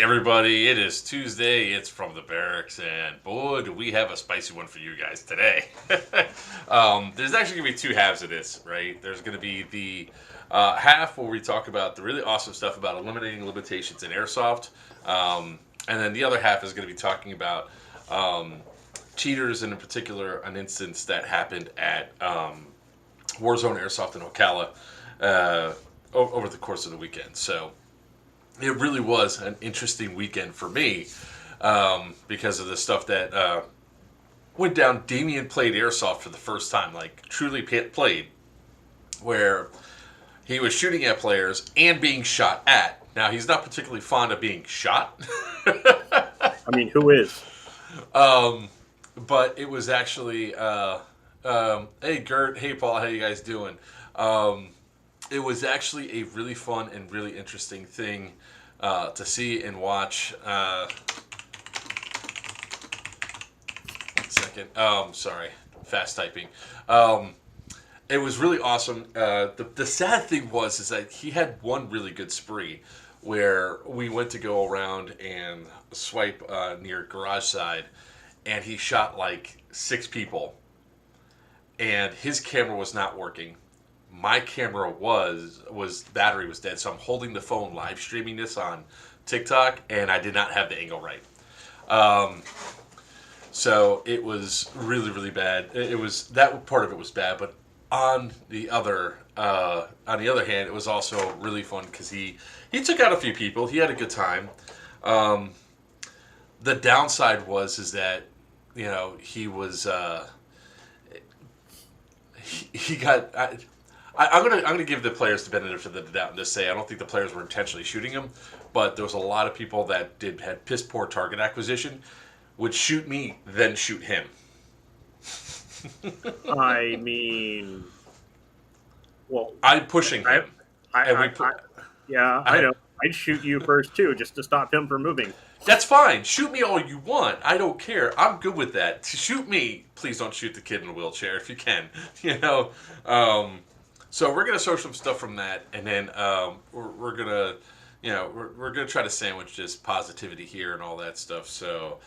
everybody, it is Tuesday, it's From the Barracks, and boy, do we have a spicy one for you guys today. There's actually going to be two halves of this, right? There's going to be the half where we talk about the really awesome stuff about eliminating limitations in Airsoft, and then the other half is going to be talking about cheaters, and in particular, an instance that happened at Warzone Airsoft in Ocala over the course of the weekend. So it really was an interesting weekend for me because of the stuff that went down. Damien played Airsoft for the first time, like truly played, where he was shooting at players and being shot at. Now, he's not particularly fond of being shot. I mean, who is? But it was actually, hey, Gert, hey, Paul, how you guys doing? It was actually a really fun and really interesting thing to see and watch. 1 second. Sorry, fast typing. It was really awesome. The sad thing is that he had one really good spree where we went to go around and swipe near garage side, and he shot like 6 people, and his camera was not working. My camera was battery was dead, so I'm holding the phone live streaming this on TikTok, and I did not have the angle right. So it was really, really bad. It was, that part of it was bad, but on the other hand, it was also really fun because he took out a few people. He had a good time. The downside is that, you know, he was he got. I'm gonna give the players the benefit of the doubt and just say I don't think the players were intentionally shooting him, but there was a lot of people that had piss poor target acquisition, would shoot me, then shoot him. I mean, well, I'm pushing him. I know. I'd shoot you first too, just to stop him from moving. That's fine. Shoot me all you want. I don't care. I'm good with that. Shoot me. Please don't shoot the kid in the wheelchair if you can. You know. So we're gonna show some stuff from that, and then we're gonna, you know, we're gonna try to sandwich this positivity here and all that stuff. So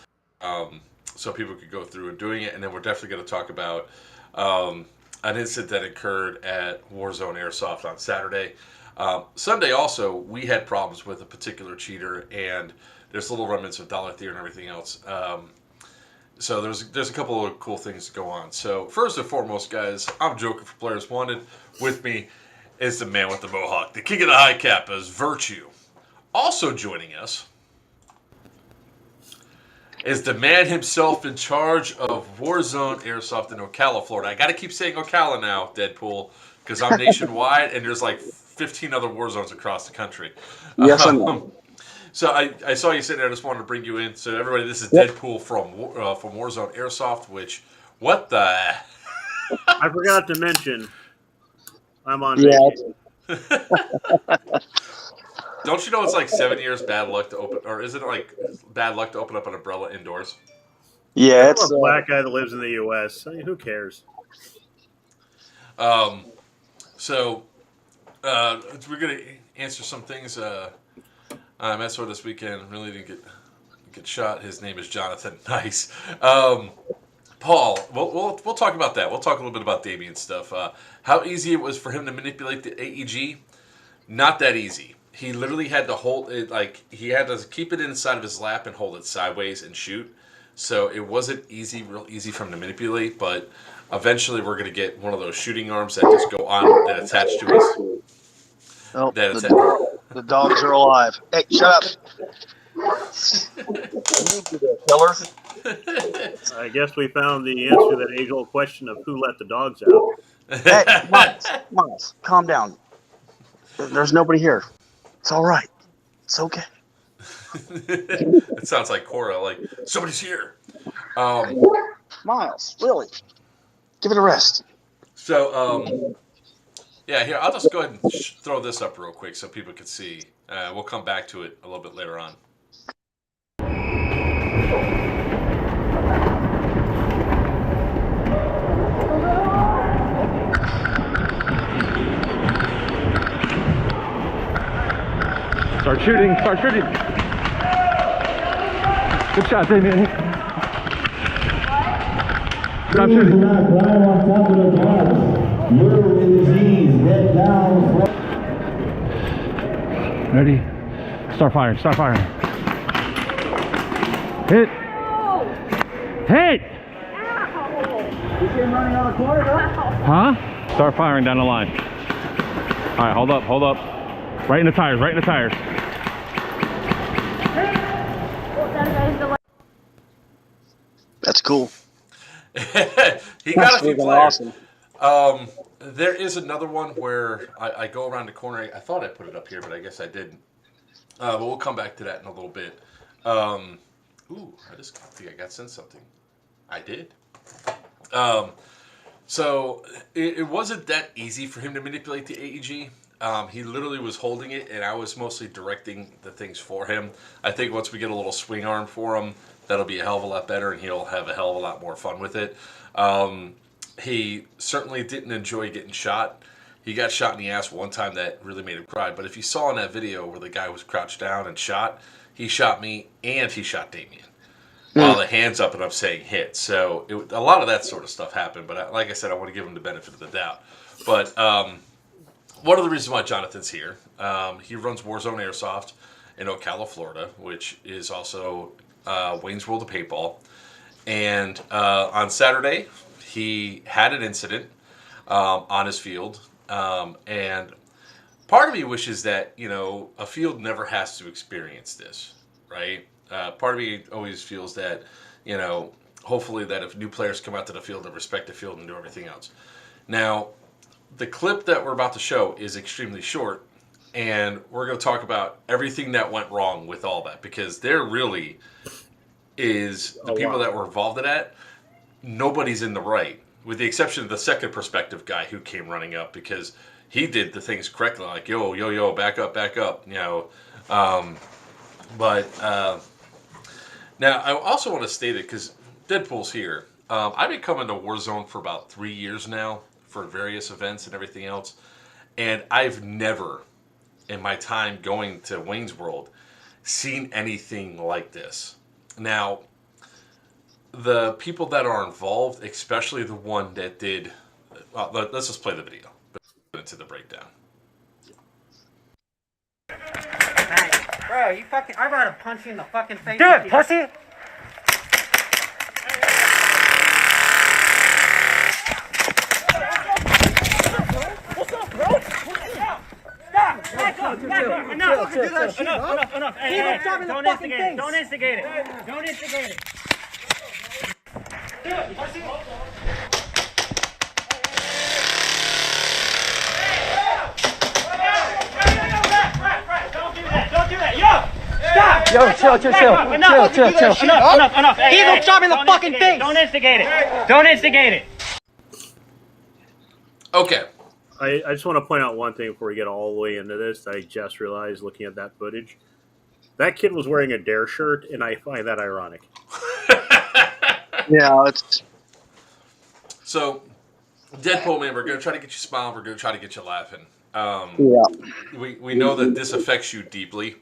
so people could go through and doing it, and then we're definitely gonna talk about an incident that occurred at Warzone Airsoft on Saturday. Sunday also, we had problems with a particular cheater, and there's little remnants of dollar theory and everything else. So there's a couple of cool things to go on. So first and foremost, guys, I'm Joker for Players Wanted. With me is the man with the mohawk, the king of the high kappas, Virchew. Also joining us is the man himself in charge of Warzone Airsoft in Ocala, Florida. I got to keep saying Ocala now, Deadpool, because I'm nationwide and there's like 15 other war zones across the country. Yes, I know. So I saw you sitting there. I just wanted to bring you in. So everybody, this is Deadpool from Warzone Airsoft. Which, what the? I forgot to mention, I'm on. Yeah. Don't you know it's like 7 years bad luck to open, or is it like bad luck to open up an umbrella indoors? Yeah, I'm it's a black guy that lives in the U.S. I mean, who cares? So we're gonna answer some things. I messed with this weekend. Really didn't get shot. His name is Jonathan. Nice. Paul, we'll talk about that. We'll talk a little bit about Damien stuff. How easy it was for him to manipulate the AEG? Not that easy. He literally had to hold it, like he had to keep it inside of his lap and hold it sideways and shoot. So it wasn't real easy for him to manipulate. But eventually, we're gonna get one of those shooting arms that just go on that attach to his. oh, the dogs are alive. Hey, shut up! Killer. I guess we found the answer to that age-old question of who let the dogs out. Hey, Miles, calm down. There's nobody here. It's all right. It's okay. It sounds like Cora, like somebody's here. Miles, really? Give it a rest. So, yeah, here, I'll just go ahead and throw this up real quick so people can see. We'll come back to it a little bit later on. Start shooting. Good shot, Damien. Stop Please shooting. not climb on top of the box. You're in the G's. Head down. Ready? Start firing. Start firing. Hit. Hit. You came running on the corner, Huh? Start firing down the line. All right, hold up, hold up. Right in the tires, right in the tires. That's cool. He got a few Freaking players. awesome. There is another one where I go around the corner. I thought I put it up here, but I guess I didn't. But we'll come back to that in a little bit. Ooh, I just think I got sent something. I did. So it wasn't that easy for him to manipulate the AEG. He literally was holding it, and I was mostly directing the things for him. I think once we get a little swing arm for him, that'll be a hell of a lot better, and he'll have a hell of a lot more fun with it. He certainly didn't enjoy getting shot. He got shot in the ass one time that really made him cry. But if you saw in that video where the guy was crouched down and shot, he shot me and he shot Damien. While the hand's up and I'm saying hit. So a lot of that sort of stuff happened. But like I said, I want to give him the benefit of the doubt. But one of the reasons why Jonathan's here, he runs Warzone Airsoft in Ocala, Florida, which is also Wayne's World of Paintball. And on Saturday, he had an incident on his field. And part of me wishes that, a field never has to experience this, right? Part of me always feels that, hopefully that if new players come out to the field, they respect the field and do everything else. Now, the clip that we're about to show is extremely short, and we're going to talk about everything that went wrong with all that, because there really is the people that were involved in that. Nobody's in the right, with the exception of the second perspective guy who came running up, because he did the things correctly, like yo, back up, now I also want to state it because Deadpool's here. I've been coming to Warzone for about 3 years now for various events and everything else, and I've never, in my time going to Wayne's World, seen anything like this. Now, the people that are involved, especially the one that did, let's just play the video into the breakdown. Bro, you fucking, I'd rather punch you in the fucking face. Do it, pussy! What's up, bro? Stop! Back up! Enough! Hey, don't instigate it! Don't instigate it! Do it, pussy! Stop! Yo, chill. Enough. He don't shot me in the fucking face. Don't instigate it. Okay. I just want to point out one thing before we get all the way into this. I just realized looking at that footage, that kid was wearing a Dare shirt, and I find that ironic. Yeah, it's So, Deadpool, man, we're going to try to get you smiling. We're going to try to get you laughing. We know that this affects you deeply.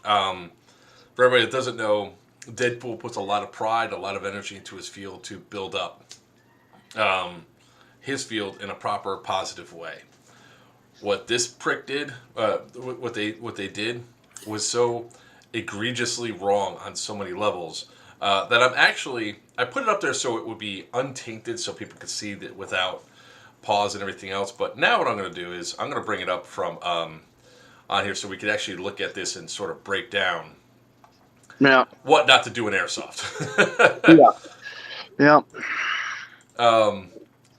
For everybody that doesn't know, Deadpool puts a lot of pride, a lot of energy into his field to build up his field in a proper, positive way. What this prick did, what they did, was so egregiously wrong on so many levels that I put it up there so it would be untainted, so people could see that without pause and everything else. But now what I'm going to do is I'm going to bring it up from on here so we could actually look at this and sort of break down what not to do in airsoft. Yeah.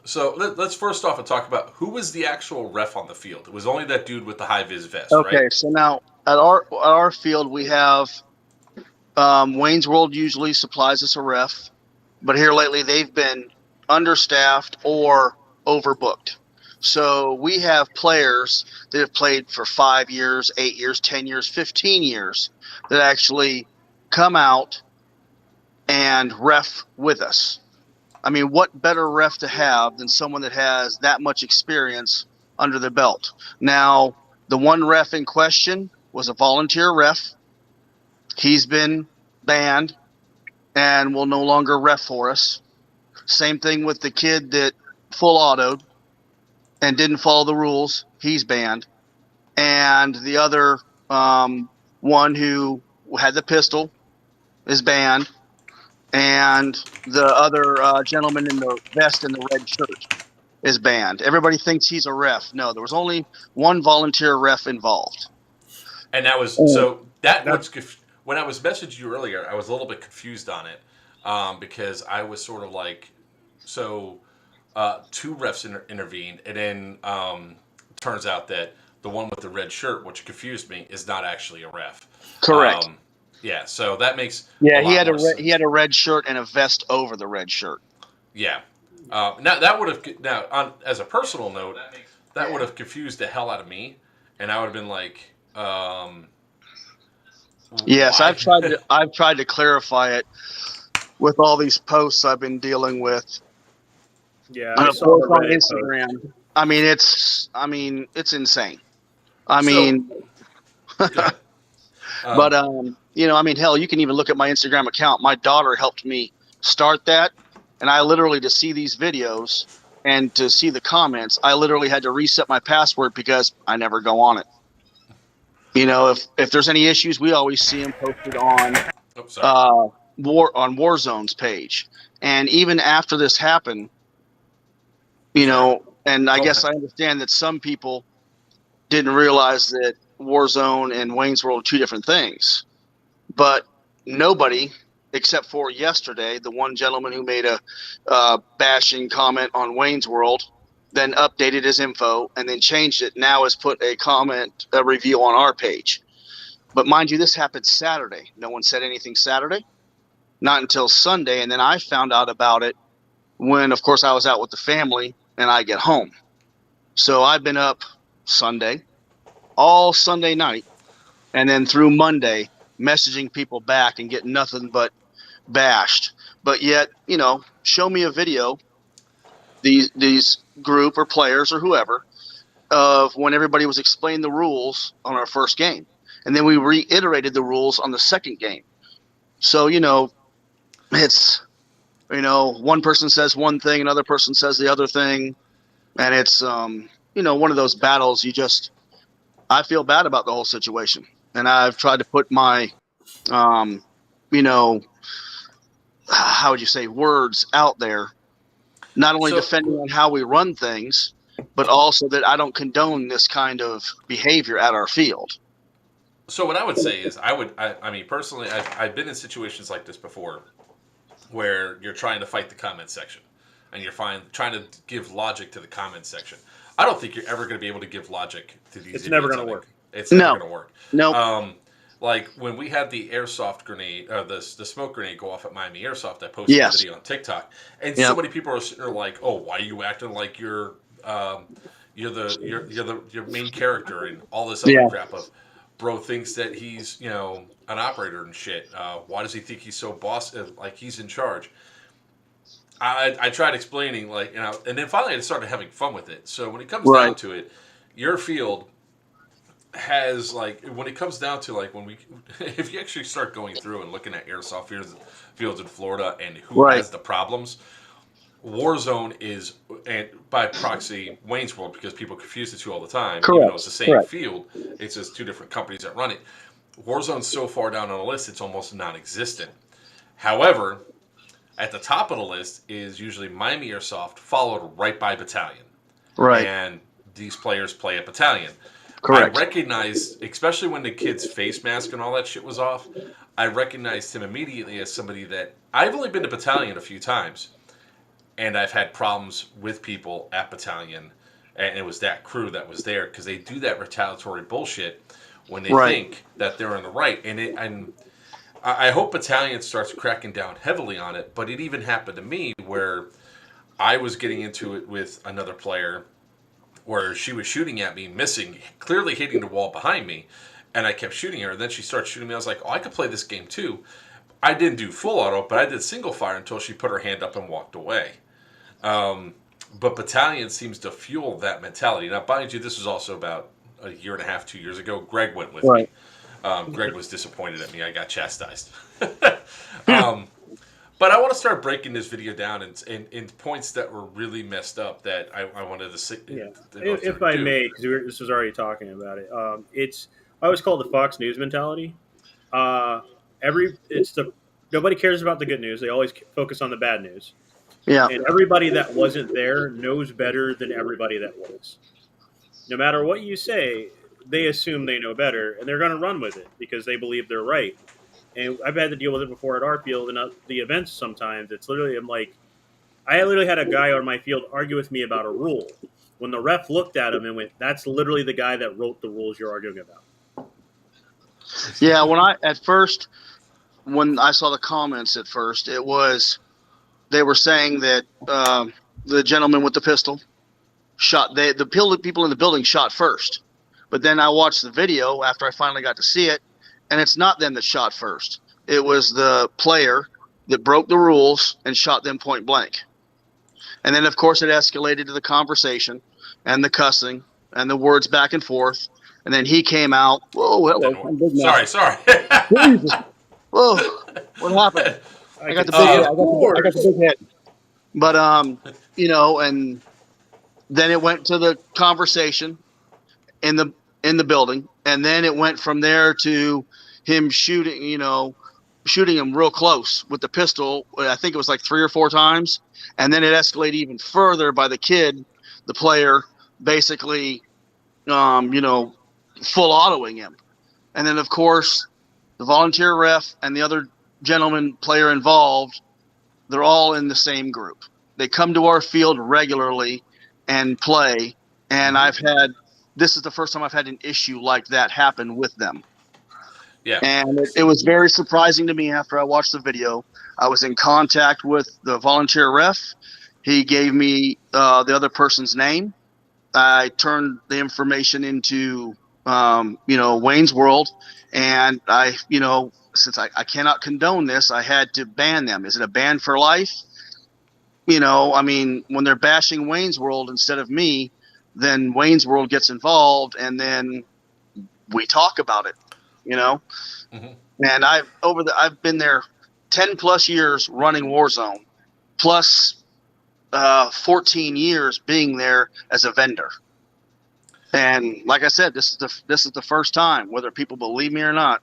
So let's first off talk about who was the actual ref on the field. It was only that dude with the high vis vest, Okay, right? so now at our field we have Wayne's World usually supplies us a ref, but here lately they've been understaffed or overbooked. So we have players that have played for 5 years, 8 years, 10 years, 15 years that actually come out and ref with us. I mean, what better ref to have than someone that has that much experience under the belt? Now, the one ref in question was a volunteer ref. He's been banned and will no longer ref for us. Same thing with the kid that full autoed and didn't follow the rules. He's banned. And the other one who had the pistol is banned. And the other gentleman in the vest and the red shirt is banned. Everybody thinks he's a ref. No, there was only one volunteer ref involved. And that was so that was when I was messaging you earlier. I was a little bit confused on it because I was sort of like, so two refs intervened, and then turns out that the one with the red shirt, which confused me, is not actually a ref. Correct. Yeah, so that makes he had a red shirt and a vest over the red shirt. Yeah. Now that would have as a personal note, that would have confused the hell out of me, and I would have been like, yes, why? I've tried to clarify it with all these posts I've been dealing with. Yeah, on I saw the Reddit Instagram. post. It's insane. But hell, you can even look at my Instagram account. My daughter helped me start that, and I literally, to see these videos and to see the comments, I literally had to reset my password because I never go on it. If there's any issues, we always see them posted on Warzone's page. And even after this happened, and I guess I understand that some people didn't realize that Warzone and Wayne's World are two different things. But nobody, except for yesterday, the one gentleman who made a bashing comment on Wayne's World, then updated his info and then changed it, now has put a review on our page. But mind you, this happened Saturday. No one said anything Saturday. Not until Sunday, and then I found out about it when, of course, I was out with the family and I get home. So I've been up Sunday, all Sunday night, and then through Monday, messaging people back and getting nothing but bashed. But yet, show me a video, these group or players or whoever, of when everybody was explaining the rules on our first game. And then we reiterated the rules on the second game. So, it's, one person says one thing, another person says the other thing. And it's, one of those battles I feel bad about the whole situation. And I've tried to put my, how would you say, words out there, not only defending on how we run things, but also that I don't condone this kind of behavior at our field. So what I would say is I mean, personally, I've been in situations like this before where you're trying to fight the comment section and you're trying to give logic to the comment section. I don't think you're ever going to be able to give logic to these. It's never going to work. It's never going to work. No. Like when we had the airsoft grenade, the smoke grenade go off at Miami Airsoft, I posted a video on TikTok, and so many people are sitting there like, "Oh, why are you acting like you're your main character and all this other crap of." Bro thinks that he's, an operator and shit. Why does he think he's so boss, like he's in charge? I tried explaining, and then finally I started having fun with it. So when it comes down to it, your field has, when it comes down to, if you actually start going through and looking at airsoft fields in Florida and who has the problems, Warzone is, and by proxy, Wayne's World, because people confuse the two all the time. Correct. Even though it's the same field, it's just two different companies that run it. Warzone's so far down on the list, it's almost non-existent. However, at the top of the list is usually Miami Airsoft, followed right by Battalion. Right. And these players play at Battalion. Correct. I recognized, especially when the kid's face mask and all that shit was off, I recognized him immediately as somebody that, I've only been to Battalion a few times, and I've had problems with people at Battalion, and it was that crew that was there, because they do that retaliatory bullshit when they think that they're in the right. And I hope Battalion starts cracking down heavily on it, but it even happened to me where I was getting into it with another player where she was shooting at me, missing, clearly hitting the wall behind me, and I kept shooting her, and then she started shooting me. I was like, oh, I could play this game too. I didn't do full auto, but I did single fire until she put her hand up and walked away. But Battalion seems to fuel that mentality. Now, mind you, this was also about a year and a half, 2 years ago. Greg went with me. Greg was disappointed at me. I got chastised. But I want to start breaking this video down in points that were really messed up that I wanted to see. Yeah, if I may, because this was already talking about it. I always call it the Fox News mentality. Uh, nobody cares about the good news. They always focus on the bad news. Yeah. And everybody that wasn't there knows better than everybody that was. No matter what you say, they assume they know better, and they're going to run with it because they believe they're right. And I've had to deal with it before at our field and at the events sometimes. It's literally, I literally had a guy on my field argue with me about a rule. When the ref looked at him and went, "That's literally the guy that wrote the rules you're arguing about." Yeah, when I saw the comments at first, they were saying that the gentleman with the pistol shot, the people in the building shot first. But then I watched the video after I finally got to see it, and it's not them that shot first. It was the player that broke the rules and shot them point blank. And then, of course, it escalated to the conversation and the cussing and the words back and forth. And then he came out. Whoa, hello. Sorry. Whoa, what happened? I got the big head. But, and then it went to the conversation in the building. And then it went from there to him shooting him real close with the pistol. I think it was like 3 or 4 times. And then it escalated even further by the kid, the player, basically, full autoing him. And then, of course, the volunteer ref and the other gentleman player involved, they're all in the same group. They come to our field regularly and play. And this is the first time I've had an issue like that happen with them. Yeah. And it was very surprising to me after I watched the video. I was in contact with the volunteer ref. He gave me the other person's name. I turned the information into, Wayne's World. And since I cannot condone this, I had to ban them. Is it a ban for life? When they're bashing Wayne's World instead of me, then Wayne's World gets involved and then we talk about it. Mm-hmm. And I've been there 10 plus years running Warzone, plus 14 years being there as a vendor. And like I said, this is the first time, whether people believe me or not.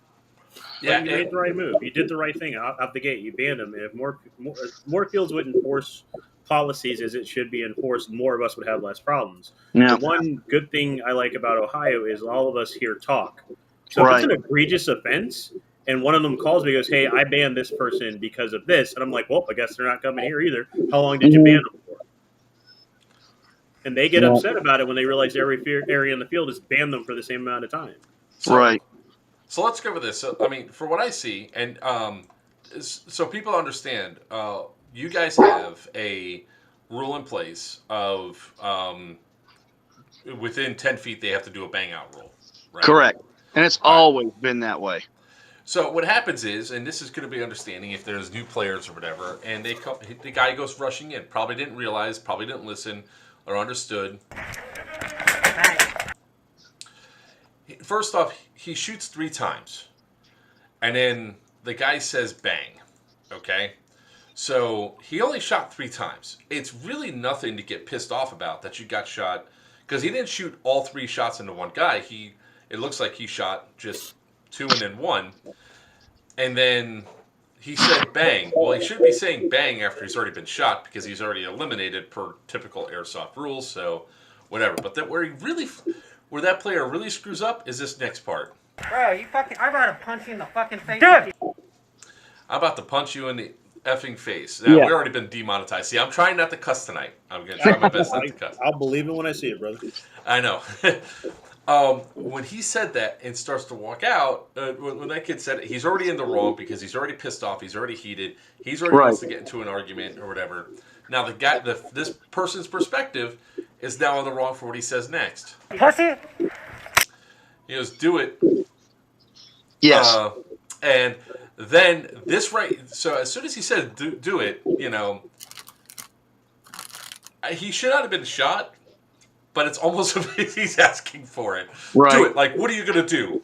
Yeah, you made the right move. You did the right thing out the gate. You banned them. If more fields would enforce policies as it should be enforced, more of us would have less problems. Yeah. The one good thing I like about Ohio is all of us here talk. So if it's an egregious offense and one of them calls me and goes, "Hey, I banned this person because of this," and I'm like, "Well, I guess they're not coming here either. How long did you ban them for?" And they get upset about it when they realize every area in the field has banned them for the same amount of time. So let's go over this. So, for what I see, and so people understand, you guys have a rule in place of within 10 feet they have to do a bang out rule, right? Correct. And it's always been that way. So what happens is, and this is going to be understanding if there's new players or whatever, and the guy goes rushing in, probably didn't realize, probably didn't listen or understood. First off, he shoots 3 times, and then the guy says bang, okay? So he only shot 3 times. It's really nothing to get pissed off about that you got shot, because he didn't shoot all 3 shots into one guy. It looks like he shot just 2 and then 1. And then he said bang. Well, he shouldn't be saying bang after he's already been shot because he's already eliminated per typical airsoft rules, so whatever. But where that player really screws up is this next part. Bro, I'm about to punch you in the fucking face. Dude! I'm about to punch you in the effing face. Now, we've already been demonetized. See, I'm trying not to cuss tonight. I'm going to try my best not to cuss. I'll believe it when I see it, brother. I know. When he said that and starts to walk out, when that kid said it, he's already in the wrong because he's already pissed off. He's already heated. He's already wants to get into an argument or whatever. Now, this person's perspective is now in the wrong for what he says next. Pussy! He goes, do it. Yes. And then so as soon as he said do it, he should not have been shot, but it's almost he's asking for it. Right. Do it. Like, what are you going to do?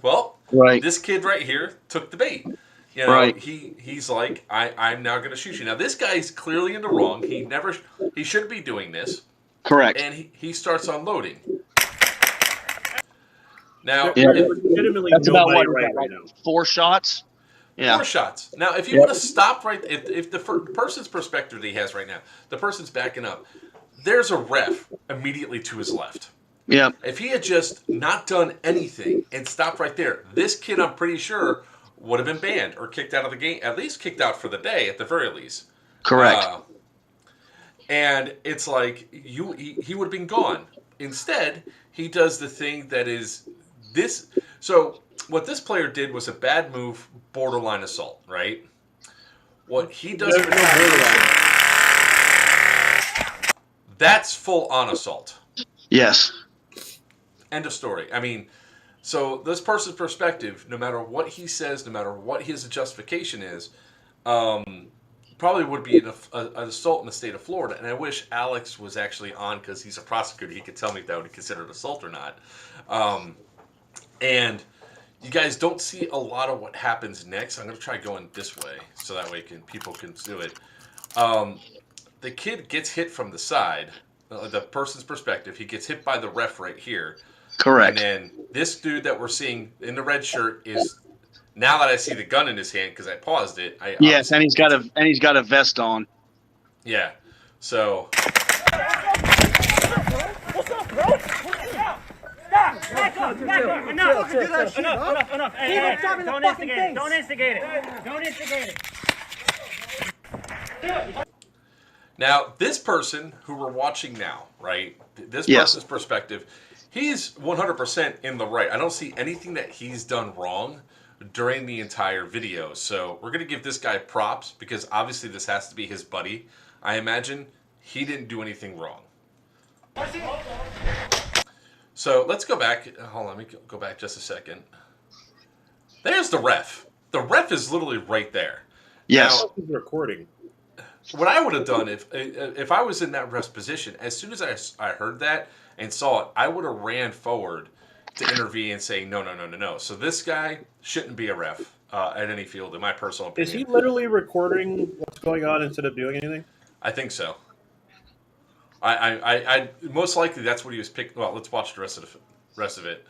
Well, this kid right here took the bait. You know, Right. he's like, I'm now going to shoot you. Now this guy's clearly in the wrong. He shouldn't be doing this. Correct. And he starts unloading. Now, Yeah. There's legitimately That's about nobody what right like now. 4 shots. Yeah. 4 shots. Now, if you would have stopped right, if the person's perspective that he has right now, the person's backing up, there's a ref immediately to his left. Yeah. If he had just not done anything and stopped right there, this kid, I'm pretty sure, would have been banned or kicked out of the game, at least kicked out for the day, at the very least. Correct. And it's like he would have been gone. Instead, he does the thing that is this. So what this player did was a bad move, borderline assault, right? What he does in retaliation, that's full on assault. Yes. End of story. I mean, so this person's perspective, no matter what he says, no matter what his justification is, probably would be an assault in the state of Florida. And I wish Alex was actually on because he's a prosecutor. He could tell me if that would be considered assault or not. And you guys don't see a lot of what happens next. I'm going to try going this way so that way people can do it. The kid gets hit from the side, the person's perspective. He gets hit by the ref right here. Correct. And then this dude that we're seeing in the red shirt is, now that I see the gun in his hand because I paused it. Yes, and he's got a vest on. Yeah. So. Enough. Hey, don't instigate it. Don't instigate it. Don't instigate it. Now, this person who we're watching now, right? This Yes. person's perspective, he's 100% in the right. I don't see anything that he's done wrong during the entire video. So we're going to give this guy props because obviously this has to be his buddy. I imagine he didn't do anything wrong. So let's go back. Hold on, let me go back just a second. There's the ref. The ref is literally right there. Yes. Now, He's recording. what I would have done if I was in that ref's position, as soon as I heard that and saw it, I would have ran forward to intervene and say, no. So this guy shouldn't be a ref at any field, in my personal opinion. Is he literally recording what's going on instead of doing anything? I think so. I most likely that's what he was picking. Well, let's watch the rest of it.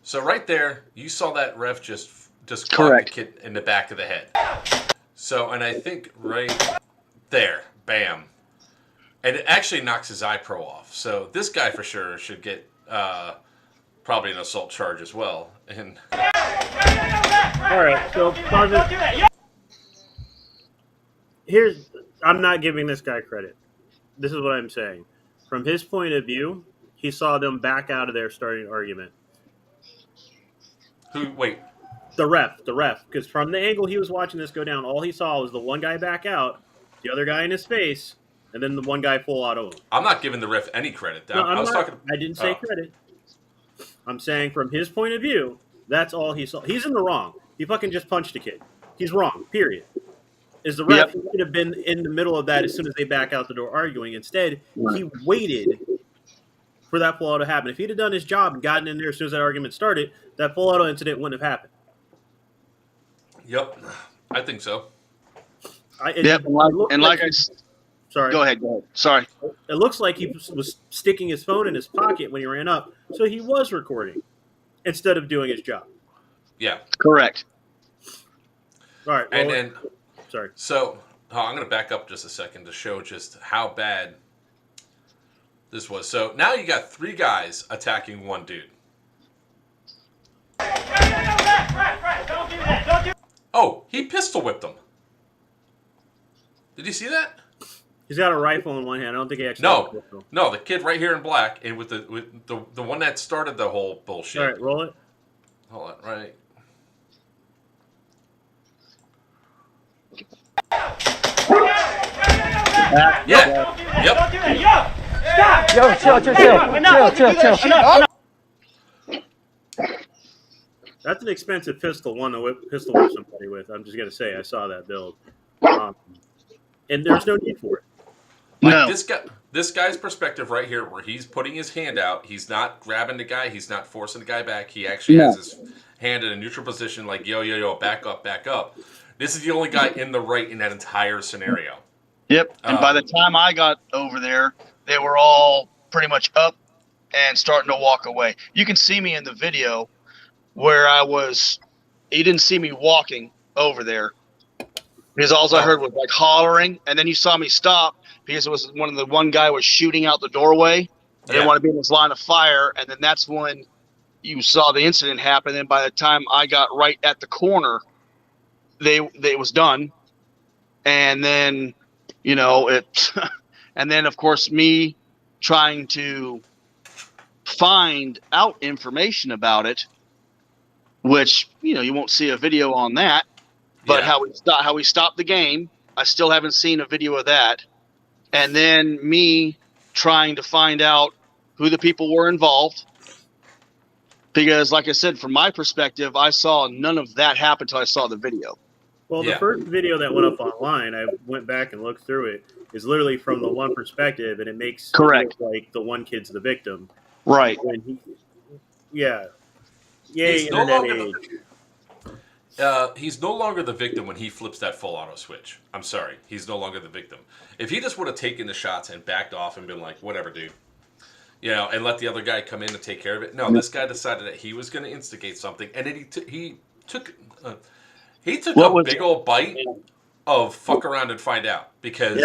So right there, you saw that ref just clock the kid in the back of the head. So, and I think right there, bam, and it actually knocks his eye pro off. So this guy for sure should get probably an assault charge as well. And All right, so pause it. Here's, I'm not giving this guy credit. This is what I'm saying. From his point of view, he saw them back out of there starting an argument. wait, The ref, because from the angle he was watching this go down, all he saw was the one guy back out, the other guy in his face, and then the one guy full out of him. I'm not giving the ref any credit. No, I I didn't say credit. I'm saying from his point of view, that's all he saw. He's in the wrong. He fucking just punched a kid. He's wrong, period. Is the ref should have been in the middle of that as soon as they back out the door arguing. Instead, he waited for that full auto to happen. If he'd have done his job and gotten in there as soon as that argument started, that full auto incident wouldn't have happened. Yep, I think so. Sorry. Go ahead. Sorry. It looks like he was sticking his phone in his pocket when he ran up, so he was recording instead of doing his job. Yeah. Correct. All right. And then, sorry. So I'm going to back up just a second to show just how bad this was. So now you got 3 guys attacking one dude. Oh, he pistol whipped him. Did you see that? He's got a rifle in one hand. I don't think he actually has a pistol. No, the kid right here in black, and with the one that started the whole bullshit. All right, roll it. Hold on, right. Yeah. Yep. Stop! Yo, chill. That's an expensive pistol, one to pistol whip somebody with. I'm just gonna say, I saw that build, and there's no need for it. Like No. this guy's perspective right here, where he's putting his hand out, he's not grabbing the guy, he's not forcing the guy back. He actually has his hand in a neutral position, like yo, back up, back up. This is the only guy in the right in that entire scenario. Yep. And by the time I got over there, they were all pretty much up and starting to walk away. You can see me in the video where you didn't see me walking over there because all I heard was like hollering, and then you saw me stop because it was one guy was shooting out the doorway. I didn't want to be in this line of fire, and then that's when you saw the incident happen. And by the time I got right at the corner, it was done. And then, and then of course me trying to find out information about it, which, you won't see a video on that, but how we stopped the game. I still haven't seen a video of that. And then me trying to find out who the people were involved. Because like I said, from my perspective, I saw none of that happen until I saw the video. Well, the first video that went up online, I went back and looked through it, is literally from the one perspective, and it makes correct it look like the one kid's the victim. Right. Yay, he's internet age. He's no longer the victim when he flips that full auto switch. I'm sorry. He's no longer the victim. If he just would have taken the shots and backed off and been like, whatever, dude, and let the other guy come in and take care of it. No, this guy decided that he was going to instigate something, and then he took a big old bite of fuck around and find out, because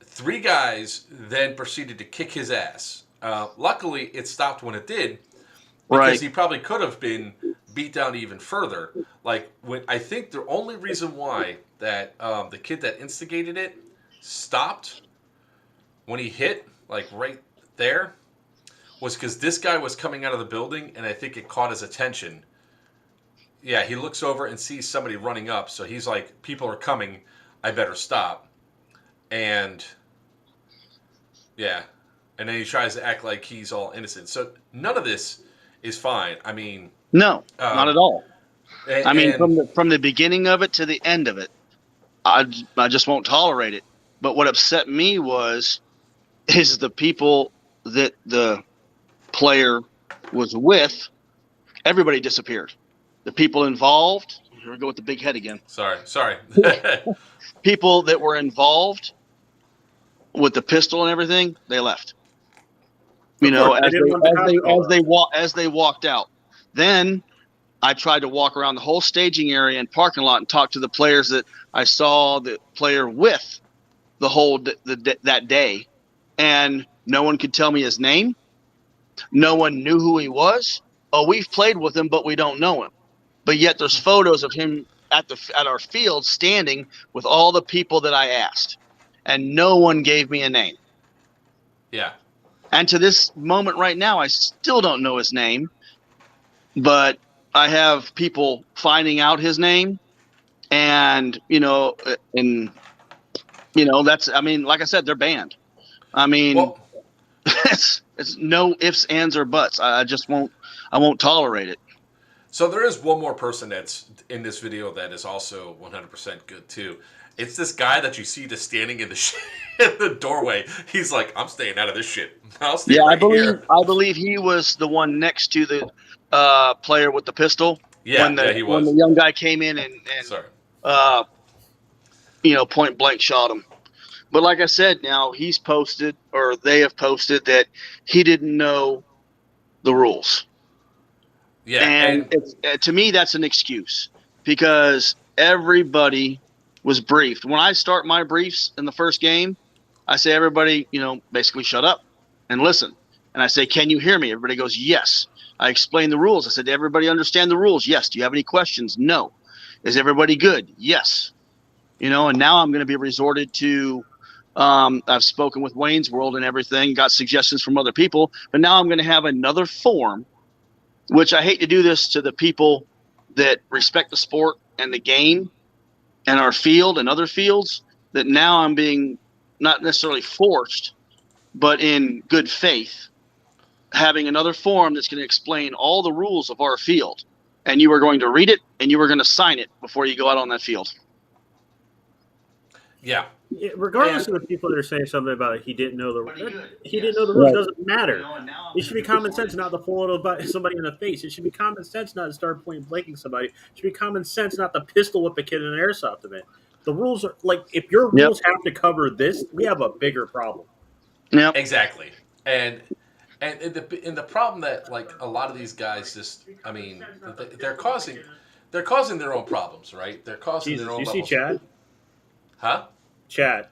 3 guys then proceeded to kick his ass. Luckily, it stopped when it did, because he probably could have been beat down even further. Like, I think the only reason why that the kid that instigated it stopped when he hit, like right there, was because this guy was coming out of the building, and I think it caught his attention. Yeah, he looks over and sees somebody running up, so he's like, people are coming, I better stop. And and then he tries to act like he's all innocent. So none of this is fine. I mean, no, not at all. From the beginning of it to the end of it, I just won't tolerate it. But what upset me is the people that the player was with, everybody disappeared. The people involved, here we go with the big head again. Sorry. People that were involved with the pistol and everything, they left. As they walked out. Then I tried to walk around the whole staging area and parking lot and talk to the players that I saw the player with that day, and no one could tell me his name. No one knew who he was. Oh, we've played with him, but we don't know him. But yet there's photos of him at our field standing with all the people that I asked, and no one gave me a name. Yeah. And to this moment right now, I still don't know his name, but I have people finding out his name, and that's, like I said, they're banned. It's no ifs, ands, or buts. I won't tolerate it. So there is one more person that's in this video that is also 100% good too. It's this guy that you see just standing in the doorway. He's like, I'm staying out of this shit. I'll stay I believe he was the one next to the player with the pistol. Yeah, he was. When the young guy came in and point blank shot him. But like I said, now he's posted, or they have posted, that he didn't know the rules. Yeah, and to me, that's an excuse, because everybody was briefed. When I start my briefs in the first game, I say, everybody, basically shut up and listen. And I say, can you hear me? Everybody goes, yes. I explain the rules. I said, did everybody understand the rules? Yes. Do you have any questions? No. Is everybody good? Yes. And now I'm going to be resorted to, I've spoken with Wayne's World and everything, got suggestions from other people, but now I'm going to have another form, which I hate to do this to the people that respect the sport and the game and our field and other fields, that now I'm being not necessarily forced, but in good faith, having another form that's going to explain all the rules of our field. And you are going to read it and you are going to sign it before you go out on that field. Yeah. regardless And of the people that are saying something about he didn't know the rules Right. doesn't matter. It should be common sense not to pull it somebody in the face. It should be common sense not to start point blanking somebody. It should be common sense not to pistol whip a kid in an airsoft event. The rules are like if your Yep. rules have to cover this, we have a bigger problem. Yep. exactly. And the problem that like a lot of these guys just, I mean, they're causing their own problems, right? They're causing Jesus, their own you see levels. Chad? Huh? Chad.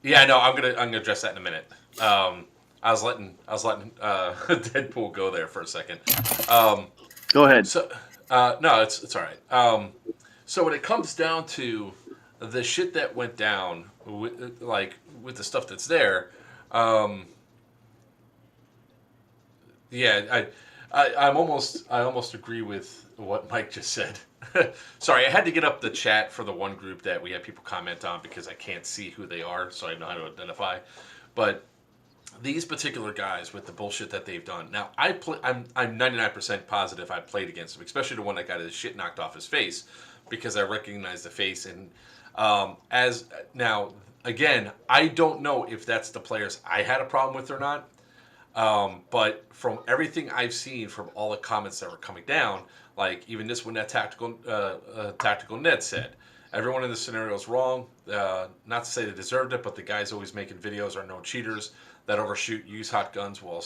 Yeah, no, I'm gonna address that in a minute. I was letting Deadpool go there for a second. Go ahead. So no, it's all right. So when it comes down to the shit that went down, with the stuff that's there, yeah, I almost agree with what Mike just said. Sorry, I had to get up the chat for the one group that we have people comment on because I can't see who they are, so I know how to identify. But these particular guys with the bullshit that they've done. Now, I'm 99% positive I played against them, especially the one that got his shit knocked off his face, because I recognize the face. And as now, again, I don't know if that's the players I had a problem with or not. But from everything I've seen from all the comments that were coming down, like even this one that tactical Ned said, everyone in this scenario is wrong. Not to say they deserved it, but the guys always making videos are known cheaters that overshoot, use hot guns while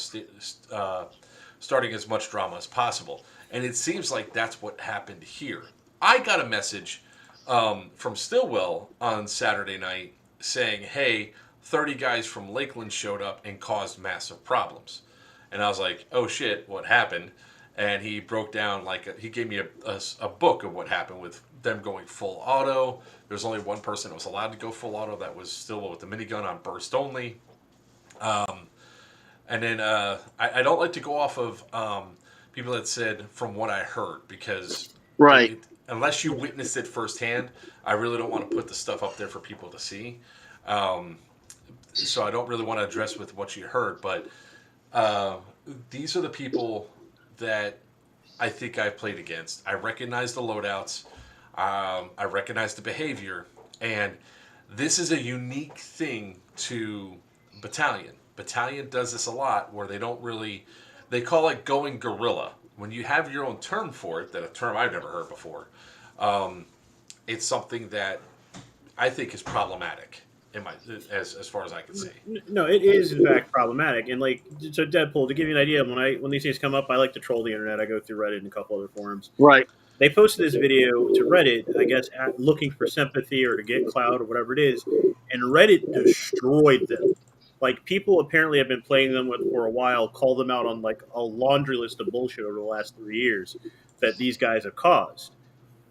starting as much drama as possible. And it seems like that's what happened here. I got a message from Stillwell on Saturday night saying, hey, 30 guys from Lakeland showed up and caused massive problems. And I was like, oh shit, what happened? And he broke down, he gave me a book of what happened with them going full auto. There's only one person that was allowed to go full auto. That was Stillwell with the minigun on burst only. And then I don't like to go off of people that said from what I heard, because Right. Unless you witnessed it firsthand, I really don't want to put the stuff up there for people to see. So I don't really want to address with what you heard, but these are the people that I think I've played against. I recognize the loadouts. I recognize the behavior. And this is a unique thing to Battalion. Battalion does this a lot where they call it going guerrilla. When you have your own term for it, that a term I've never heard before, it's something that I think is problematic. As far as I can see. No, it is in fact problematic. And so Deadpool, to give you an idea, when these things come up, I like to troll the internet. I go through Reddit and a couple other forums. Right. They posted this video to Reddit, I guess, looking for sympathy or to get clout or whatever it is, and Reddit destroyed them. Like, people apparently have been playing them for a while, call them out on a laundry list of bullshit over the last 3 years that these guys have caused.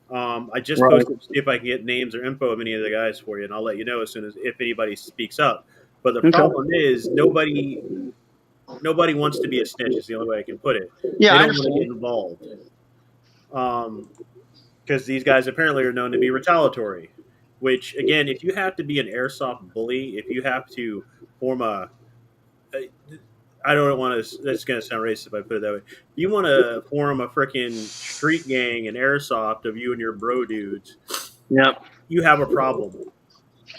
I just posted to see if I can get names or info of any of the guys for you, and I'll let you know as soon as if anybody speaks up. But the problem is nobody wants to be a snitch. Is the only way I can put it. Yeah, they I don't want to get involved because these guys apparently are known to be retaliatory. Which again, if you have to be an airsoft bully, if you have to form I don't want to. That's going to sound racist if I put it that way. You want to form a freaking street gang and airsoft of you and your bro dudes. Yep. You have a problem.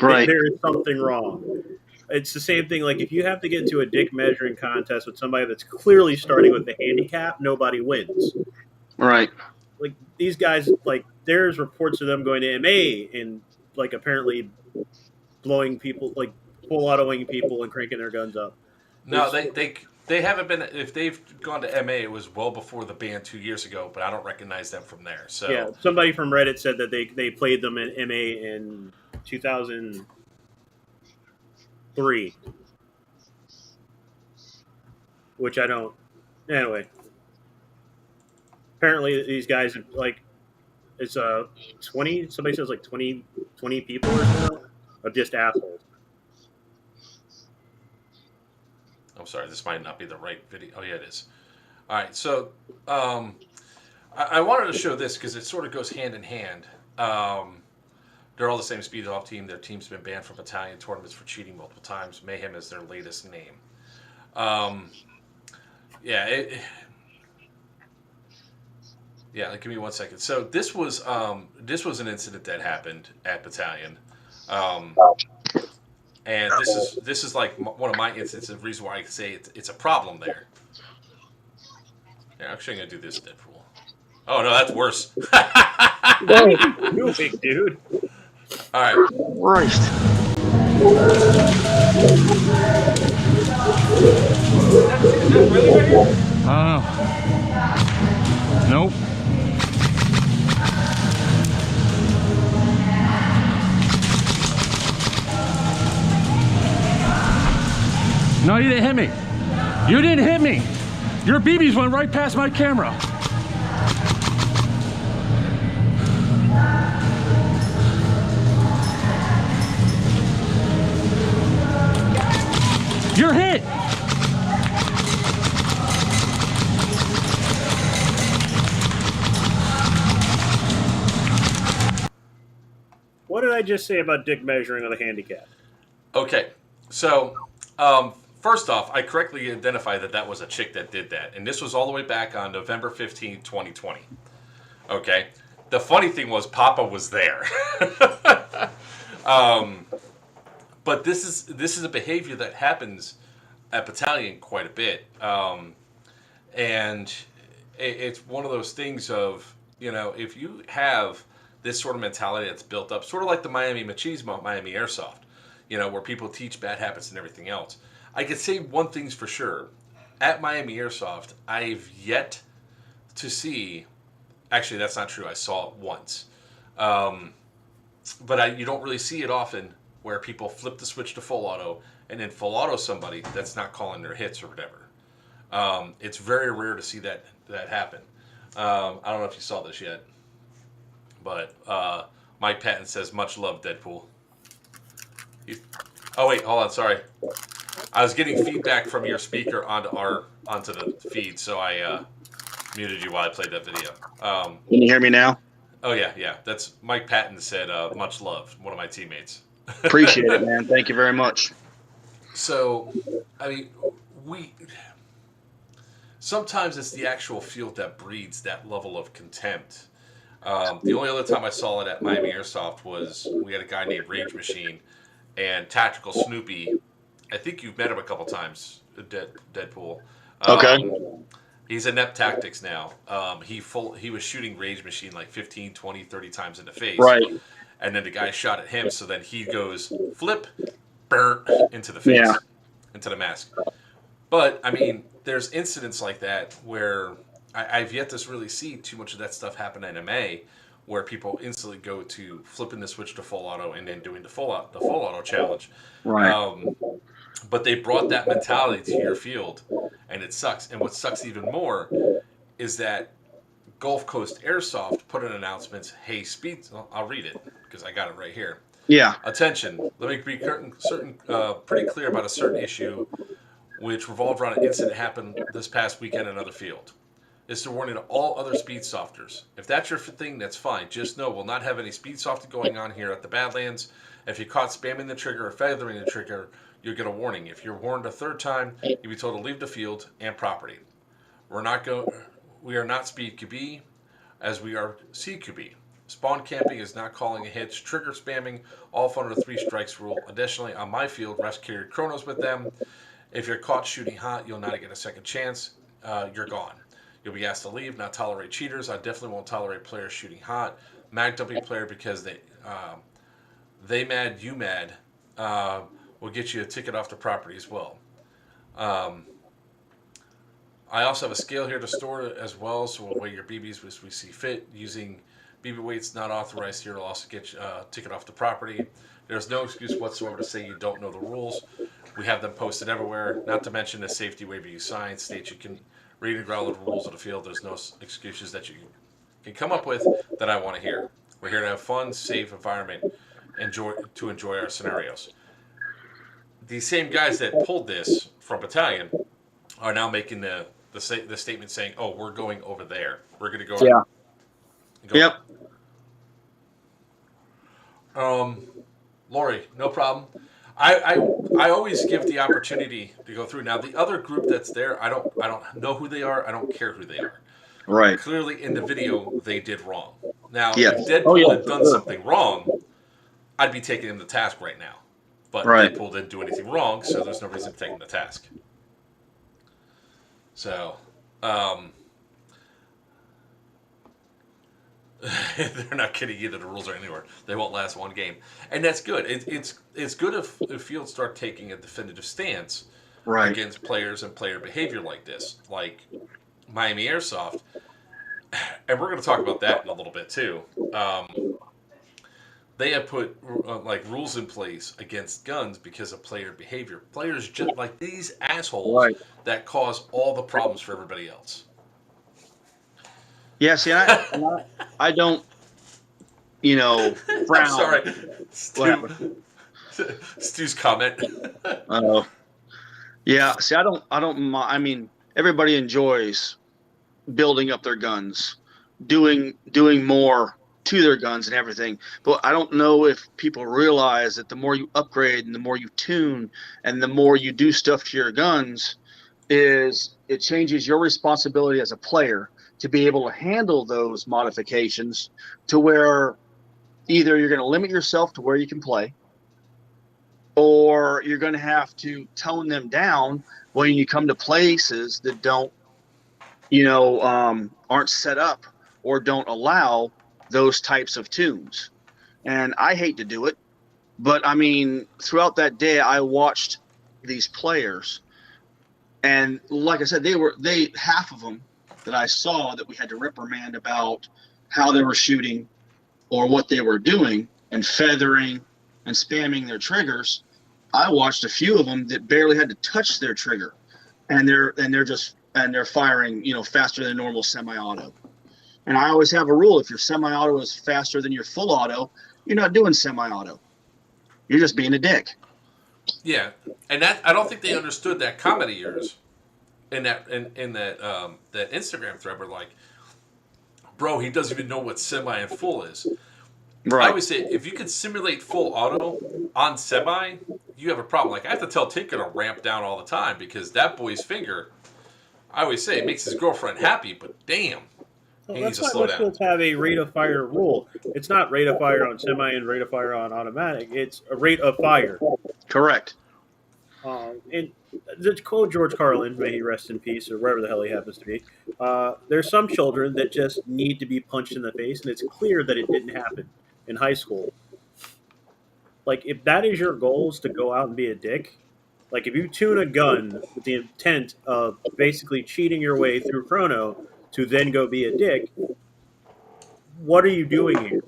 Right. There is something wrong. It's the same thing. Like if you have to get into a dick measuring contest with somebody that's clearly starting with the handicap, nobody wins. Right. Like these guys, there's reports of them going to MA and apparently blowing people, full autoing people and cranking their guns up. No, they haven't been. If they've gone to MA, it was well before the ban 2 years ago. But I don't recognize them from there. So yeah, somebody from Reddit said that they played them in MA in 2003, which I don't. Anyway, apparently these guys it's 20. Somebody says 20 people or so of just assholes. I'm sorry, this might not be the right video. Oh, yeah, it is. All right, so I wanted to show this because it sort of goes hand in hand. They're all the same speed off team. Their team's been banned from Battalion tournaments for cheating multiple times. Mayhem is their latest name. Give me 1 second. So this was an incident that happened at Battalion. And this is like one of my instances of reason why I say it's a problem there. Yeah, actually, I'm gonna do this, Deadpool. Oh no, that's worse. You big dude. All right. Christ. Is that really right here? I don't know. Nope. No, you didn't hit me. You didn't hit me. Your BBs went right past my camera. You're hit. What did I just say about dick measuring on a handicap? Okay. So, first off, I correctly identified that was a chick that did that, and this was all the way back on November 15, 2020. Okay. The funny thing was, Papa was there. But this is a behavior that happens at Battalion quite a bit, and it's one of those things of, you know, if you have this sort of mentality that's built up, sort of like the Miami Machismo, Miami Airsoft, you know, where people teach bad habits and everything else. I could say one thing's for sure: at Miami Airsoft, I've yet to see. Actually, that's not true. I saw it once, but you don't really see it often, where people flip the switch to full auto and then full auto somebody that's not calling their hits or whatever. It's very rare to see that happen. I don't know if you saw this yet, but Mike Patton says, "Much love, Deadpool." Oh wait, hold on. Sorry, I was getting feedback from your speaker onto the feed, so I muted you while I played that video. Can you hear me now? Oh yeah. That's Mike Patton said, "Much love," one of my teammates. Appreciate it, man. Thank you very much. So, I mean, sometimes it's the actual field that breeds that level of contempt. The only other time I saw it at Miami Airsoft was we had a guy named Rage Machine and Tactical Snoopy. I think you've met him a couple times, Deadpool. Okay. He's in Inept Tactics now. He was shooting Rage Machine like 15, 20, 30 times in the face. Right. And then the guy shot at him, so then he goes flip, burnt into the face, into the mask. But, I mean, there's incidents like that where I've yet to really see too much of that stuff happen in MA, where people instantly go to flipping the switch to full auto and then doing the full auto challenge. Right. But they brought that mentality to your field, and it sucks. And what sucks even more is that Gulf Coast Airsoft put in announcements, hey, I'll read it because I got it right here. Yeah. Attention, let me be pretty clear about a certain issue which revolved around an incident that happened this past weekend in another field. This is a warning to all other speed softers. If that's your thing, that's fine. Just know we'll not have any speed softing going on here at the Badlands. If you're caught spamming the trigger or feathering the trigger, you'll get a warning. If you're warned a third time, you'll be told to leave the field and property. We are not speed QB, as we are CQB. Spawn camping is not calling a hits. Trigger spamming, all under the 3 strikes rule. Additionally, on my field, refs carried chronos with them. If you're caught shooting hot, you'll not get a second chance. You're gone. You'll be asked to leave, not tolerate cheaters. I definitely won't tolerate players shooting hot. Mag dumping player because they mad, you mad, will get you a ticket off the property as well. I also have a scale here to store it as well, so we'll weigh your BBs as we see fit. Using BB weights not authorized here will also get you a ticket off the property. There's no excuse whatsoever to say you don't know the rules. We have them posted everywhere, not to mention the safety waiver you sign states you can read and growl the rules of the field. There's no excuses that you can come up with that I want to hear. We're here to have fun, safe environment, to enjoy our scenarios. These same guys that pulled this from Battalion are now making the statement saying, "Oh, we're going over there. We're going to go." Yeah. Yep. Lori, no problem. I always give the opportunity to go through. Now the other group that's there, I don't know who they are. I don't care who they are. Right. Clearly in the video they did wrong. Now Yes. if Deadpool had done something wrong, I'd be taking him to task right now. but Right. Deadpool didn't do anything wrong, so there's no reason to take him to task. So, they're not kidding either. The rules are anywhere. They won't last one game, and that's good. It's good if fields start taking a definitive stance Right. against players and player behavior like this, like Miami Airsoft, and we're going to talk about that in a little bit too. They have put like rules in place against guns because of player behavior. Players just like these assholes Right. that cause all the problems for everybody else. Yeah, see, I don't, frown. I'm sorry, What Stu's comment. Yeah, see, I don't. I mean, everybody enjoys building up their guns, doing more to their guns and everything. But I don't know if people realize that the more you upgrade and the more you tune and the more you do stuff to your guns, it changes your responsibility as a player to be able to handle those modifications to where either you're going to limit yourself to where you can play, or you're going to have to tone them down when you come to places that don't, aren't set up or don't allow those types of tunes. And I hate to do it, but I mean, throughout that day, I watched these players, and like I said, half of them that I saw that we had to reprimand about how they were shooting or what they were doing and feathering and spamming their triggers. I watched a few of them that barely had to touch their trigger, and they're firing, faster than normal semi-auto. And I always have a rule: if your semi-auto is faster than your full auto, you're not doing semi-auto. You're just being a dick. Yeah, and that I don't think they understood that comment of yours in that that Instagram thread. Where like, bro, he doesn't even know what semi and full is. Right. I always say, if you can simulate full auto on semi, you have a problem. Like, I have to tell Tinker to ramp down all the time because that boy's finger, I always say, it makes his girlfriend happy, but damn, he needs That's to why slow most down. fields have a rate of fire rule. It's not rate of fire on semi and rate of fire on automatic. It's a rate of fire. Correct. And to quote George Carlin, may he rest in peace, or wherever the hell he happens to be, there's some children that just need to be punched in the face, and it's clear that it didn't happen in high school. Like, if that is your goal, is to go out and be a dick, like if you tune a gun with the intent of basically cheating your way through chrono to then go be a dick, what are you doing here?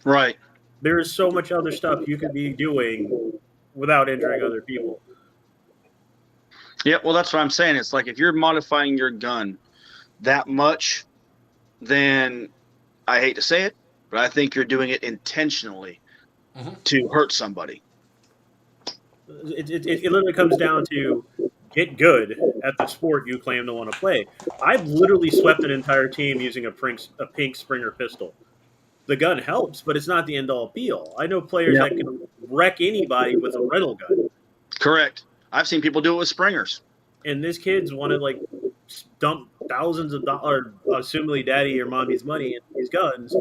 Right. There's so much other stuff you could be doing without injuring other people. Yeah, well, that's what I'm saying. It's like if you're modifying your gun that much, then I hate to say it, but I think you're doing it intentionally to hurt somebody. It literally comes down to get good at the sport you claim to want to play. I've literally swept an entire team using a pink Springer pistol. The gun helps, but it's not the end-all be-all. I know players that can wreck anybody with a rental gun. Correct. I've seen people do it with Springers. And this kid's want to like dump thousands of dollars, assumably daddy or mommy's money in these guns.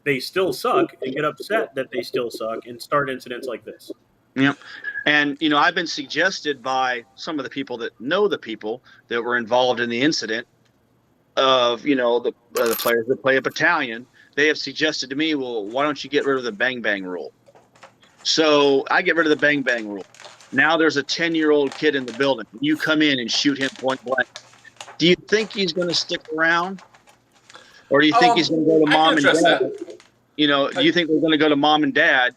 They still suck and get upset that they still suck and start incidents like this. Yep. And, I've been suggested by some of the people that know the people that were involved in the incident of, the players that play a battalion. They have suggested to me, well, why don't you get rid of the bang bang rule? So I get rid of the bang bang rule. Now there's a 10-year-old kid in the building. You come in and shoot him point blank. Do you think he's going to stick around? Or do you think he's going to go to mom and dad? Do you think they're going to go to mom and dad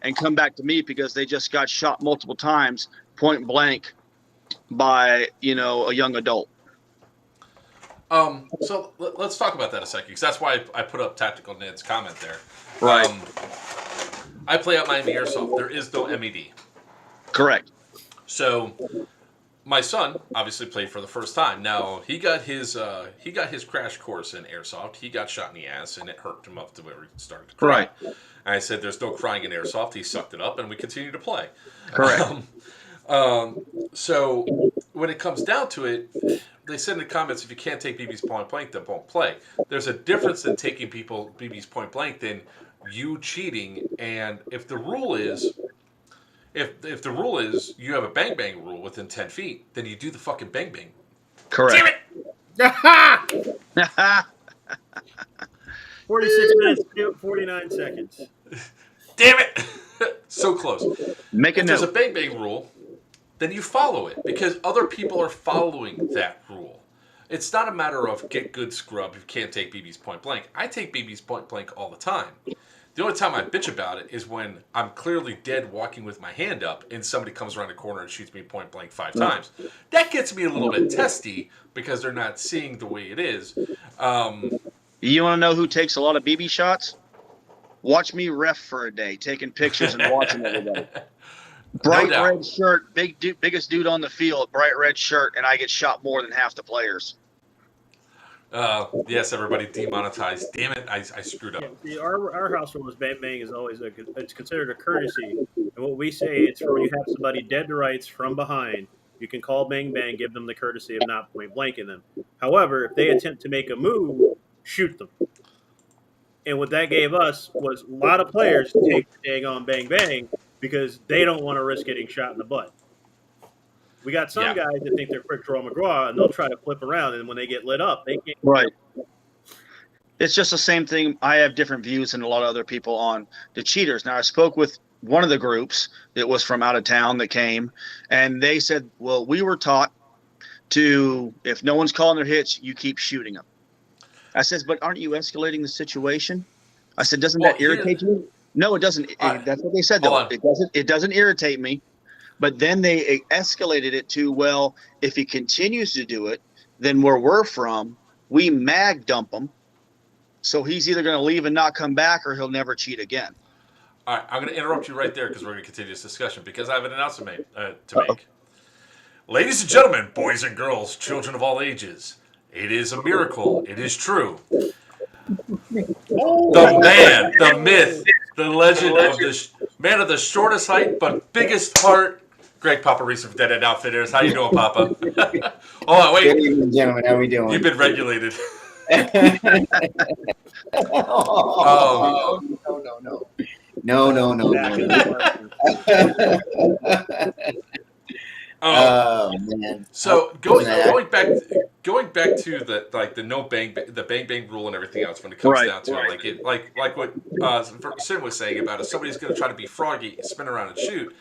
and come back to me because they just got shot multiple times point blank by, a young adult? So let's talk about that a second, because that's why I put up Tactical Ned's comment there. Right. I play out Miami Airsoft. There is no MED. Correct. So my son obviously played for the first time. Now he got his crash course in airsoft. He got shot in the ass and it hurt him up to where he started to cry. Right. And I said, "There's no crying in airsoft." He sucked it up and we continued to play. Correct. So when it comes down to it, they said in the comments, if you can't take BB's point blank, then won't play. There's a difference in taking BB's point blank than you cheating. And if the rule is, If the rule is you have a bang bang rule within 10 feet, then you do the fucking bang bang. Correct. Damn it! 46 minutes, 49 seconds. Damn it! So close. Make a If there's a note. bang bang rule, then you follow it because other people are following that rule. It's not a matter of get good scrub. You can't take BBs point blank. I take BBs point blank all the time. The only time I bitch about it is when I'm clearly dead walking with my hand up and somebody comes around the corner and shoots me point blank 5 times. That gets me a little bit testy because they're not seeing the way it is. You want to know who takes a lot of BB shots? Watch me ref for a day, taking pictures and watching everybody. Bright doubt. red shirt, biggest dude on the field, bright red shirt, and I get shot more than half the players. Yes, everybody demonetized. Damn it, I screwed up. Yeah, see, our house rule is bang bang is always it's considered a courtesy, and what we say it's for when you have somebody dead to rights from behind. You can call bang bang, give them the courtesy of not point blanking them. However, if they attempt to make a move, shoot them. And what that gave us was a lot of players take the dang on bang bang because they don't want to risk getting shot in the butt. We got some guys that think they're quick draw McGraw, and they'll try to flip around, and when they get lit up, they can't. Right. It's just the same thing. I have different views than a lot of other people on the cheaters. Now, I spoke with one of the groups that was from out of town that came, and they said, well, we were taught to, if no one's calling their hits, you keep shooting them. I says, but aren't you escalating the situation? I said, doesn't that irritate you? No, it doesn't. That's what they said, though. It doesn't irritate me. But then they escalated it to, well, if he continues to do it, then where we're from, we mag dump him. So he's either going to leave and not come back or he'll never cheat again. All right, I'm going to interrupt you right there because we're going to continue this discussion because I have an announcement to make. Ladies and gentlemen, boys and girls, children of all ages, it is a miracle. It is true. The man, the myth, the legend of the man of the shortest height but biggest heart, Greg Paparisa from Dead End Outfitters. How you doing, Papa? Oh, wait. Good evening, gentlemen. How are we doing? You've been regulated. No. Oh man. So going back to the no bang the bang bang rule and everything else when it comes down to it, like what Sin was saying about if somebody's going to try to be froggy, spin around and shoot.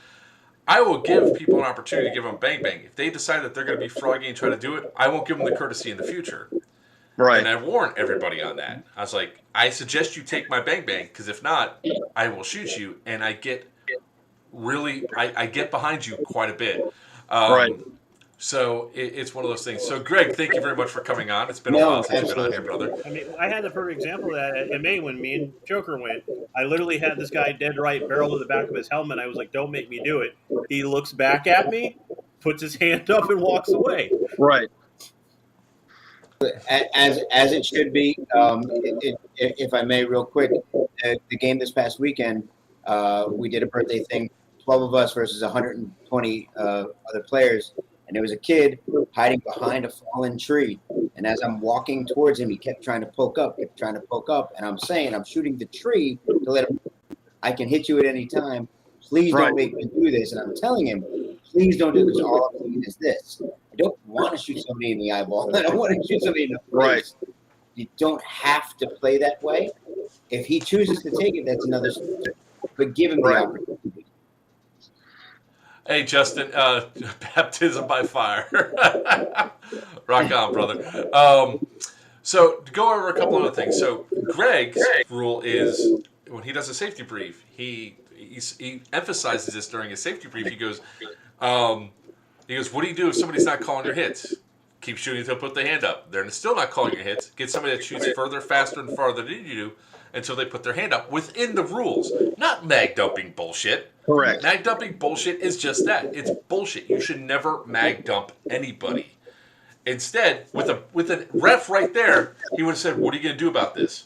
I will give people an opportunity to give them bang bang. If they decide that they're going to be froggy and try to do it, I won't give them the courtesy in the future. Right. And I warn everybody on that. I was like, I suggest you take my bang bang because if not, I will shoot you. And I get I get behind you quite a bit. Right. So it's one of those things. So Greg, thank you very much for coming on. It's been a while since you've been on here, brother. I mean, I had the perfect example of that at MA when me and Joker went. I literally had this guy dead right, barrel to the back of his helmet. I was like, don't make me do it. He looks back at me, puts his hand up, and walks away. Right. As it should be. If I may, real quick, the game this past weekend, we did a birthday thing, 12 of us versus 120 other players, and there was a kid hiding behind a fallen tree. And as I'm walking towards him, he kept trying to poke up, and I'm saying, I'm shooting the tree to let him. I can hit you at any time. Please don't make me do this. And I'm telling him, please don't do this. All I'm thinking is this. I don't want to shoot somebody in the eyeball. I don't want to shoot somebody in the face. Right. You don't have to play that way. If he chooses to take it, that's another story. But give him the opportunity. Hey, Justin, baptism by fire. Rock on, brother. So to go over a couple other things. So Greg's rule is when he does a safety brief, he emphasizes this during his safety brief. He goes, what do you do if somebody's not calling your hits? Keep shooting until they put their hand up. They're still not calling your hits. Get somebody that shoots further, faster, and farther than you do until they put their hand up within the rules. Not mag dumping bullshit. Correct. Mag dumping bullshit is just that. It's bullshit. You should never mag dump anybody. Instead, with a ref right there, he would have said, "What are you going to do about this?"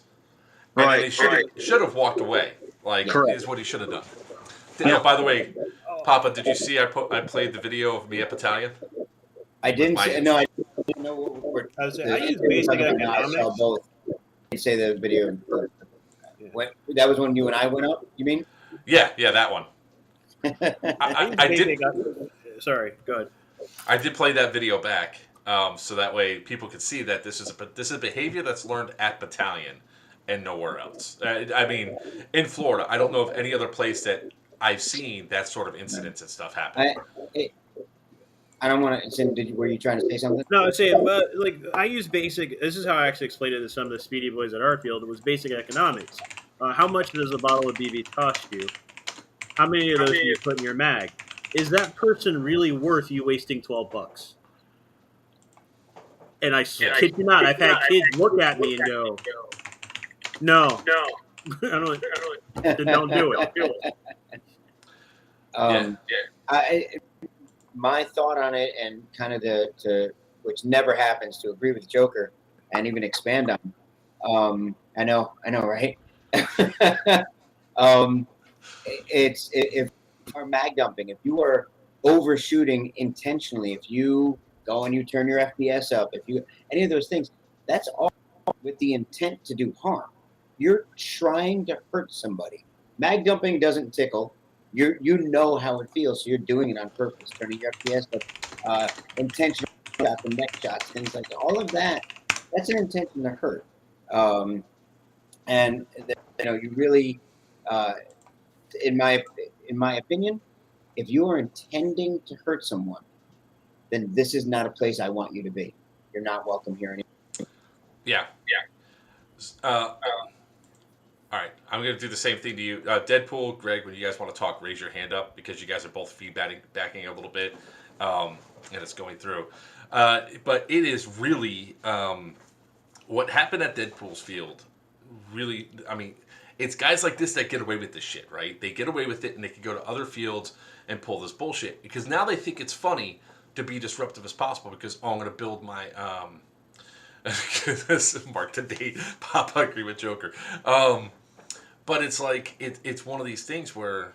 And then he should have walked away. Is what he should have done. Yeah. By the way, Papa, did you see I played the video of Mia Battalion? I didn't say, no, I didn't know what we're I use basic economics. I saw both. You say the video. That was when you and I went up, you mean? Yeah, that one. I did. Sorry, go ahead. I did play that video back, so that way people could see that this is a behavior that's learned at battalion and nowhere else. I mean, in Florida, I don't know of any other place that I've seen that sort of incidents and stuff happen. I don't want to. Were you trying to say something? No, I'm saying, like, I use basic. This is how I actually explained it to some of the speedy boys at our field. It was basic economics. How much does a bottle of BB cost you? How many of those do you put in your mag? Is that person really worth you wasting $12? And I kid you not, I've had kids look at me and go, "No, I don't do it." My thought on it, and kind of which never happens, to agree with Joker and even expand on. I know, right? It's if you are mag dumping, if you are overshooting intentionally, if you go and you turn your FPS up, if you any of those things, that's all with the intent to do harm. You're trying to hurt somebody. Mag dumping doesn't tickle. You know how it feels, so you're doing it on purpose, turning your FPS up, intentional shots, and neck shots, things like that. All of that, that's an intention to hurt. And you really, in my opinion, if you are intending to hurt someone, then this is not a place I want you to be. You're not welcome here anymore. Yeah. All right, I'm going to do the same thing to you. Deadpool, Greg, when you guys want to talk, raise your hand up, because you guys are both backing a little bit, and it's going through. But it is really, what happened at Deadpool's field, really, I mean, it's guys like this that get away with this shit, right? They get away with it, and they can go to other fields and pull this bullshit, because now they think it's funny to be disruptive as possible, because, I'm going to build my... mark the date. Papa, agree with Joker. But it's like it's one of these things where,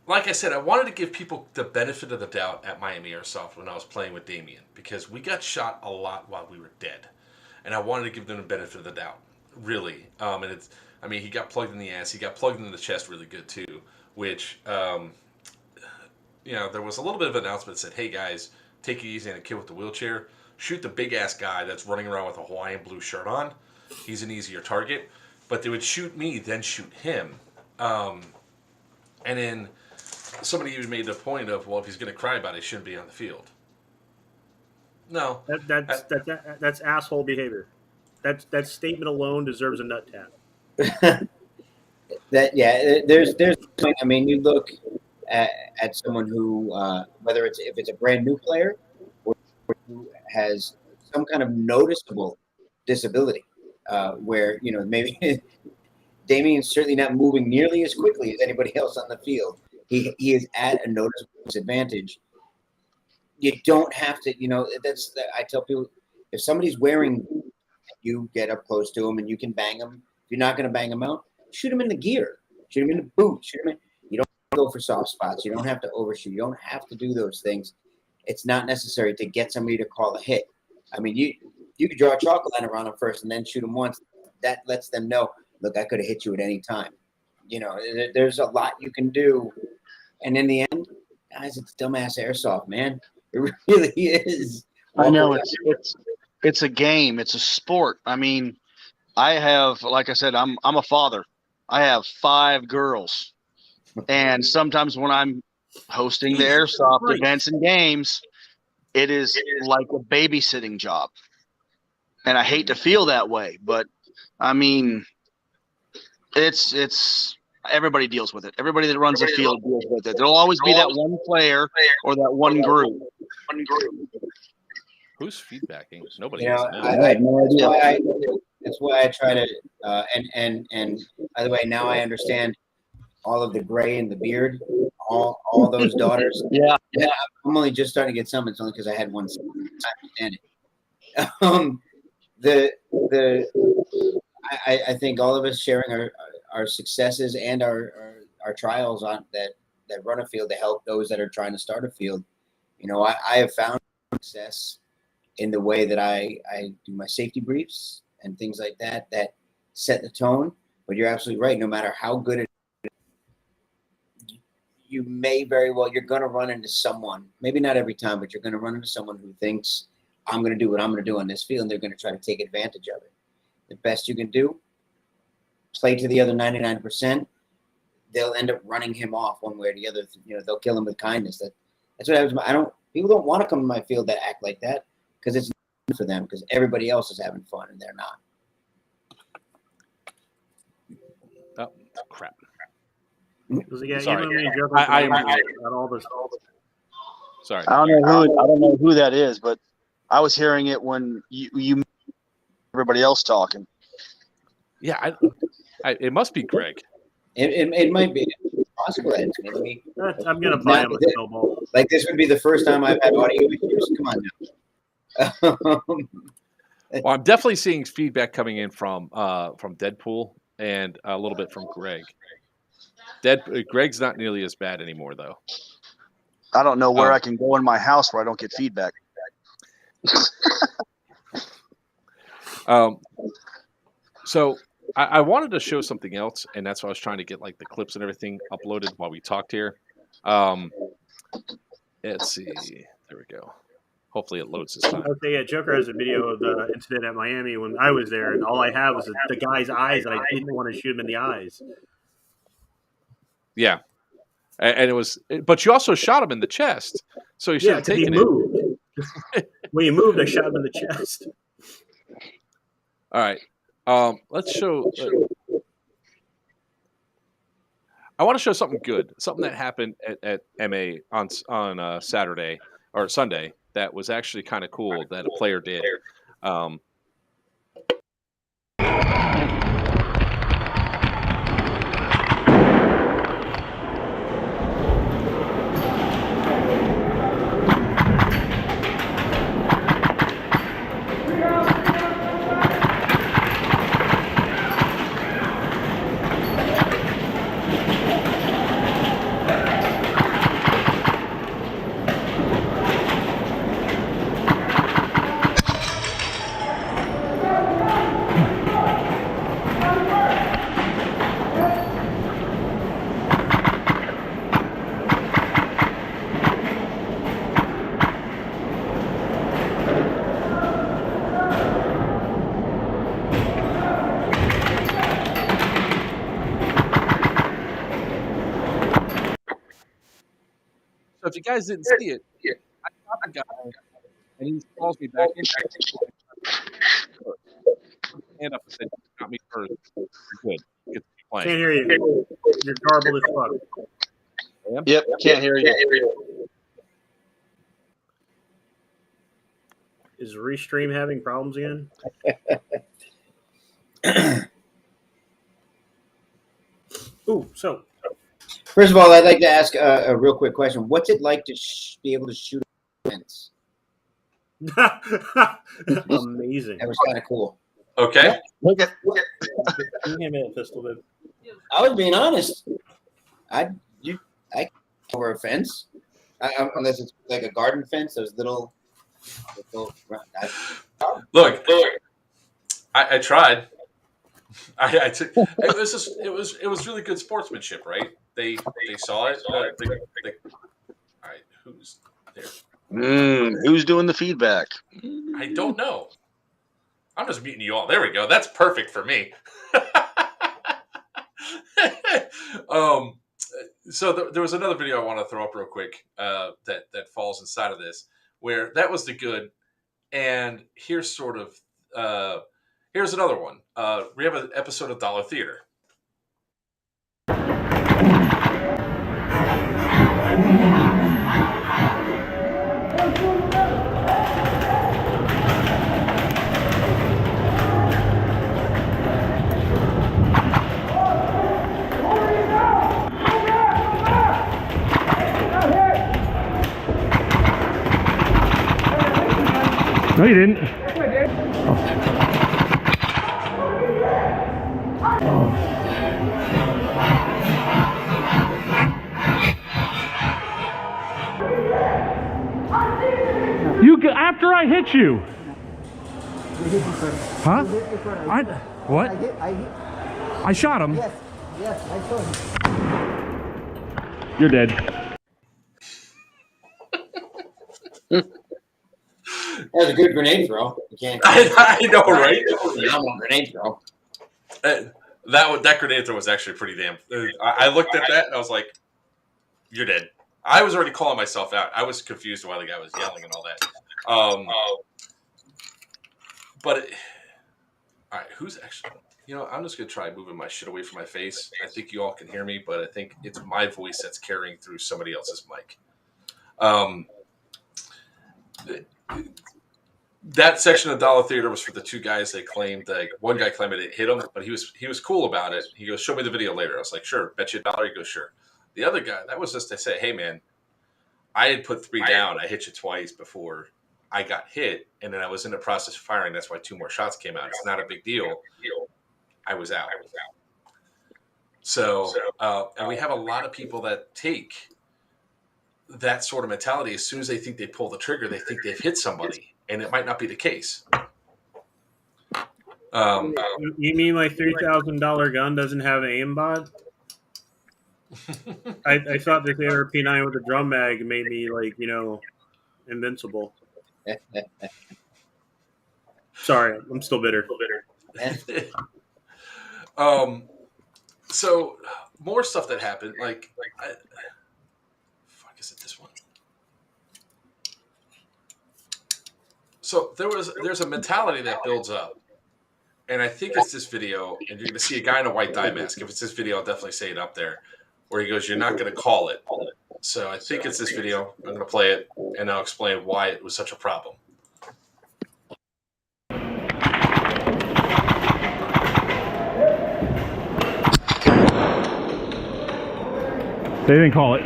like I said, I wanted to give people the benefit of the doubt at Miami Airsoft when I was playing with Damien, because we got shot a lot while we were dead, and I wanted to give them the benefit of the doubt, really. And he got plugged in the ass, he got plugged in the chest really good too, which. There was a little bit of an announcement that said, hey guys, take it easy on a kid with the wheelchair. Shoot the big ass guy that's running around with a Hawaiian blue shirt on. He's an easier target. But they would shoot me, then shoot him. And then somebody even made the point of, well, if he's going to cry about it, he shouldn't be on the field. No. That's asshole behavior. That statement alone deserves a nut tap. There's. I mean, you look at someone who, whether if it's a brand new player or who has some kind of noticeable disability, where maybe Damien's certainly not moving nearly as quickly as anybody else on the field. He is at a noticeable disadvantage. You don't have to, I tell people, if somebody's wearing, you get up close to him and you can bang him. If you're not going to bang him out, shoot him in the gear, shoot him in the boot, shoot him in. You don't go for soft spots. You don't have to overshoot. You don't have to do those things. It's not necessary to get somebody to call a hit. I mean, you could draw a chalk line around them first and then shoot them once. That lets them know, look, I could have hit you at any time. There's a lot you can do. And in the end, guys, it's dumbass airsoft, man. It really is. I know it's a game. It's a sport. I mean, I have, like I said, I'm a father. I have 5 girls. And sometimes when I'm hosting the airsoft events and games, it is like a babysitting job. And I hate to feel that way, but I mean, it's everybody deals with it. Everybody that runs a field deals with it. There'll always be that one player or that one group. Who's feedbacking? Nobody. I have no idea. That's why I try to. And by the way, now I understand all of the gray and the beard, all those daughters. Yeah. I'm only just starting to get some. It's only because I had one. I understand it. I think all of us sharing our successes and our trials on that run a field to help those that are trying to start a field. I have found success in the way that I do my safety briefs and things like that set the tone. But you're absolutely right. No matter how good it is, you may very well, you're going to run into someone, maybe not every time, but you're going to run into someone who thinks, I'm going to do what I'm going to do on this field, and they're going to try to take advantage of it. The best you can do, play to the other 99%. They'll end up running him off one way or the other. You know, they'll kill him with kindness. That's what happens. People don't want to come to my field that act like that because it's not for them, because everybody else is having fun and they're not. Oh, crap. Yeah, Sorry. Sorry. I don't know who that is, but I was hearing it when you everybody else talking. Yeah, it must be Greg. It might be possible. Maybe. I'm gonna buy him a snowball. Like, this would be the first time I've had audio issues. Come on now. Well, I'm definitely seeing feedback coming in from Deadpool and a little bit from Greg. Greg's not nearly as bad anymore, though. I don't know where I can go in my house where I don't get feedback. So I wanted to show something else, and that's why I was trying to get like the clips and everything uploaded while we talked here. Let's see. There we go. Hopefully it loads this time. Okay, yeah, Joker has a video of the incident at Miami when I was there, and all I have was the guy's eyes, and I didn't want to shoot him in the eyes. Yeah, and it was, but you also shot him in the chest, so you should have taken it. When he moved, I shot him in the chest. All right, let's show. I want to show something good, something that happened at MA on Saturday or Sunday that was actually kind of cool that a player did. So if you guys didn't see it, I shot the guy, and he calls me back in. Hand up and said, "You got me first. You're good. Get to playing." Can't hear you. You're garbled as fuck. Yep, can't hear you. Is Restream having problems again? Ooh, so. First of all, I'd like to ask a real quick question. What's it like to be able to shoot a fence? Amazing. That was kind of cool. Okay. Look at. Can you hand me that pistol, babe? I was being honest. I over a fence, unless it's like a garden fence. Those little Look, I tried. I took. It was really good sportsmanship, right? They saw it. All right, who's there? Who's doing the feedback? I don't know. I'm just meeting you all. There we go. That's perfect for me. So there was another video I want to throw up real quick that falls inside of this, where that was the good, and here's sort of here's another one. We have an episode of Dollar Theater. No, you didn't. After I hit you. Huh? What? I shot him. Yes, yes, I saw him. You're dead. That was a good grenade throw. You can't. I know, right? Phenomenal grenade throw. That grenade throw was actually pretty damn. I looked at that and I was like, "You're dead." I was already calling myself out. I was confused why the guy was yelling and all that. But all right, who's actually? You know, I'm just gonna try moving my shit away from my face. I think you all can hear me, but I think it's my voice that's carrying through somebody else's mic. That section of Dollar Theater was for the two guys. They claimed, like, one guy claimed it hit him, but he was cool about it. He goes, "Show me the video later." I was like, "Sure, bet you $1." He goes, "Sure." The other guy, that was just to say, "Hey man, I had put 3 down. I hit you twice before I got hit, and then I was in the process of firing. That's why 2 more shots came out. It's not a big deal. I was out." So, and we have a lot of people that take that sort of mentality. As soon as they think they pull the trigger, they think they've hit somebody, and it might not be the case. You mean my $3,000 gun doesn't have aimbot? I thought that the ARP9 with the drum mag made me, like, you know, invincible. Sorry, I'm still bitter. So more stuff that happened. Fuck, is it this one? So there's a mentality that builds up, and I think it's this video. And you're going to see a guy in a white dye mask. If it's this video, I'll definitely say it up there, where he goes, "You're not going to call it." So I think it's this video. I'm going to play it, and I'll explain why it was such a problem. They didn't call it.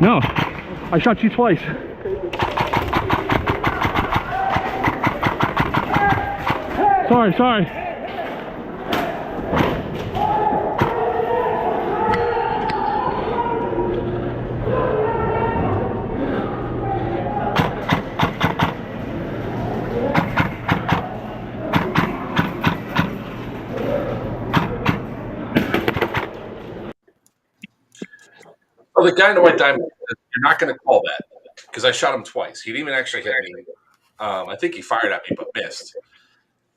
No, I shot you twice. Sorry. Well, the guy in the white diamond, you're not going to call that because I shot him twice. He didn't even actually hit me. I think he fired at me but missed.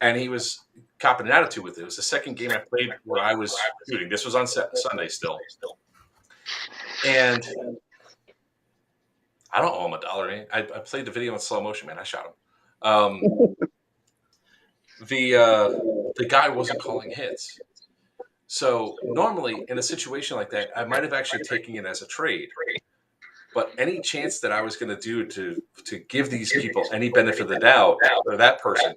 And he was copping an attitude with it. It was the second game I played where I was shooting. This was on Sunday still. And I don't owe him $1, man. I played the video in slow motion, man. I shot him. The guy wasn't calling hits. So normally in a situation like that, I might have actually taken it as a trade. But any chance that I was going to do to give these people any benefit of the doubt, or that person,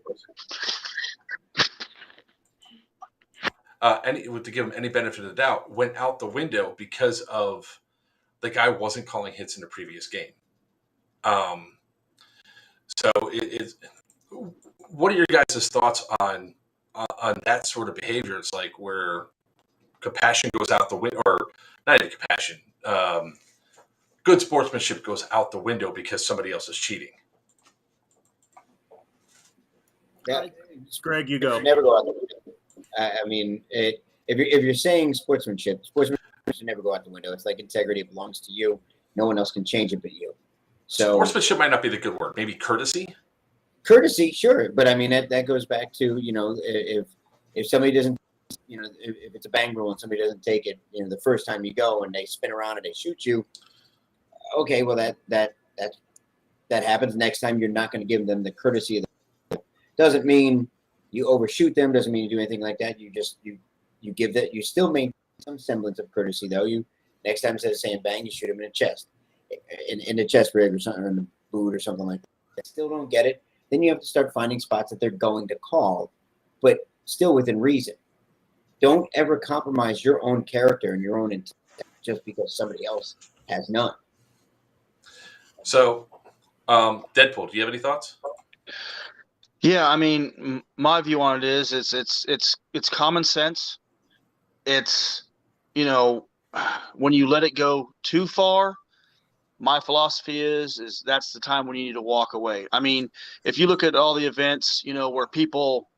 to give them any benefit of the doubt, went out the window because of the guy wasn't calling hits in the previous game. So what are your guys' thoughts on that sort of behavior? It's like where compassion goes out the window, or not even compassion. Good sportsmanship goes out the window because somebody else is cheating. Yeah, Greg, you go. Never go out the window. I mean, if you're saying sportsmanship should never go out the window. It's like integrity belongs to you. No one else can change it but you. So Sportsmanship might not be the good word. Maybe courtesy. Courtesy, sure, but I mean that goes back to, you know, if somebody doesn't, you know, if it's a bang rule and somebody doesn't take it, you know, the first time you go and they spin around and they shoot you, okay, well that happens. Next time you're not going to give them the courtesy of doesn't mean you overshoot them, doesn't mean you do anything like that. You just you give that, you still maintain some semblance of courtesy though. You next time instead of saying bang, you shoot them in the chest, in the chest rig or something, or in the boot or something like that. Still don't get it. Then you have to start finding spots that they're going to call, but still within reason. Don't ever compromise your own character and your own intent just because somebody else has none. So, Deadpool, do you have any thoughts? Yeah, I mean, my view on it is it's common sense. It's, you know, when you let it go too far, my philosophy is that's the time when you need to walk away. I mean, if you look at all the events, where people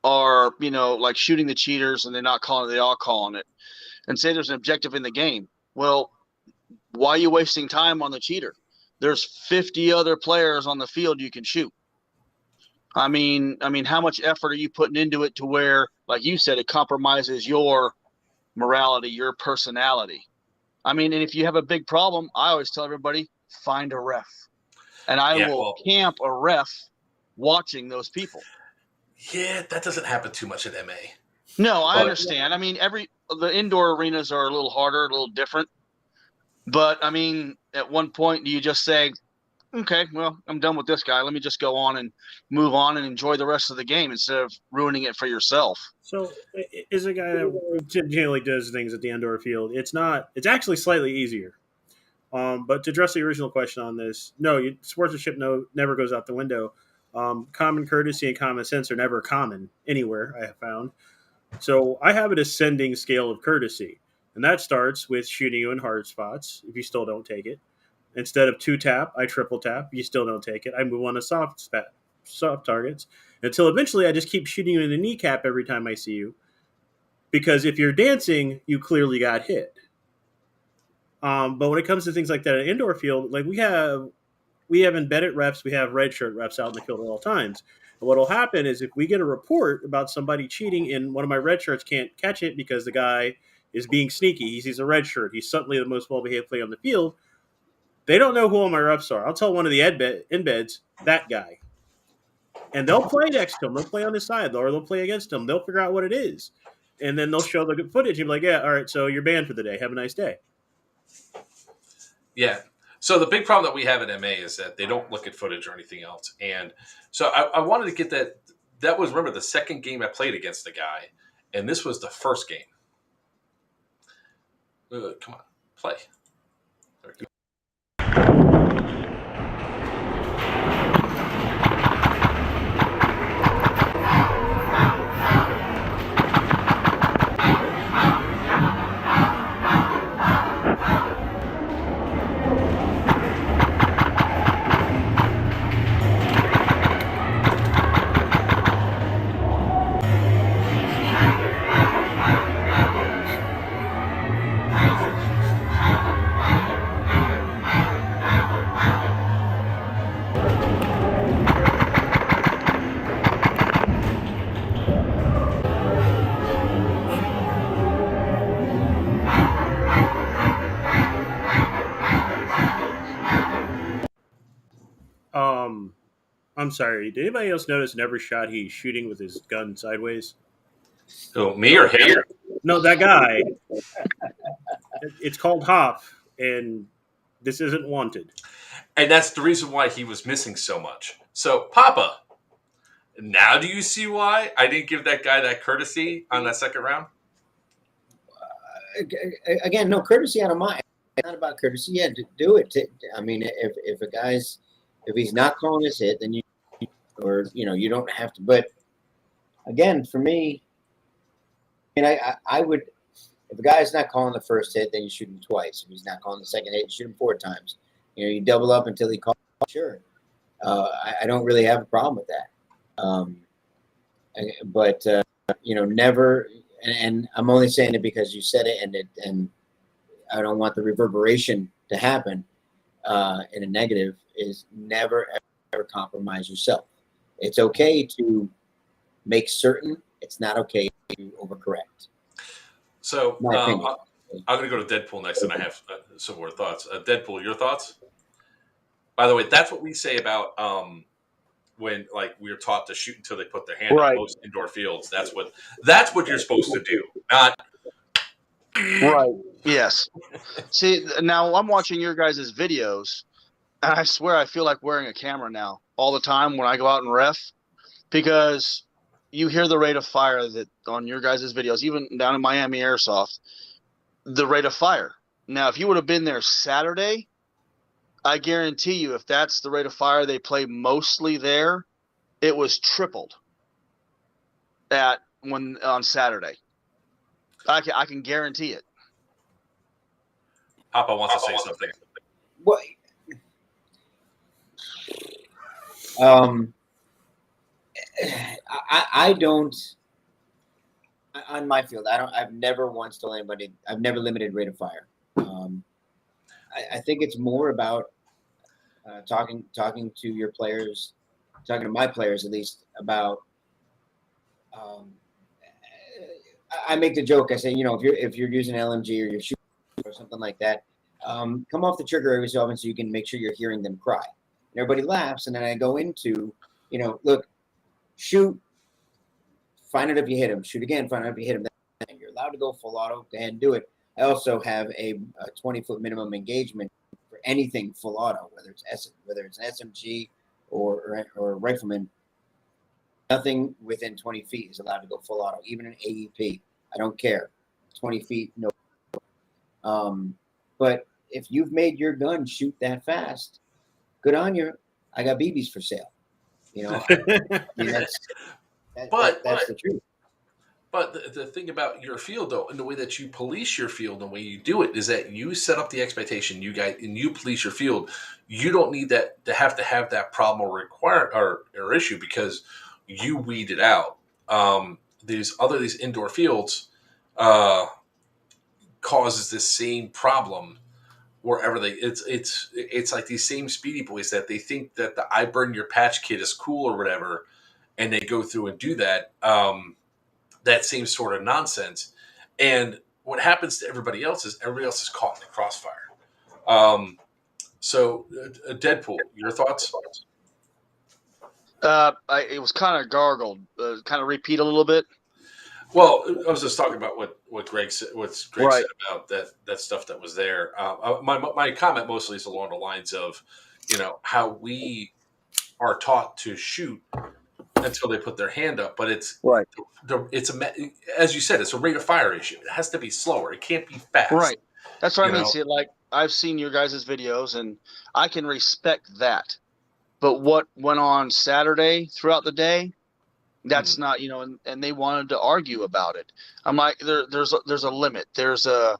are, like shooting the cheaters and they're not calling it, they are calling it, and say there's an objective in the game. Well, why are you wasting time on the cheater? There's 50 other players on the field you can shoot. I mean, how much effort are you putting into it to where, like you said, it compromises your morality, your personality? I mean, and if you have a big problem, I always tell everybody, find a ref. And I will camp a ref watching those people. Yeah, that doesn't happen too much at MA. No, I understand. I mean, the indoor arenas are a little harder, a little different. But, I mean, at one point, do you just say, okay, well, I'm done with this guy. Let me just go on and move on and enjoy the rest of the game instead of ruining it for yourself. So, as a guy that generally does things at the indoor field, it's actually slightly easier. But to address the original question on this, no, sportsmanship never goes out the window. Common courtesy and common sense are never common anywhere, I have found. So I have a descending scale of courtesy, and that starts with shooting you in hard spots if you still don't take it. Instead of 2-tap, I triple tap. You still don't take it. I move on to soft targets until eventually I just keep shooting you in the kneecap every time I see you. Because if you're dancing, you clearly got hit. But when it comes to things like that at an indoor field, like we have embedded reps, we have red shirt reps out in the field at all times. And what will happen is if we get a report about somebody cheating and one of my red shirts can't catch it because the guy is being sneaky, he sees a red shirt, he's suddenly the most well-behaved player on the field, they don't know who all my reps are. I'll tell one of the embeds, that guy. And they'll play next to him. They'll play on his side, or they'll play against him. They'll figure out what it is. And then they'll show the footage and be like, yeah, all right, so you're banned for the day. Have a nice day. Yeah. So the big problem that we have at MA is that they don't look at footage or anything else. And so I wanted to get that. That was, remember, the second game I played against the guy. And this was the first game. Come on, play. There we go. I'm sorry. Did anybody else notice in every shot he's shooting with his gun sideways? Oh, me or him? No, that guy. It's called Hop, and this isn't wanted. And that's the reason why he was missing so much. So, Papa, now do you see why I didn't give that guy that courtesy on that second round? Again, no courtesy out of mine. It's not about courtesy. Yeah, do it. I mean, if a guy's, if he's not calling his hit, then you don't have to. But again, for me, I would, if a guy's not calling the first hit, then you shoot him twice. If he's not calling the second hit, you shoot him 4 times. You double up until he calls. Sure, I don't really have a problem with that. But never. And I'm only saying it because you said it, and I don't want the reverberation to happen in a negative. Is never ever compromise yourself. It's okay to make certain. It's not okay to overcorrect. So I'm going to go to Deadpool next, and I have some more thoughts. Deadpool, your thoughts? By the way, that's what we say about when we're taught to shoot until they put their hand on most indoor fields. That's what you're supposed to do, not right. Yes. See, now I'm watching your guys' videos, and I swear I feel like wearing a camera now all the time when I go out and ref, because you hear the rate of fire that on your guys' videos, even down in Miami Airsoft, the rate of fire. Now, if you would have been there Saturday, I guarantee you, if that's the rate of fire they play mostly there, it was tripled on Saturday. I can guarantee it. Papa wants to say something. What? I don't. On my field, I've never once told anybody. I've never limited rate of fire. I think it's more about talking to your players, talking to my players at least about. I make the joke. I say, if you're using LMG or you're shooting or something like that, come off the trigger every so often so you can make sure you're hearing them cry. And everybody laughs, and then I go into, look, shoot, find it if you hit him. Shoot again, find it if you hit him. Then you're allowed to go full auto. Go ahead and do it. I also have a 20-foot minimum engagement for anything full auto, whether it's an SMG or a rifleman. Nothing within 20 feet is allowed to go full auto, even an AEP. I don't care. 20 feet, no. But if you've made your gun shoot that fast, good on you. I got BBs for sale. I mean, that's the truth. But the thing about your field, though, and the way that you police your field, and the way you do it, is that you set up the expectation. You guys, and you police your field. You don't need that to have that problem or issue because you weed it out. These indoor fields causes this same problem wherever it's like these same speedy boys that they think that the I burn your patch kit is cool or whatever, and they go through and do that. That same sort of nonsense. And what happens to everybody else is caught in the crossfire. So Deadpool, your thoughts? It was kind of gargled. Kind of repeat a little bit. Well, I was just talking about what Greg said. What Greg Right. said about that stuff that was there. My comment mostly is along the lines of, how we are taught to shoot until they put their hand up, but it's right. As you said, it's a rate of fire issue. It has to be slower. It can't be fast. Right. That's what I mean. See, like I've seen your guys' videos, and I can respect that. But what went on Saturday throughout the day, that's not, and they wanted to argue about it. I'm like, there's a limit. There's a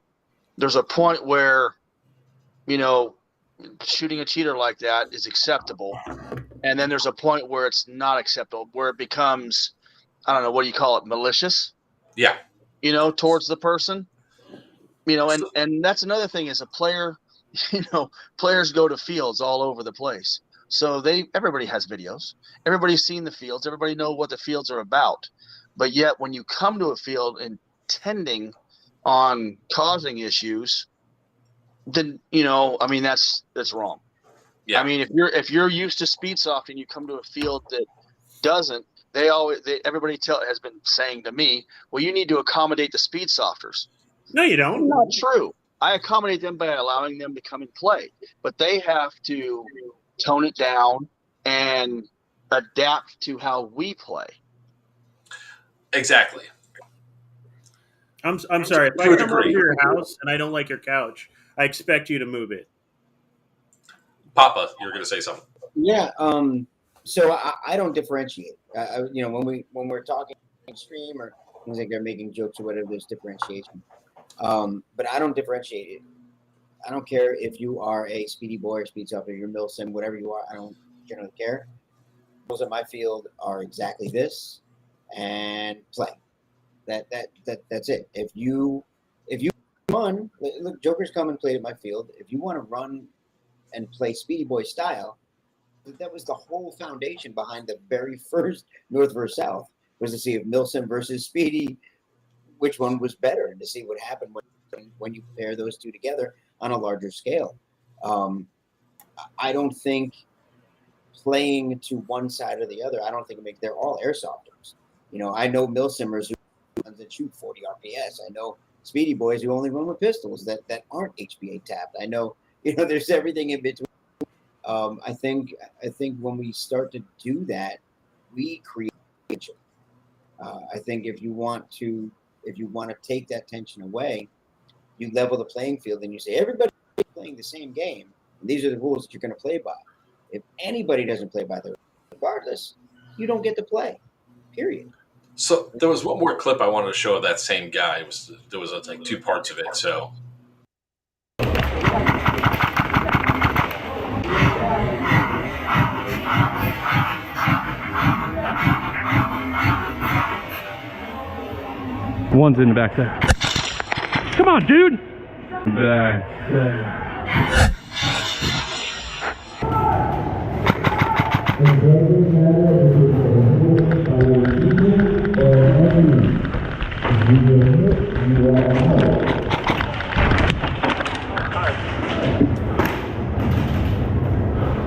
point where, shooting a cheater like that is acceptable. And then there's a point where it's not acceptable, where it becomes, I don't know, what do you call it? Malicious? Yeah. Towards the person, and that's another thing is a player, players go to fields all over the place. So everybody has videos. Everybody's seen the fields. Everybody knows what the fields are about. But yet when you come to a field intending on causing issues, then, that's wrong. Yeah. I mean, if you're used to speed soft and you come to a field that doesn't, everybody has been saying to me, well, you need to accommodate the speed softers. No, you don't. Not true. I accommodate them by allowing them to come and play, but they have to tone it down and adapt to how we play. Exactly. I'm sorry. If I come over to your house and I don't like your couch, I expect you to move it. Papa, you were going to say something. Yeah. So I don't differentiate. When we're talking stream or things like they're making jokes or whatever, there's differentiation. But I don't differentiate it. I don't care if you are a speedy boy or speed softer, you're Milsim, whatever you are. I don't generally care. Rules at my field are exactly this, and play. That's it. If you run, look, Joker's come and played at my field. If you want to run and play speedy boy style, that was the whole foundation behind the very first North versus South, was to see if Milsim versus Speedy, which one was better, and to see what happened when you pair those two together on a larger scale. I don't think playing to one side or the other, I don't think it makes, they're all airsofters. I know Milsimmers who that shoot 40 RPS. I know speedy boys who only run with pistols that aren't HPA tapped. I know, there's everything in between. I think when we start to do that, we create tension. I think if you want to take that tension away, you level the playing field and you say everybody's playing the same game, and these are the rules that you're going to play by. If anybody doesn't play by the rules, regardless, you don't get to play. Period. So there was one more clip I wanted to show of that same guy. There was like two parts of it. So. One's in the back there. Come on, dude. Back there.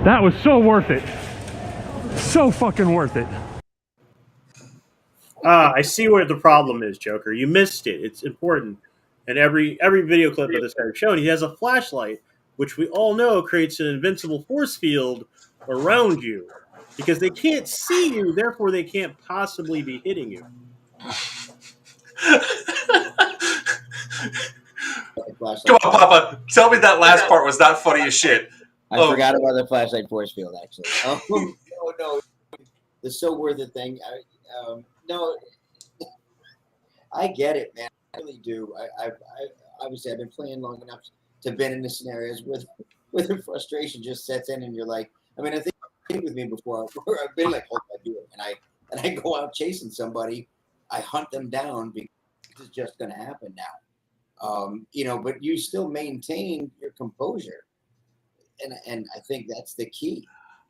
That was so worth it. So fucking worth it. I see where the problem is, Joker. You missed it. It's important. And every video clip of this guy shown, he has a flashlight, which we all know creates an invincible force field around you. Because they can't see you, therefore they can't possibly be hitting you. Come on, Papa. Tell me that last part was not funny as shit. I forgot about the flashlight force field, actually. No. The so worth it thing. No, I get it, man. I really do. I obviously I've been playing long enough to have been in the scenarios where the frustration just sets in, and you're like, I mean, I think with me before where I've been like, oh, I do it, and I go out chasing somebody, I hunt them down because it's just going to happen now. But you still maintain your composure, and I think that's the key.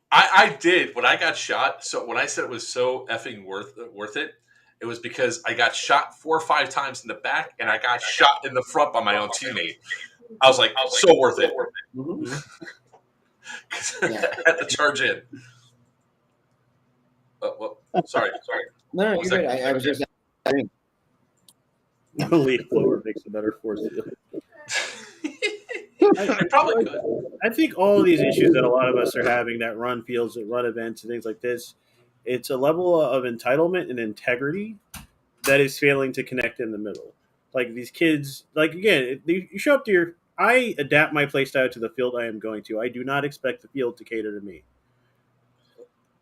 I did when I got shot. So when I said it was so effing worth it, it was because I got shot 4 or 5 times in the back, and I got shot in the front by my own teammate. I was like, so worth it. Mm-hmm. I had to charge in. Sorry. No, you're good. I was just. No leaf blower makes a better force field. I probably could. I think all of these issues that a lot of us are having, that run fields, that run events, and things like this, it's a level of entitlement and integrity that is failing to connect in the middle. Like these kids, like again, you show up to I adapt my play style to the field I am going to. I do not expect the field to cater to me.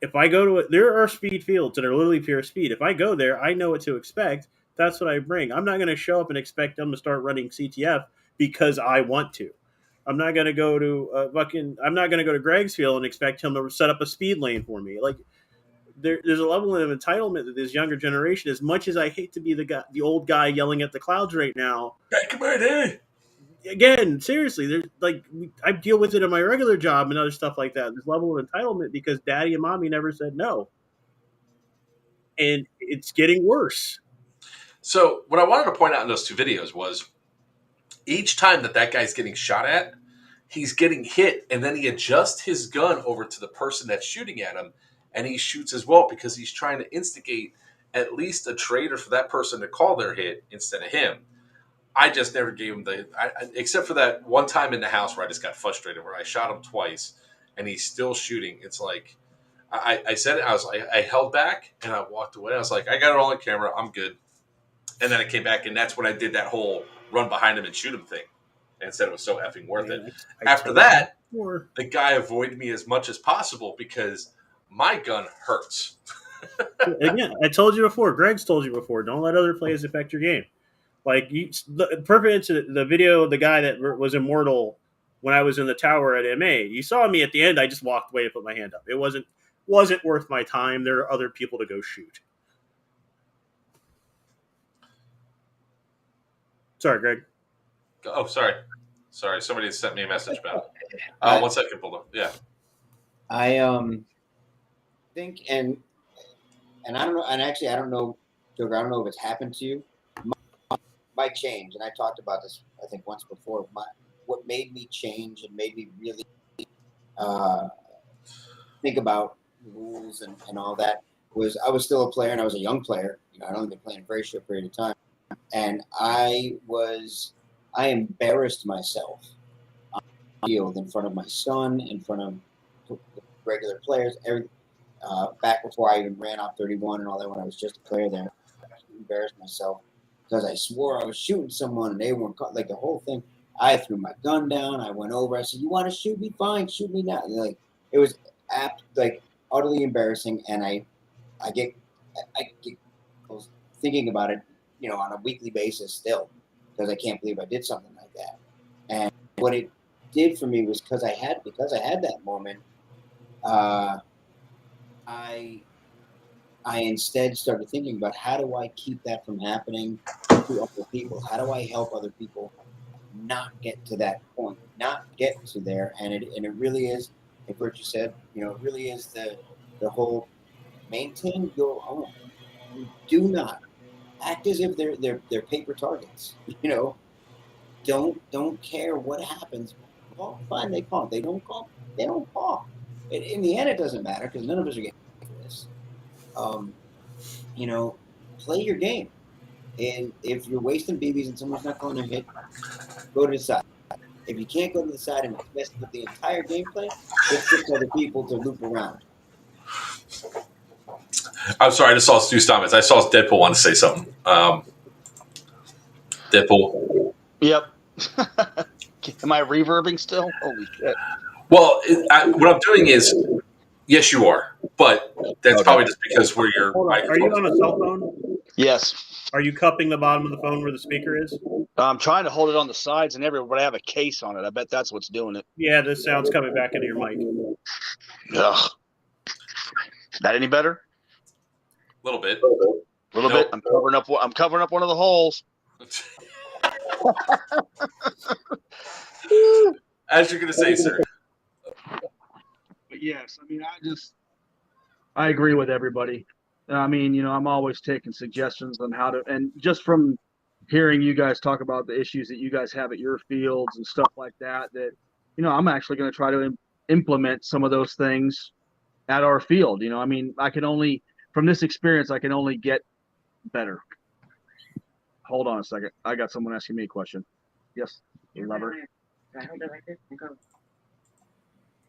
If I go to there are speed fields that are literally pure speed. If I go there, I know what to expect. That's what I bring. I'm not going to show up and expect them to start running CTF because I want to. I'm not going to go to I'm not going to go to Greg's field and expect him to set up a speed lane for me. Like there's a level of entitlement that this younger generation. As much as I hate to be the old guy yelling at the clouds right now. Hey, come here, dude. Again, seriously, there's I deal with it in my regular job and other stuff like that. This level of entitlement because daddy and mommy never said no, and it's getting worse. So what I wanted to point out in those 2 videos was each time that guy's getting shot at, he's getting hit, and then he adjusts his gun over to the person that's shooting at him, and he shoots as well because he's trying to instigate at least a traitor for that person to call their hit instead of him. I just never gave him except for that one time in the house where I just got frustrated, where I shot him twice, and he's still shooting. It's like I said it. I held back and I walked away. I was like, I got it all on camera. I'm good. And then I came back, and that's when I did that whole run behind him and shoot him thing, and said it was so effing worth it. After that, the guy avoided me as much as possible because my gun hurts. Again, I told you before. Greg's told you before. Don't let other plays affect your game. Like the perfect incident, the video of the guy that was immortal when I was in the tower at MA. You saw me at the end. I just walked away and put my hand up. It wasn't worth my time. There are other people to go shoot. Sorry, Greg. Oh, sorry. Somebody sent me a message about. 1 second, hold on. Yeah. I think and I don't know, and actually I don't know, Joker, I don't know if it's happened to you. My change, and I talked about this I think once before. What made me change and made me really think about rules and all that was I was still a player, and I was a young player. I'd only been playing a very short period of time. And I embarrassed myself on the field in front of my son, in front of regular players, back before I even ran off 31 and all that when I was just a player there. I embarrassed myself because I swore I was shooting someone and they weren't caught. Like the whole thing, I threw my gun down. I went over. I said, "You want to shoot me? Fine, shoot me now." And it was utterly embarrassing. And I was thinking about it, on a weekly basis still, because I can't believe I did something like that. And what it did for me was because I had that moment, I I instead started thinking about how do I keep that from happening to other people? How do I help other people not get to that point, not get to there? And it really is, like Virchew said, it really is the whole maintain your own. Do not act as if they're paper targets. Don't care what happens. Well, fine, they call. They don't call. They don't call. In the end, it doesn't matter because none of us are getting paid for this. Play your game. And if you're wasting BBs and someone's not calling a hit, go to the side. If you can't go to the side and it's messing with the entire gameplay, get 6 other people to loop around. I'm sorry, I just saw Stu Stamets. I saw Deadpool want to say something. Deadpool. Yep. Am I reverbing still? Holy shit. Well, what I'm doing is, yes, you are, but that's probably just because where you're. Hold on. Are you on a cell phone? Yes. Are you cupping the bottom of the phone where the speaker is? I'm trying to hold it on the sides and everywhere, but I have a case on it. I bet that's what's doing it. Yeah, this sound's coming back into your mic. Ugh. That any better? A little bit. A little bit. I'm covering up one of the holes. As you're going to say, sir. But yes, I mean, I agree with everybody. I mean, I'm always taking suggestions on how to, and just from hearing you guys talk about the issues that you guys have at your fields and stuff like that, I'm actually going to try to implement some of those things at our field. I mean, from this experience, I can only get better. Hold on a second. I got someone asking me a question. Yes, lover.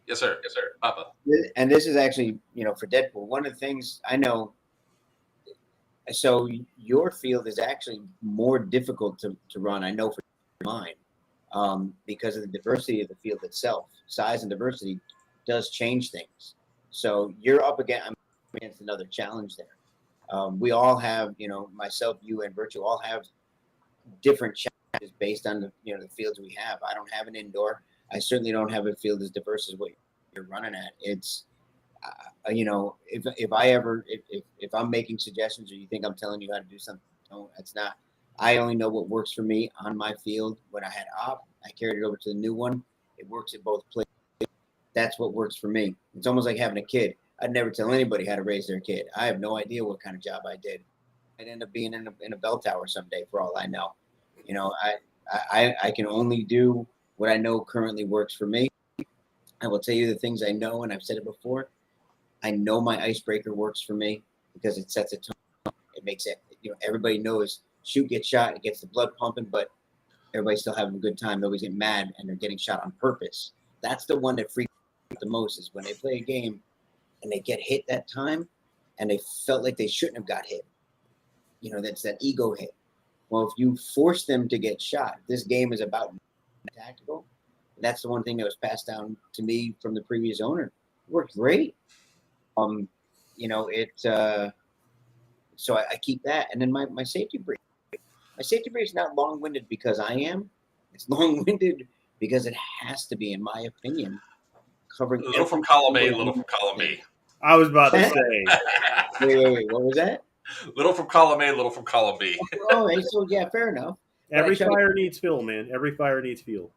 Yes, sir. Yes, sir. Papa. And this is actually, for Deadpool, one of the things I know. So your field is actually more difficult to run, I know, for mine, because of the diversity of the field itself. Size and diversity does change things. So I'm against another challenge there. We all have, myself, you, and Virchew all have different challenges based on the fields we have. I don't have an indoor. I certainly don't have a field as diverse as what you're running at. It's, if I'm making suggestions or you think I'm telling you how to do something, no, it's not. I only know what works for me on my field. When I had op, I carried it over to the new one. It works at both places. That's what works for me. It's almost like having a kid. I'd never tell anybody how to raise their kid. I have no idea what kind of job I did. I'd end up being in a bell tower someday, for all I know. I can only do what I know currently works for me. I will tell you the things I know, and I've said it before. I know my icebreaker works for me because it sets a tone. It makes it, everybody knows shoot, get shot, it gets the blood pumping, but everybody's still having a good time. Nobody's getting mad and they're getting shot on purpose. That's the one that freaks me the most, is when they play a game and they get hit that time and they felt like they shouldn't have got hit. That's that ego hit. Well, if you force them to get shot, this game is about tactical. That's the one thing that was passed down to me from the previous owner. It worked great. So I keep that. And then my safety brief. My safety brief is not long-winded because I am. It's long-winded because it has to be, in my opinion, covering a little from column A, little from column B. I was about to say. Wait. What was that? Little from column A, little from column B. Oh, so yeah, fair enough. Every fire needs fuel, man. Every fire needs fuel.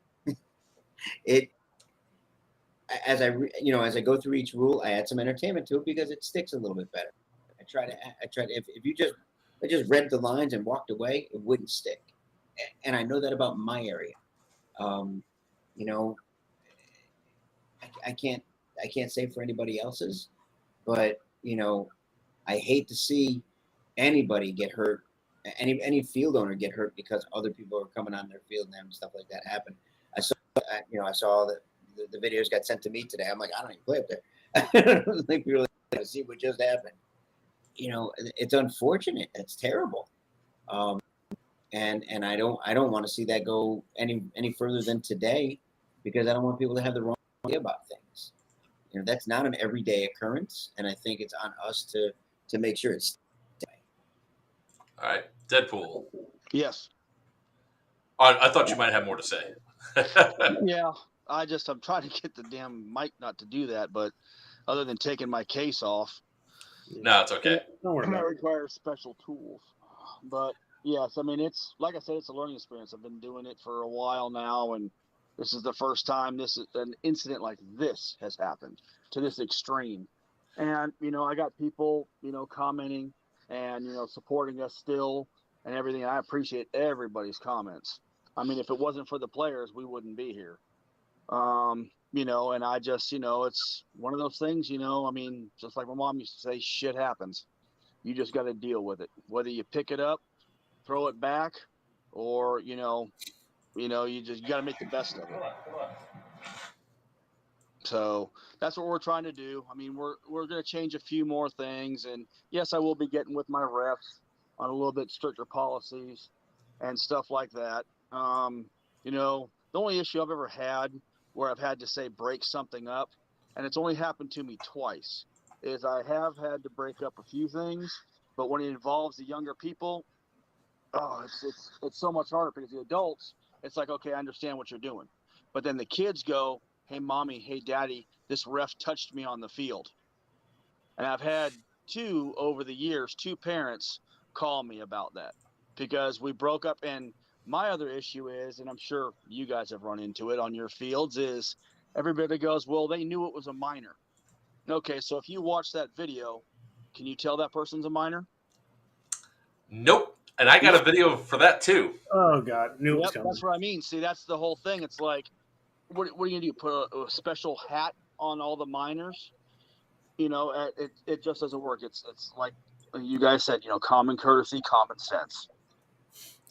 As I go through each rule, I add some entertainment to it because it sticks a little bit better. I try to if you just read the lines and walked away, it wouldn't stick. And I know that about my area. I can't say for anybody else's, but I hate to see anybody get hurt, any field owner get hurt because other people are coming on their field and having stuff like that happen. I saw that the videos got sent to me today. I'm like, I don't even play up there. I don't think we really got to see what just happened. It's unfortunate. It's terrible. And I don't want to see that go any further than today, because I don't want people to have the wrong idea about things. That's not an everyday occurrence, and I think it's on us to make sure it's. All right, Deadpool. Yes. I thought you might have more to say. Yeah, I'm trying to get the damn mic not to do that, but other than taking my case off, No, it's okay. Don't worry And that about it. requires special tools. But yes, I mean, it's like I said, it's a learning experience. I've been doing it for a while now, and this is the first time an incident like this has happened to this extreme. And I got people commenting and supporting us still and everything. I appreciate everybody's comments. I mean, if it wasn't for the players, we wouldn't be here. And I just, it's one of those things, I mean, just like my mom used to say, shit happens. You just got to deal with it. Whether you pick it up, throw it back, or, you got to make the best of it. So that's what we're trying to do. I mean, we're going to change a few more things. And yes, I will be getting with my refs on a little bit stricter policies and stuff like that. The only issue I've ever had where I've had to say break something up, and it's only happened to me twice, is I have had to break up a few things, but when it involves the younger people, it's so much harder because the adults, it's like, okay, I understand what you're doing. But then the kids go, hey, mommy, hey, daddy, this ref touched me on the field. And I've had two parents call me about that because we broke up. And my other issue is, and I'm sure you guys have run into it on your fields, is everybody goes, well, they knew it was a minor. Okay, so if you watch that video, can you tell that person's a minor? Nope. And I got a video for that too. Oh God, yep, that's what I mean. See, that's the whole thing. It's like, what are you gonna do? Put a special hat on all the minors? It just doesn't work. It's like you guys said, common courtesy, common sense.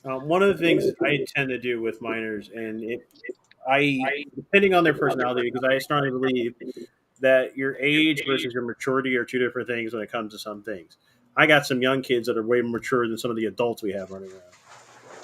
One of the things I tend to do with minors, and depending on their personality, because I strongly believe that your age versus your maturity are two different things when it comes to some things. I got some young kids that are way more mature than some of the adults we have running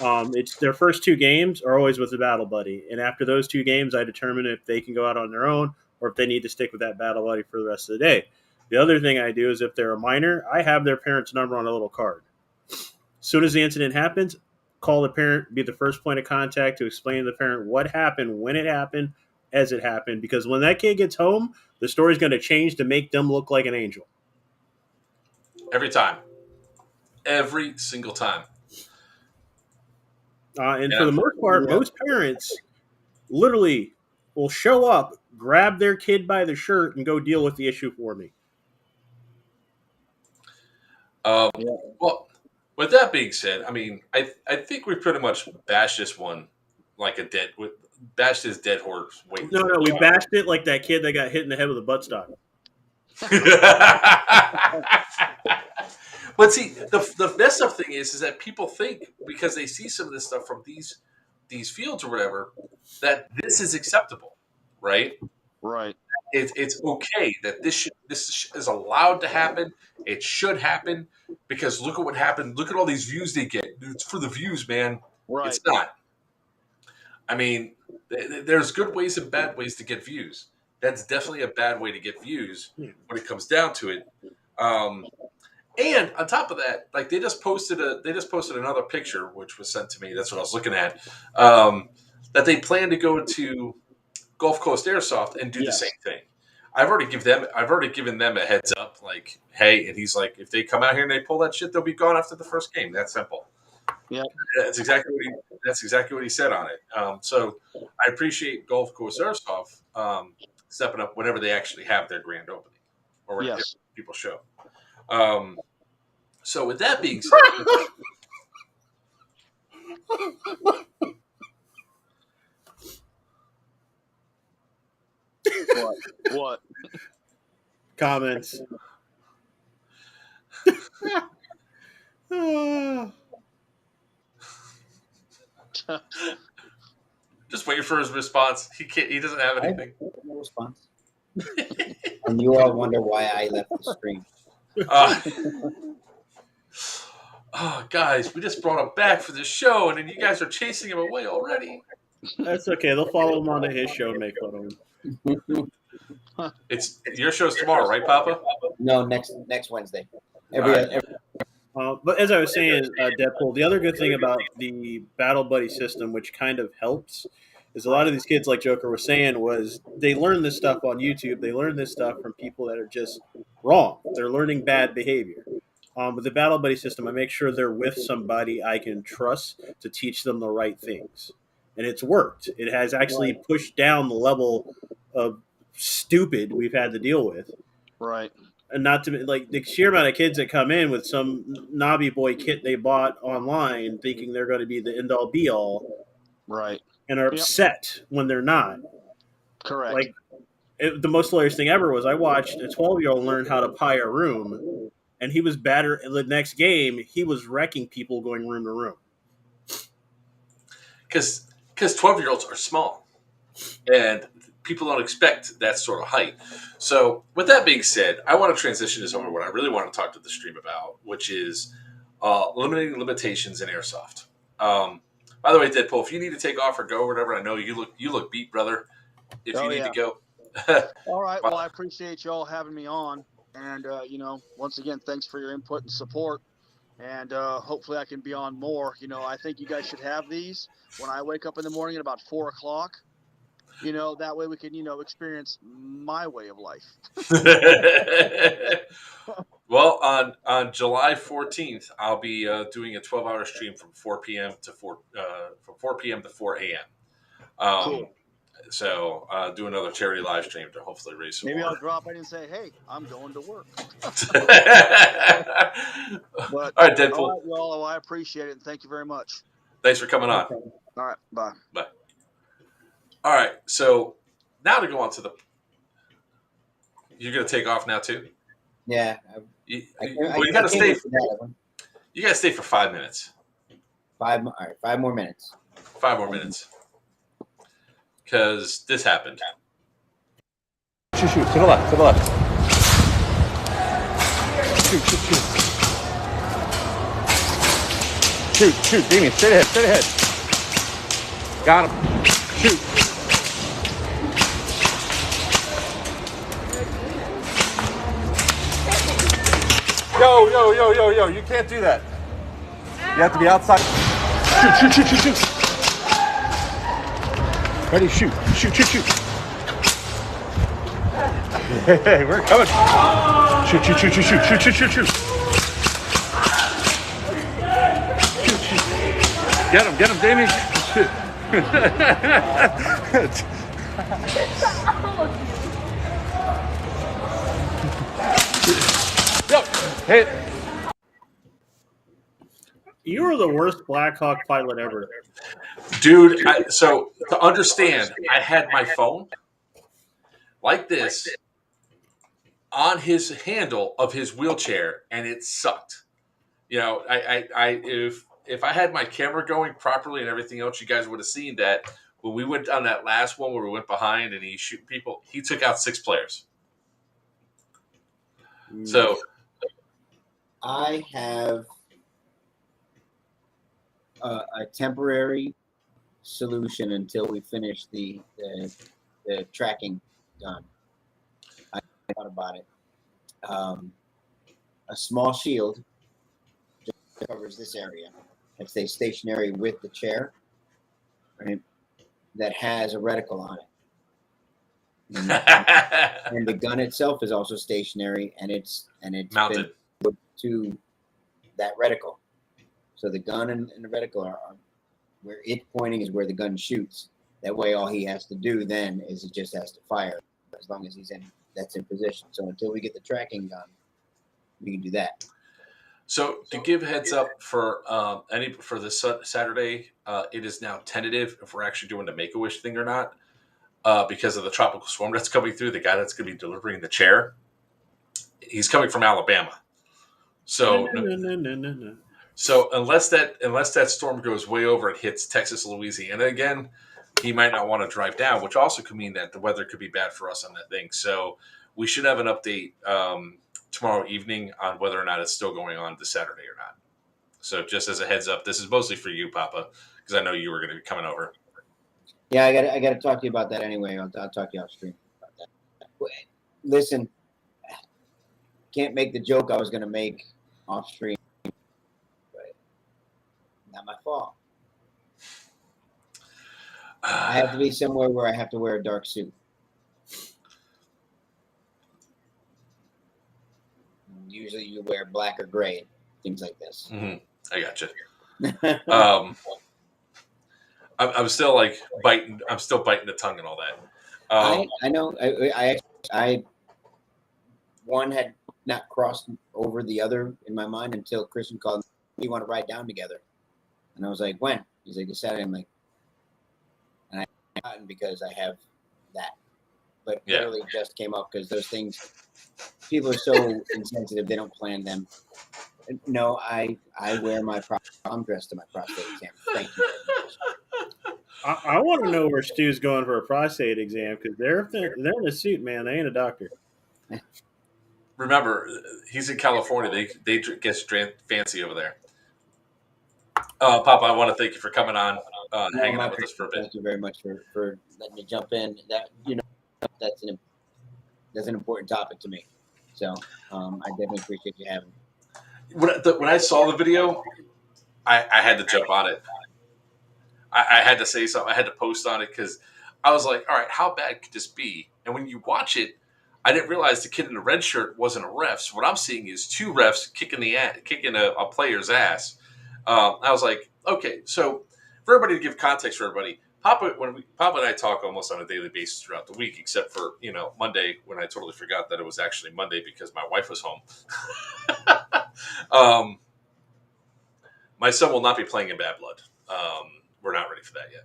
around. It's their first two games are always with the battle buddy, and after those two games, I determine if they can go out on their own or if they need to stick with that battle buddy for the rest of the day. The other thing I do is if they're a minor, I have their parent's number on a little card. As soon as the incident happens, call the parent, be the first point of contact to explain to the parent what happened, when it happened, as it happened, because when that kid gets home, the story's going to change to make them look like an angel. Every time. Every single time. And for the most part, most parents literally will show up, grab their kid by the shirt, and go deal with the issue for me. Well, with that being said, I mean, I think we pretty much bashed this one like bashed his dead horse. No, we bashed it like that kid that got hit in the head with a buttstock. But see, the messed up thing is that people think because they see some of this stuff from these fields or whatever that this is acceptable, right? Right. It's okay that this is allowed to happen. It should happen because look at what happened. Look at all these views they get. It's for the views, man. Right. It's not. I mean, there's good ways and bad ways to get views. That's definitely a bad way to get views when it comes down to it. And on top of that, like they just posted another picture, which was sent to me. That's what I was looking at. That they plan to go to Gulf Coast Airsoft and do the same thing. I've already given them a heads up, like, hey, and he's like, if they come out here and they pull that shit, they'll be gone after the first game. That's simple. Yeah, that's exactly what he said on it. So I appreciate Gulf Coast Airsoft stepping up whenever they actually have their grand opening or whenever people show. So with that being said, what? Comments. Just waiting for his response. He doesn't have anything. No response. And you all wonder why I left the stream. Guys, we just brought him back for the show, and then you guys are chasing him away already. That's okay. They'll follow him onto his show and make fun of him. It's your show's tomorrow, right, Papa? No, next Wednesday. But as I was saying, Deadpool, the other good thing about the Battle Buddy system, which kind of helps, is a lot of these kids, like Joker was saying, was they learn this stuff on YouTube. They learn this stuff from people that are just wrong. They're learning bad behavior. With the battle buddy system, I make sure they're with somebody I can trust to teach them the right things, and it's worked. It has actually pushed down the level of stupid we've had to deal with. Right. And not to like the sheer amount of kids that come in with some knobby boy kit they bought online, thinking they're going to be the end all be all, Right. and are upset when they're not. Correct. Like the most hilarious thing ever was I watched a 12-year-old learn how to pie a room, and he was better. The next game, he was wrecking people going room to room. Because 12-year-olds are small, and people don't expect that sort of height. So, with that being said, I want to transition this over to what I really want to talk to the stream about, which is limiting limitations in airsoft. By the way, Deadpool, if you need to take off or go or whatever, I know you look beat, brother. If you need to go. All right. Well, I appreciate y'all having me on, and once again, thanks for your input and support. And hopefully, I can be on more. I think you guys should have these when I wake up in the morning at about 4:00. That way we can, experience my way of life. Well, on July 14th, I'll be doing a 12-hour stream from 4 p.m. to 4 a.m. Cool. So do another charity live stream to hopefully raise some Maybe more. I'll drop in and say, "Hey, I'm going to work." But, all right, Deadpool. All right, y'all. I appreciate it, and thank you very much. Thanks for coming on. All right, bye. Bye. All right, so now to go on to the. You're gonna take off now too. Yeah. You gotta stay. You gotta stay for 5 minutes. All right, 5 more minutes. 5 more minutes. Because this happened. Shoot, to the left, to the left. Shoot, Damien, straight ahead. Got him. Shoot. Yo, you can't do that. You have to be outside. Shoot. Ready, shoot. Hey, we're coming. Shoot. Get him, Damien. Yep, hit. You were the worst Black Hawk pilot ever. Dude, so to understand, I had my phone like this on his handle of his wheelchair, and it sucked. If I had my camera going properly and everything else, you guys would have seen that when we went on that last one where we went behind and he's shooting people, he took out 6 players. So I have a temporary solution until we finish the tracking gun. I thought about it. A small shield just covers this area. It stays stationary with the chair, right? That has a reticle on it. And the gun itself is also stationary, and it's mounted to that reticle. So the gun and the reticle are where it's pointing is where the gun shoots. That way, all he has to do then is he just has to fire as long as that's in position. So until we get the tracking gun, we can do that. So to give a heads up for this Saturday, it is now tentative if we're actually doing the Make-A-Wish thing or not, because of the tropical storm that's coming through. The guy that's going to be delivering the chair, he's coming from Alabama. So No. So unless that storm goes way over and hits Texas, Louisiana again, he might not want to drive down, which also could mean that the weather could be bad for us on that thing. So we should have an update tomorrow evening on whether or not it's still going on this Saturday or not. So just as a heads up, this is mostly for you, Papa, because I know you were going to be coming over. Yeah, I got to talk to you about that anyway. I'll talk to you off stream about that. Listen, can't make the joke I was going to make off stream. Not my fault. I have to be somewhere where I have to wear a dark suit. Usually you wear black or gray, things like this. Mm-hmm. I gotcha. I'm still like biting. I'm still biting the tongue and all that. I know. I one had not crossed over the other in my mind until Christian called me. We want to ride down together, and I was like, "When?" He's like, "This Saturday." I'm like, and I gotten because I have that, but literally just came up because those things. People are so insensitive; they don't plan them. No, I wear my. I'm dressed to my prostate exam. Thank you very much. I want to know where Stu's going for a prostate exam because they're in a suit, man. They ain't a doctor. Remember, he's in California. They get fancy over there. Papa, I want to thank you for coming on, hanging out with us for a bit. Thank you very much for letting me jump in. That that's an important topic to me. So I definitely appreciate you having me. When I saw the video, I had to jump on it. I had to say something. I had to post on it because I was like, all right, how bad could this be? And when you watch it, I didn't realize the kid in the red shirt wasn't a ref. So what I'm seeing is two refs kicking a player's ass. I was like, okay, so for everybody to give context for everybody, Papa and I talk almost on a daily basis throughout the week, except for Monday when I totally forgot that it was actually Monday because my wife was home. My son will not be playing in Bad Blood. We're not ready for that yet.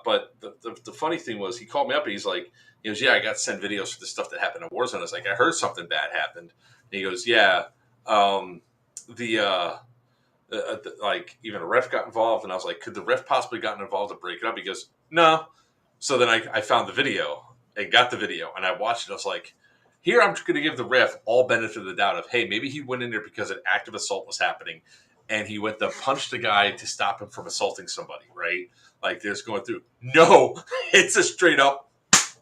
But the funny thing was, he called me up and he's like, he goes, yeah, I got to send videos for the stuff that happened in Warzone. I was like, I heard something bad happened. And he goes, yeah, like even a ref got involved. And I was like, could the ref possibly gotten involved to break it up? He goes, no. So then I found the video and got the video and I watched it. I was like, here I'm going to give the ref all benefit of the doubt of, hey, maybe he went in there because an active assault was happening. And he went to punch the guy to stop him from assaulting somebody, right? Like this going through. No, it's a straight up.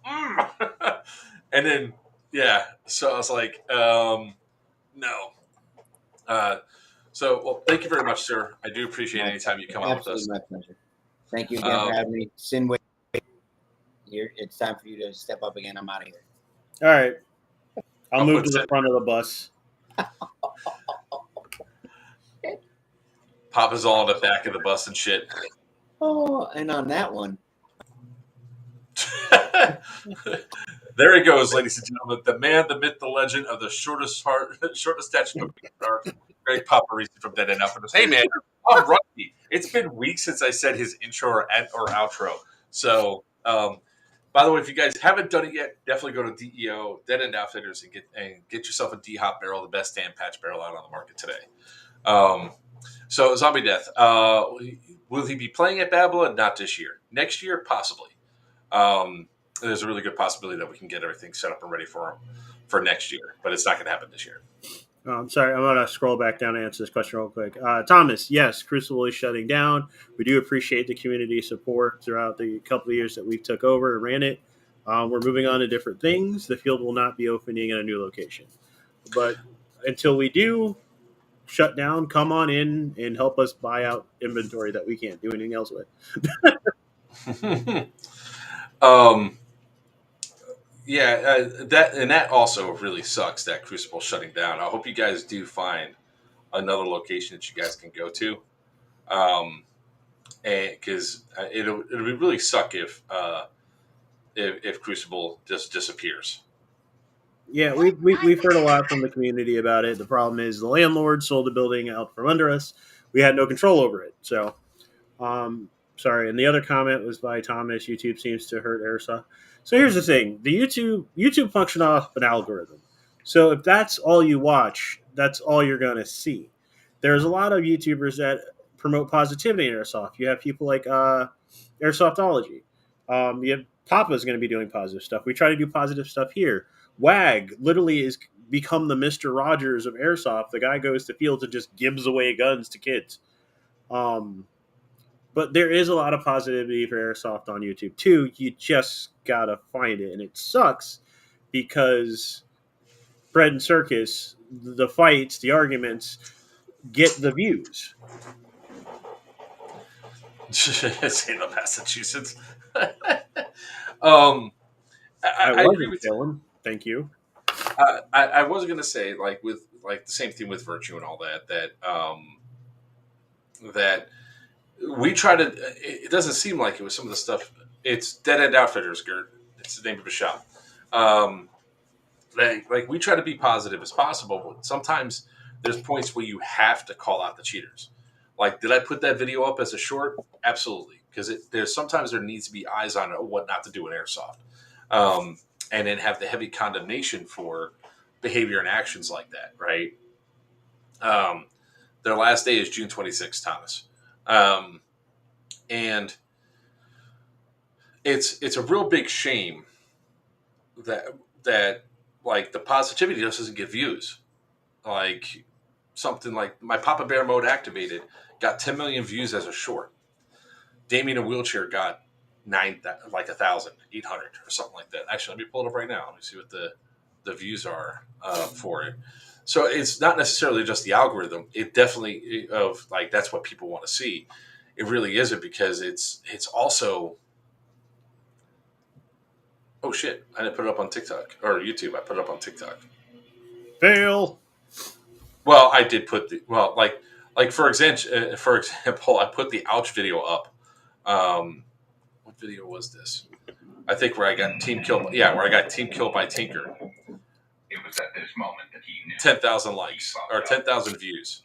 And then, yeah. So I was like, no. Well, thank you very much, sir. I do appreciate any time you come on with us. My pleasure. Thank you again for having me. Sinway, it's time for you to step up again. I'm out of here. All right. I'll move to the front of the bus. Papa's all in the back of the bus and shit. Oh, and on that one. There he goes, ladies and gentlemen. The man, the myth, the legend of the shortest statue of Greg Paparizzi from Dead End Outfitters. Hey, man, I'm rusty. It's been weeks since I said his intro or outro. So, by the way, if you guys haven't done it yet, definitely go to DEO, Dead End Outfitters, and get yourself a D-Hop barrel, the best tan patch barrel out on the market today. So, Zombie Death, will he be playing at Bad Blood? Not this year. Next year, possibly. There's a really good possibility that we can get everything set up and ready for him for next year, but it's not going to happen this year. I'm sorry. I'm going to scroll back down and answer this question real quick. Thomas, yes, Crucible is shutting down. We do appreciate the community support throughout the couple of years that we took over and ran it. We're moving on to different things. The field will not be opening in a new location. But until we do shut down, come on in and help us buy out inventory that we can't do anything else with. That also really sucks, that Crucible shutting down. I hope you guys do find another location that you guys can go to, and because it'll really suck if Crucible just disappears. Yeah, we've heard a lot from the community about it. The problem is the landlord sold the building out from under us. We had no control over it. So, sorry. And the other comment was by Thomas. YouTube seems to hurt Airsoft. So here's the thing: the YouTube function off an algorithm. So if that's all you watch, that's all you're going to see. There's a lot of YouTubers that promote positivity in Airsoft. You have people like Airsoftology. You have Papa's going to be doing positive stuff. We try to do positive stuff here. WAG literally is become the Mr. Rogers of Airsoft. The guy goes to fields and just gives away guns to kids. But there is a lot of positivity for Airsoft on YouTube too. You just gotta find it, and it sucks because bread and circus, the fights, the arguments get the views. St. Massachusetts. um, I I agree wasn't with you. Dylan. Thank you. I was gonna say like with like the same thing with Virchew and all that that we try to. It doesn't seem like it was some of the stuff. It's Dead End Outfitters, Gert. It's the name of a shop. Um, like we try to be positive as possible, but sometimes there's points where you have to call out the cheaters. Like, did I put that video up as a short? Absolutely, because there's sometimes there needs to be eyes on what not to do in airsoft, and then have the heavy condemnation for behavior and actions like that. Right. Um, their last day is June 26th, Thomas, and it's a real big shame that that like the positivity just doesn't get views. Like something like my Papa Bear mode activated got 10 million views as a short. Damien in a wheelchair got 1,800 or something like that. Actually, let me pull it up right now. Let me see what the views are for it. So it's not necessarily just the algorithm. It definitely of like that's what people want to see. It really isn't because it's also. Oh shit! I didn't put it up on TikTok or YouTube. I put it up on TikTok. Fail. Well, I did put like for example, I put the ouch video up. What video was this? I think where I got team killed. Yeah, where I got team killed by Tinker. It was at this moment that he knew 10,000 likes or 10,000 views.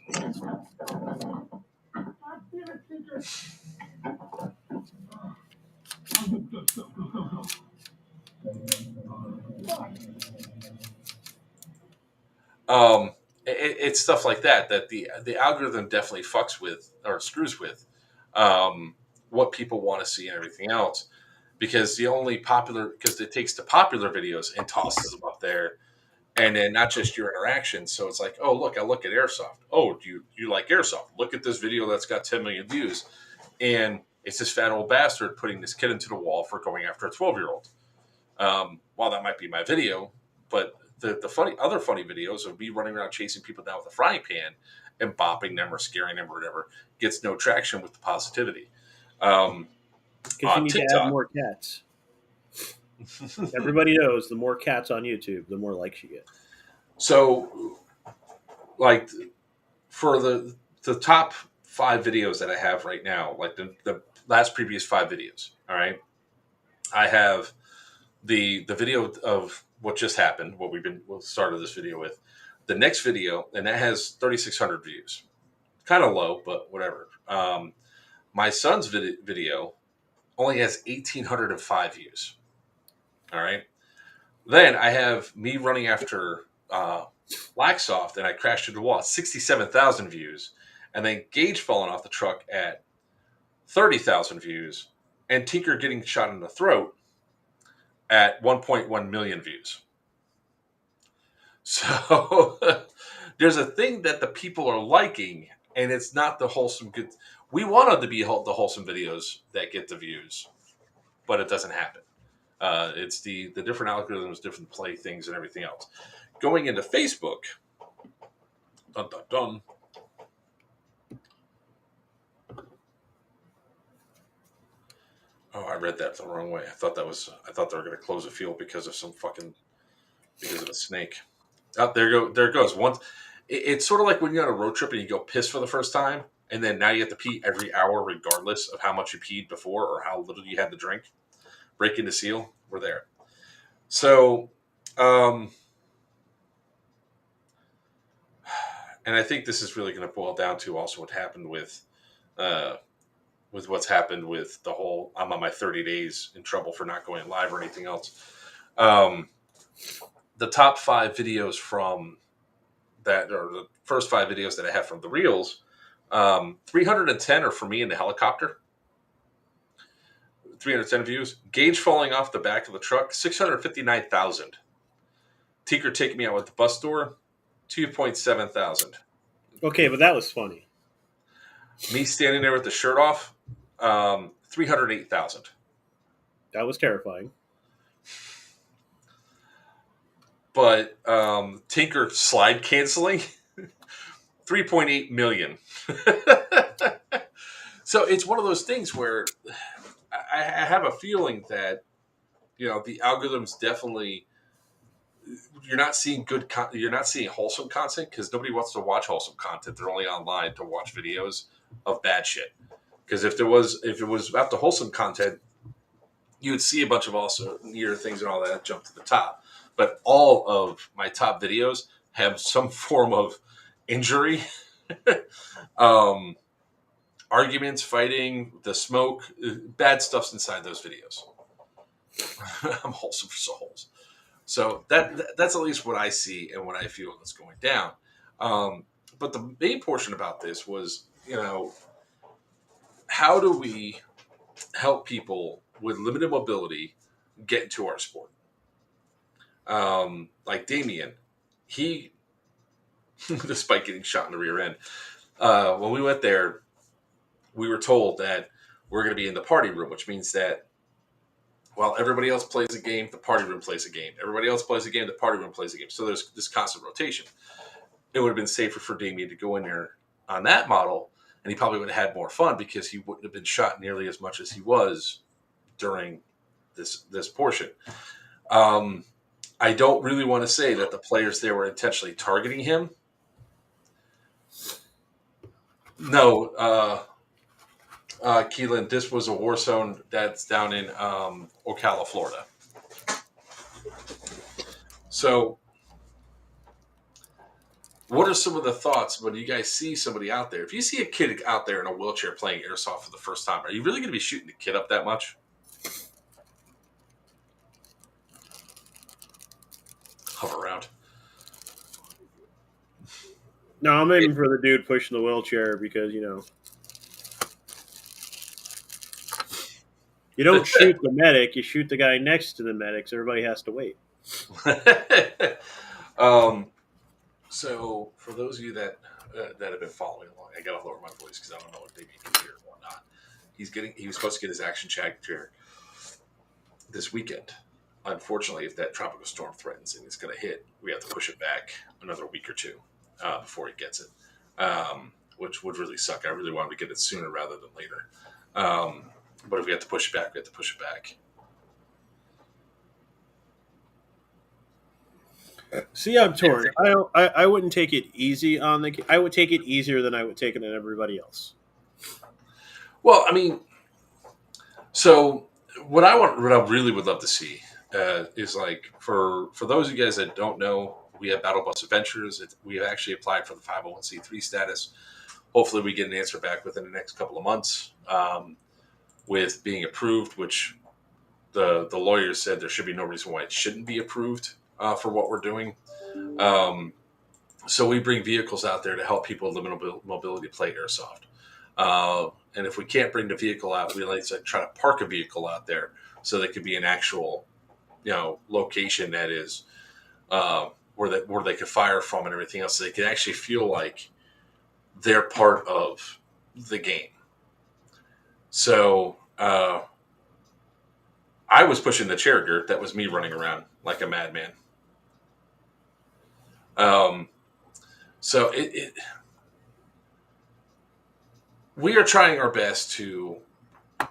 It's stuff like that the algorithm definitely fucks with or screws with what people want to see and everything else because because it takes the popular videos and tosses them up there and then not just your interaction. So it's like, oh look, I look at airsoft. Oh, do you like airsoft? Look at this video that's got 10 million views, and it's this fat old bastard putting this kid into the wall for going after a 12-year-old. While that might be my video, but the other funny videos of me running around chasing people down with a frying pan and bopping them or scaring them or whatever gets no traction with the positivity. Because you need TikTok, to add more cats. Everybody knows the more cats on YouTube, the more likes you get. So, like, for the top 5 videos that I have right now, like the last previous 5 videos, all right, I have the video of what just happened, what we'll started this video with, the next video, and that has 3,600 views. Kind of low, but whatever. My son's video only has 1,805 views. All right. Then I have me running after Blacksoft, and I crashed into the wall. 67,000 views, and then Gage falling off the truck at 30,000 views, and Tinker getting shot in the throat at 1.1 million views. So there's a thing that the people are liking, and it's not the wholesome good. We wanted to be the wholesome videos that get the views, but it doesn't happen. It's the different algorithms, different play things, and everything else. Going into Facebook, dun dun dun. Oh, I read that the wrong way. I thought they were going to close a field because of a snake. Oh, there it goes. Once it's sort of like when you're on a road trip and you go piss for the first time, and then now you have to pee every hour, regardless of how much you peed before or how little you had to drink. Breaking the seal, we're there. So, and I think this is really going to boil down to also what happened with what's happened with the whole I'm on my 30 days in trouble for not going live or anything else. The top 5 videos from that, or the first 5 videos that I have from the reels, 310 are for me in the helicopter. 310 views. Gage falling off the back of the truck, 659,000. Tinker taking me out with the bus door, 2.7 thousand. Okay, but that was funny. Me standing there with the shirt off, 308,000. That was terrifying. But Tinker slide canceling, 3.8 million. So it's one of those things where I have a feeling that the algorithms definitely you're not seeing you're not seeing wholesome content because nobody wants to watch wholesome content. They're only online to watch videos of bad shit. Because if it was about the wholesome content, you would see a bunch of also near things and all that jump to the top. But all of my top videos have some form of injury, arguments, fighting, the smoke, bad stuff's inside those videos. I'm wholesome for souls. So that's at least what I see and what I feel that's going down. But the main portion about this was, how do we help people with limited mobility get into our sport? Like Damien, he, despite getting shot in the rear end, when we went there, we were told that we're going to be in the party room, which means that while everybody else plays a game, the party room plays a game. Everybody else plays a game, the party room plays a game. So there's this constant rotation. It would have been safer for Damien to go in there on that model, and he probably would have had more fun because he wouldn't have been shot nearly as much as he was during this portion. I don't really want to say that the players there were intentionally targeting him. No, Keelan, this was a war zone that's down in Ocala, Florida. So, what are some of the thoughts when you guys see somebody out there? If you see a kid out there in a wheelchair playing airsoft for the first time, are you really going to be shooting the kid up that much? Hover around. No, I'm aiming for the dude pushing the wheelchair because, you don't shoot the medic, you shoot the guy next to the medic, so everybody has to wait. So, for those of you that have been following along, I got to lower my voice because I don't know if they can hear or not. He was supposed to get his action chair this weekend. Unfortunately, if that tropical storm threatens and it's going to hit, we have to push it back another week or two before he gets it, which would really suck. I really wanted to get it sooner rather than later. But if we have to push it back, we have to push it back. See, I'm torn. I wouldn't take it easy on the. I would take it easier than I would take it on everybody else. Well, I mean, so what I really would love to see is like for those of you guys that don't know, we have Battle Bus Adventures. We have actually applied for the 501c3 status. Hopefully, we get an answer back within the next couple of months with being approved, which the lawyers said there should be no reason why it shouldn't be approved. For what we're doing. So we bring vehicles out there to help people with limited mobility play airsoft. And if we can't bring the vehicle out, we like to try to park a vehicle out there so there could be an actual, location that is where they could fire from and everything else. So they can actually feel like they're part of the game. So I was pushing the chair, Gert. That was me running around like a madman. So we are trying our best to,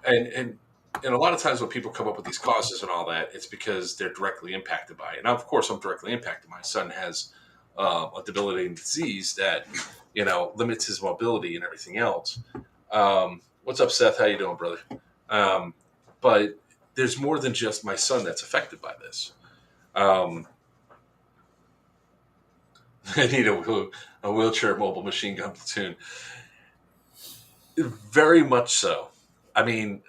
and a lot of times when people come up with these causes and all that, it's because they're directly impacted by it. And of course, I'm directly impacted. My son has a debilitating disease that, limits his mobility and everything else. What's up, Seth? How you doing, brother? But there's more than just my son that's affected by this. I need a wheelchair mobile machine gun platoon. Very much so. I mean,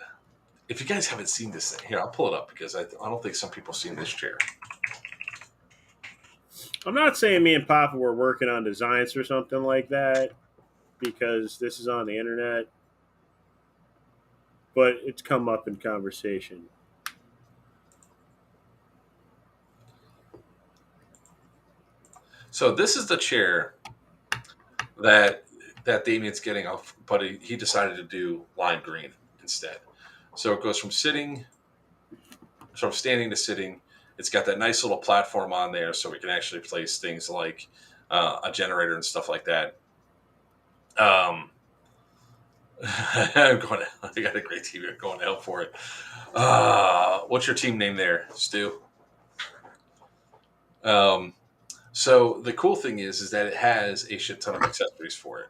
if you guys haven't seen this thing, here, I'll pull it up because I don't think some people have seen this chair. I'm not saying me and Papa were working on designs or something like that because this is on the internet, but it's come up in conversation. So this is the chair that Damien's getting off, but he decided to do lime green instead. So it goes from standing to sitting. It's got that nice little platform on there, so we can actually place things like a generator and stuff like that. I got a great team. I'm going to hell for it. What's your team name there, Stu? So the cool thing is that it has a shit ton of accessories for it.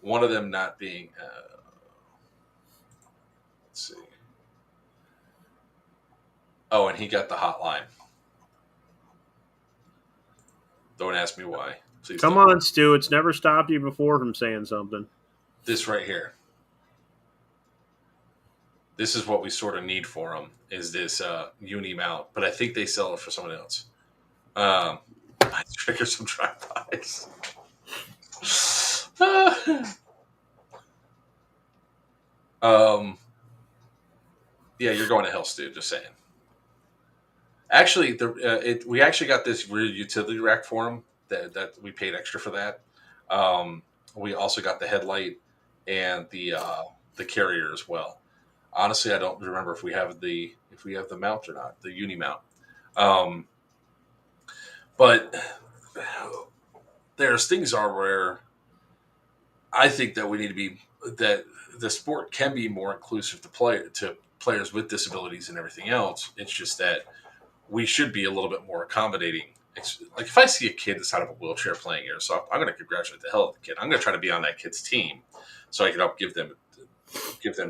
One of them not being, let's see. Oh, and he got the hotline. Don't ask me why. Please Come don't. on, Stu. It's never stopped you before from saying something. This right here. This is what we sort of need for them, is this uni mount. But I think they sell it for someone else. I trigger some drive-bys. Yeah, you're going to hell, Stu. Just saying. Actually, we actually got this rear utility rack for him that we paid extra for that. We also got the headlight and the carrier as well. Honestly, I don't remember if we have the mount or not, the uni mount. But there's things are where I think that we need to be that the sport can be more inclusive to players with disabilities and everything else. It's just that we should be a little bit more accommodating. It's like if I see a kid that's out of a wheelchair playing airsoft, I'm going to congratulate the hell out of the kid. I'm going to try to be on that kid's team so I can help give them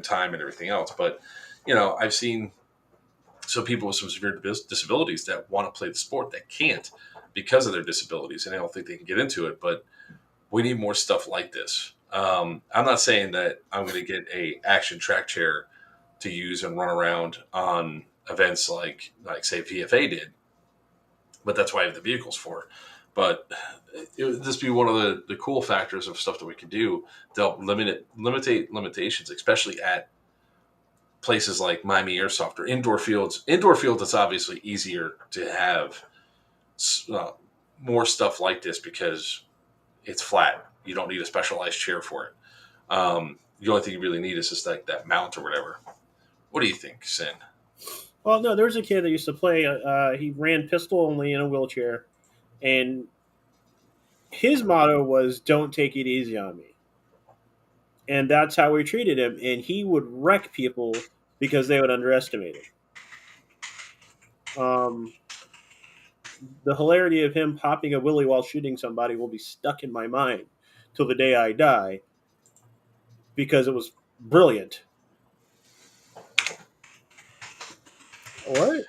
time and everything else. But I've seen some people with some severe disabilities that want to play the sport that can't because of their disabilities, and I don't think they can get into it. But we need more stuff like this. I'm not saying that I'm going to get a action track chair to use and run around on events like say VFA did, but that's why I have the vehicles for. But it would just be one of the cool factors of stuff that we can do to help limitations, especially at places like Miami Airsoft or indoor fields. Indoor fields, it's obviously easier to have more stuff like this because it's flat. You don't need a specialized chair for it. The only thing you really need is just like that mount or whatever. What do you think, Sin? Well, no, there was a kid that used to play. He ran pistol only in a wheelchair, and his motto was "Don't take it easy on me." And that's how we treated him. And he would wreck people because they would underestimate him. The hilarity of him popping a willy while shooting somebody will be stuck in my mind till the day I die because it was brilliant. What?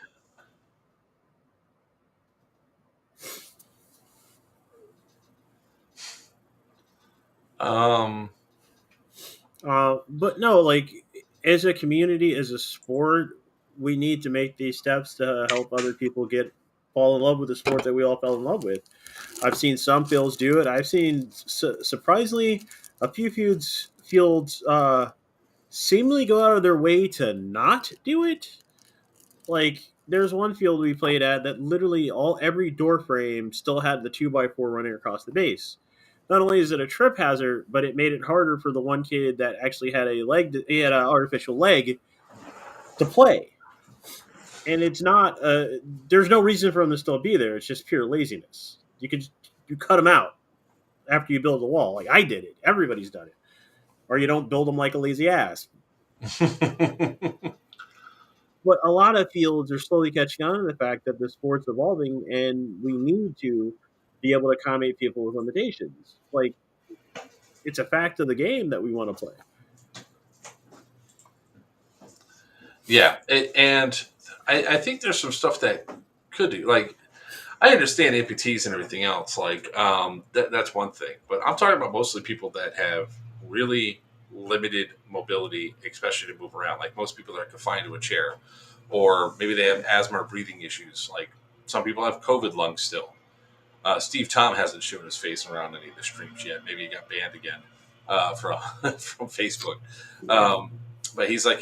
But no, like as a community, as a sport, we need to make these steps to help other people fall in love with the sport that we all fell in love with. I've seen some fields do it. I've seen surprisingly a few fields seemingly go out of their way to not do it. Like there's one field we played at that literally every door frame still had the 2x4 running across the base. Not only is it a trip hazard, but it made it harder for the one kid that actually had he had an artificial leg to play. And it's not there's no reason for him to still be there. It's just pure laziness. You cut him out after you build a wall. Like I did it. Everybody's done it. Or you don't build them like a lazy ass. But a lot of fields are slowly catching on to the fact that the sport's evolving and we need to be able to accommodate people with limitations. Like, it's a fact of the game that we want to play. Yeah, and I think there's some stuff that could do. Like, I understand amputees and everything else. Like, that's one thing. But I'm talking about mostly people that have really limited mobility, especially to move around. Like most people are confined to a chair, or maybe they have asthma or breathing issues. Like some people have COVID lungs still. Steve Tom hasn't shown his face around any of the streams yet. Maybe he got banned again from Facebook. But he's like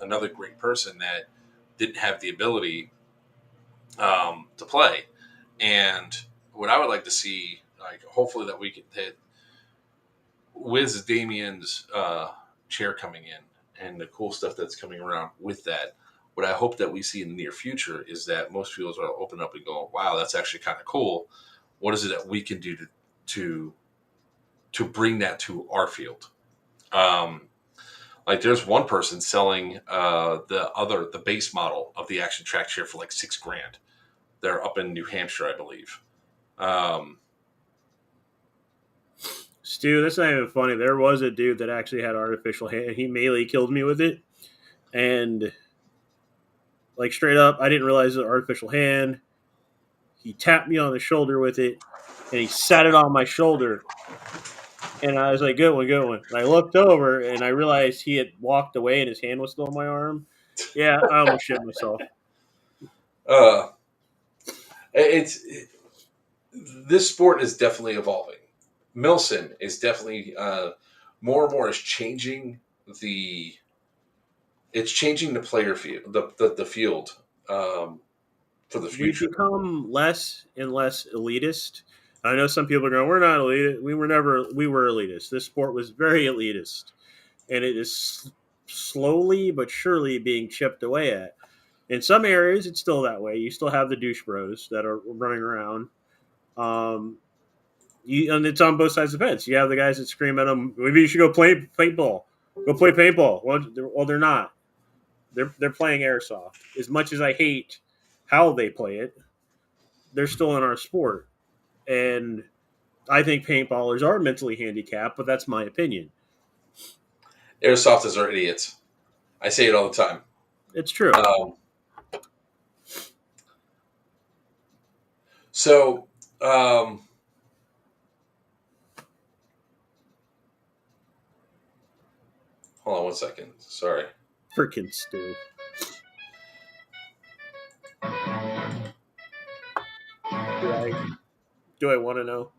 another great person that didn't have the ability to play. And what I would like to see, like hopefully that we can hit with Damien's chair coming in and the cool stuff that's coming around with that, what I hope that we see in the near future is that most fields will open up and go, wow, that's actually kind of cool. What is it that we can do to bring that to our field? Like there's one person selling the base model of the action track chair for like $6,000. They're up in New Hampshire, I believe. Stu, that's not even funny. There was a dude that actually had artificial hand. He melee killed me with it, and like straight up, I didn't realize it was artificial hand. He tapped me on the shoulder with it, and he sat it on my shoulder. And I was like, "Good one, good one." And I looked over, and I realized he had walked away, and his hand was still on my arm. Yeah, I almost shit myself. This sport is definitely evolving. Milsim is definitely more and more is changing the. It's changing the player field, the field for the future. We've become less and less elitist. I know some people are going, "We're not elitist. We were elitist. This sport was very elitist, and it is slowly but surely being chipped away at. In some areas, it's still that way. You still have the douche bros that are running around. And it's on both sides of the fence. You have the guys that scream at them, maybe you should go play paintball. Go play paintball. Well, they're not. They're playing airsoft. As much as I hate how they play it, they're still in our sport. And I think paintballers are mentally handicapped, but that's my opinion. Airsofters are idiots. I say it all the time. It's true. Hold on 1 second. Sorry. Freaking Stu. Do I want to know?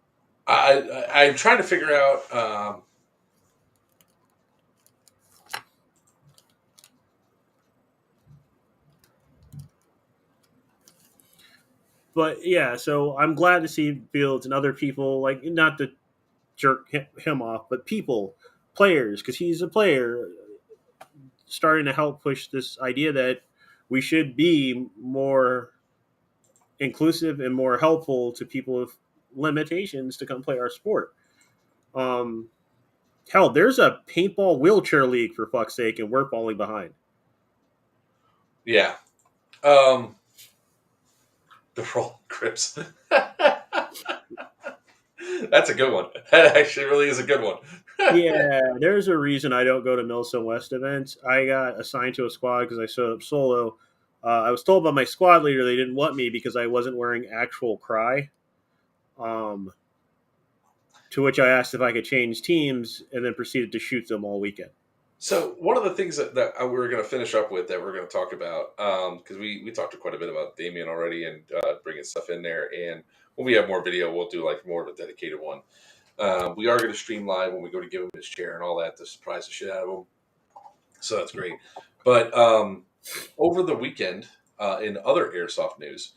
I'm trying to figure out. But yeah, so I'm glad to see Fields and other people, like, not to jerk him off, but players, because he's a player, starting to help push this idea that we should be more inclusive and more helpful to people with limitations to come play our sport. Hell, there's a paintball wheelchair league, for fuck's sake, and we're falling behind. Yeah. The roll grips. That's a good one. That actually really is a good one. Yeah, there's a reason I don't go to Milsom West events. I got assigned to a squad because I showed up solo. I was told by my squad leader they didn't want me because I wasn't wearing actual cry. To which I asked if I could change teams, and then proceeded to shoot them all weekend. So one of the things that we were going to finish up with that we're going to talk about, because we talked quite a bit about Damien already and bringing stuff in there. And when we have more video, we'll do like more of a dedicated one. We are going to stream live when we go to give him his chair and all that to surprise the shit out of him. So that's great. But over the weekend, in other airsoft news,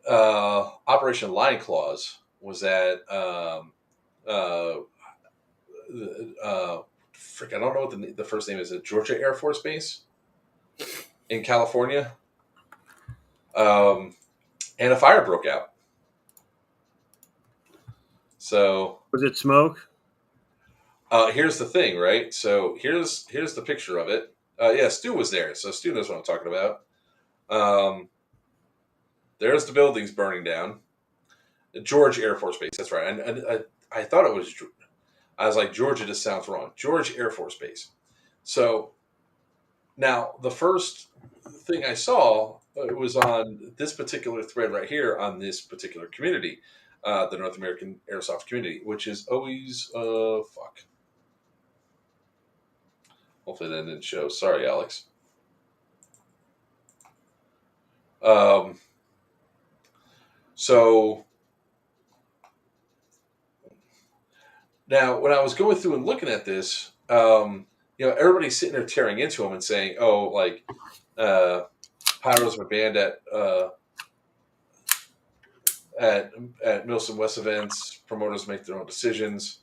Operation Lion Claws was at I don't know what the first name is. Georgia Air Force Base in California, and a fire broke out. So was it smoke? Here's the thing, right? So here's the picture of it. Yeah, Stu was there, so Stu knows what I'm talking about. There's the buildings burning down. George Air Force Base. That's right. And I thought it was. I was like, Georgia just sounds wrong. George Air Force Base. So now the first thing I saw was on this particular thread right here on this particular community, the North American Airsoft community, which is always fuck. Hopefully that didn't show. Sorry, Alex. So now, when I was going through and looking at this, everybody's sitting there tearing into him and saying, "Oh, like pyros were banned at Milsom West events. Promoters make their own decisions."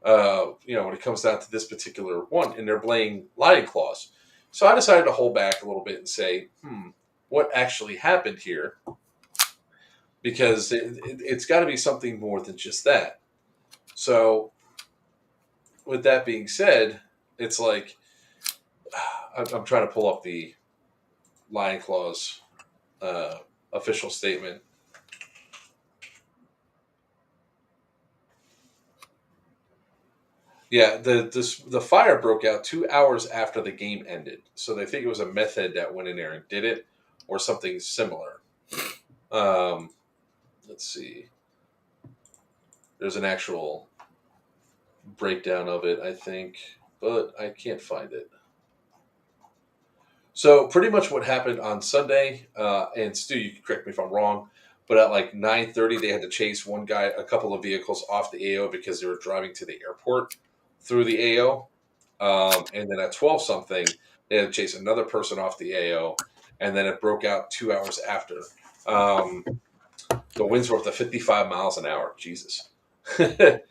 When it comes down to this particular one, and they're blaming Lion Claws. So I decided to hold back a little bit and say, what actually happened here? Because it's got to be something more than just that. So with that being said, it's like I'm trying to pull up the Lion Claw's official statement. Yeah, the fire broke out 2 hours after the game ended, so they think it was a meth head that went in there and did it, or something similar. Let's see. There's an actual breakdown of it, I think, but I can't find it. So pretty much what happened on Sunday, and Stu, you can correct me if I'm wrong, but at like 9:30, they had to chase a couple of vehicles off the AO because they were driving to the airport through the AO. And then at 12 something, they had to chase another person off the AO, and then it broke out 2 hours after. The winds were up to 55 miles an hour. Jesus. And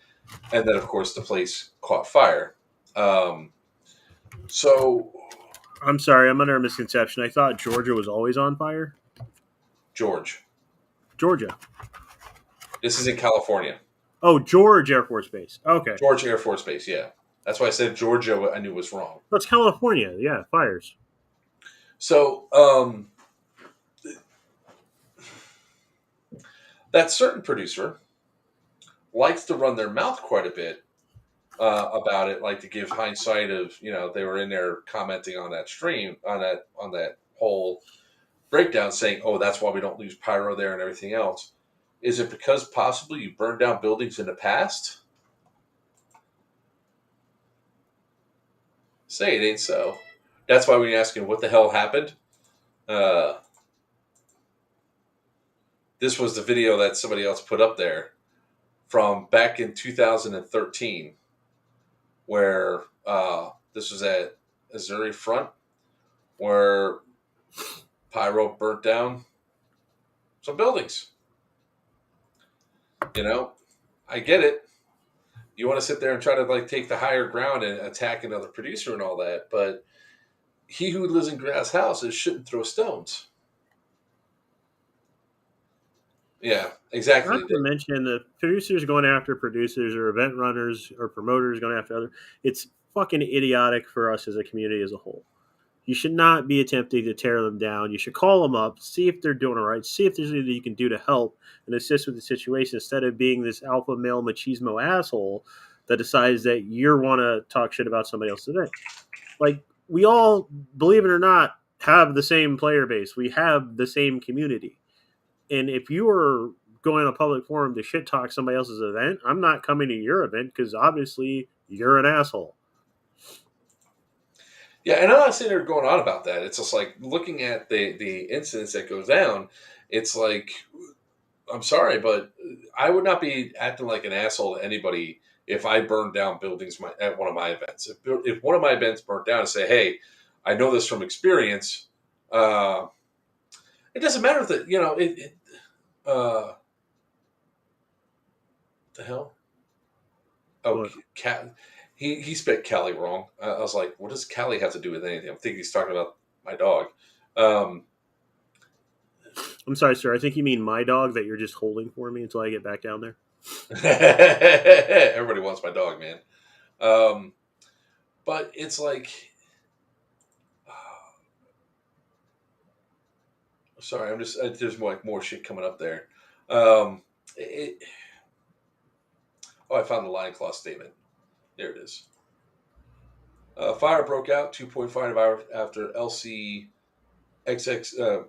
then, of course, the place caught fire. So, I'm sorry, I'm under a misconception. I thought Georgia was always on fire. Georgia. This is in California. Oh, George Air Force Base. Okay. George Air Force Base, yeah. That's why I said Georgia, I knew was wrong. That's California. Yeah, fires. So, that certain producer likes to run their mouth quite a bit about it, like to give hindsight of, they were in there commenting on that stream, on that whole breakdown, saying, oh, that's why we don't lose pyro there and everything else. Is it because possibly you burned down buildings in the past? Say it ain't so. That's why we're asking what the hell happened. This was the video that somebody else put up there from back in 2013, where this was at Missouri Front, where pyro burnt down some buildings. I get it. You want to sit there and try to take the higher ground and attack another producer and all that, but he who lives in grass houses shouldn't throw stones. Yeah, exactly. Not to mention the producers going after producers or event runners or promoters going after other. It's fucking idiotic for us as a community as a whole. You should not be attempting to tear them down. You should call them up, see if they're doing all right, see if there's anything you can do to help and assist with the situation instead of being this alpha male machismo asshole that decides that you want to talk shit about somebody else's event. Like, we all, believe it or not, have the same player base. We have the same community. And if you are going on a public forum to shit talk somebody else's event, I'm not coming to your event because obviously you're an asshole. Yeah, and I'm not sitting there going on about that. It's just like looking at the incidents that goes down. It's like, I'm sorry, but I would not be acting like an asshole to anybody if I burned down buildings at one of my events. If one of my events burnt down and say, hey, I know this from experience, it doesn't matter if the hell? Oh, cat. He spelled Callie wrong. I was like, what does Callie have to do with anything? I'm thinking he's talking about my dog. I'm sorry, sir. I think you mean my dog that you're just holding for me until I get back down there. Everybody wants my dog, man. But it's like, sorry, there's more shit coming up there. I found the Lion Claw statement. There it is. Fire broke out 2.5 hours after LC XX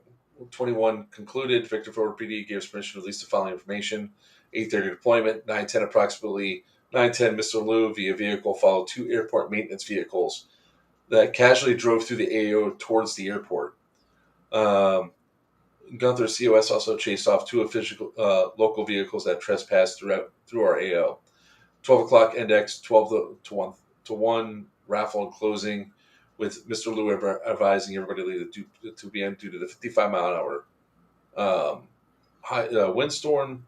21 concluded. Victor Forward PD gives permission to release the following information. 8:30 deployment, 9:10 approximately. 9:10 Mr. Liu via vehicle followed 2 airport maintenance vehicles that casually drove through the AO towards the airport. Gunther COS also chased off 2 official local vehicles that trespassed through our AO. 12 o'clock index, 12 to 1 raffle and closing, with Mr. Liu advising everybody to leave the 2 p.m. due to the 55-mile-an-hour high windstorm.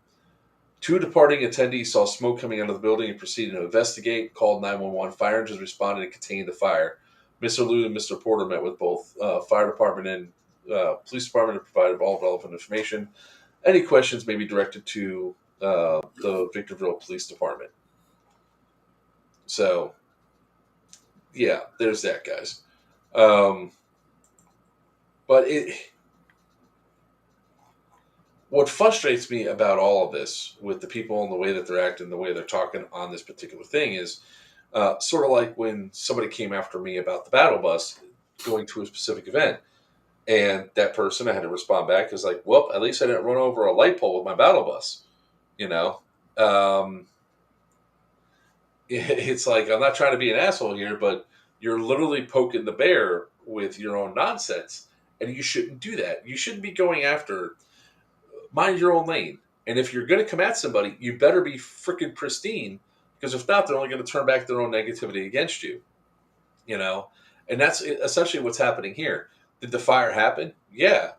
2 departing attendees saw smoke coming out of the building and proceeded to investigate, called 911. Fire engines responded and contained the fire. Mr. Liu and Mr. Porter met with both fire department and police department and provided all relevant information. Any questions may be directed to the Victorville Police Department. So yeah, there's that, guys. But what frustrates me about all of this with the people and the way that they're acting, the way they're talking on this particular thing is sort of like when somebody came after me about the battle bus going to a specific event. And that person, I had to respond back, is like, well, at least I didn't run over a light pole with my battle bus. You know? It's like, I'm not trying to be an asshole here, but you're literally poking the bear with your own nonsense. And you shouldn't do that. You shouldn't be going after, mind your own lane. And if you're going to come at somebody, you better be freaking pristine, because if not, they're only going to turn back their own negativity against you. You know? And that's essentially what's happening here. Did the fire happen? Yeah.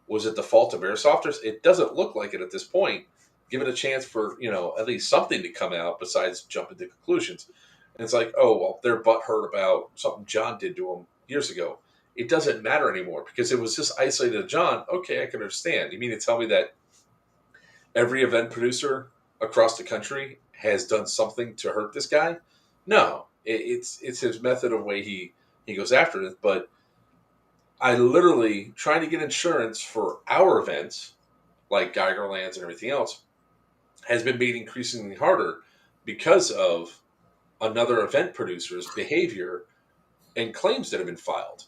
Was it the fault of airsofters? It doesn't look like it at this point. Give it a chance for, at least something to come out besides jumping to conclusions. And it's like, oh, well, they're butthurt about something John did to him years ago. It doesn't matter anymore because it was just isolated to John. Okay, I can understand. You mean to tell me that every event producer across the country has done something to hurt this guy? No. It's his method of way he goes after it. But I literally, trying to get insurance for our events, like Geigerlands and everything else, has been made increasingly harder because of another event producer's behavior and claims that have been filed.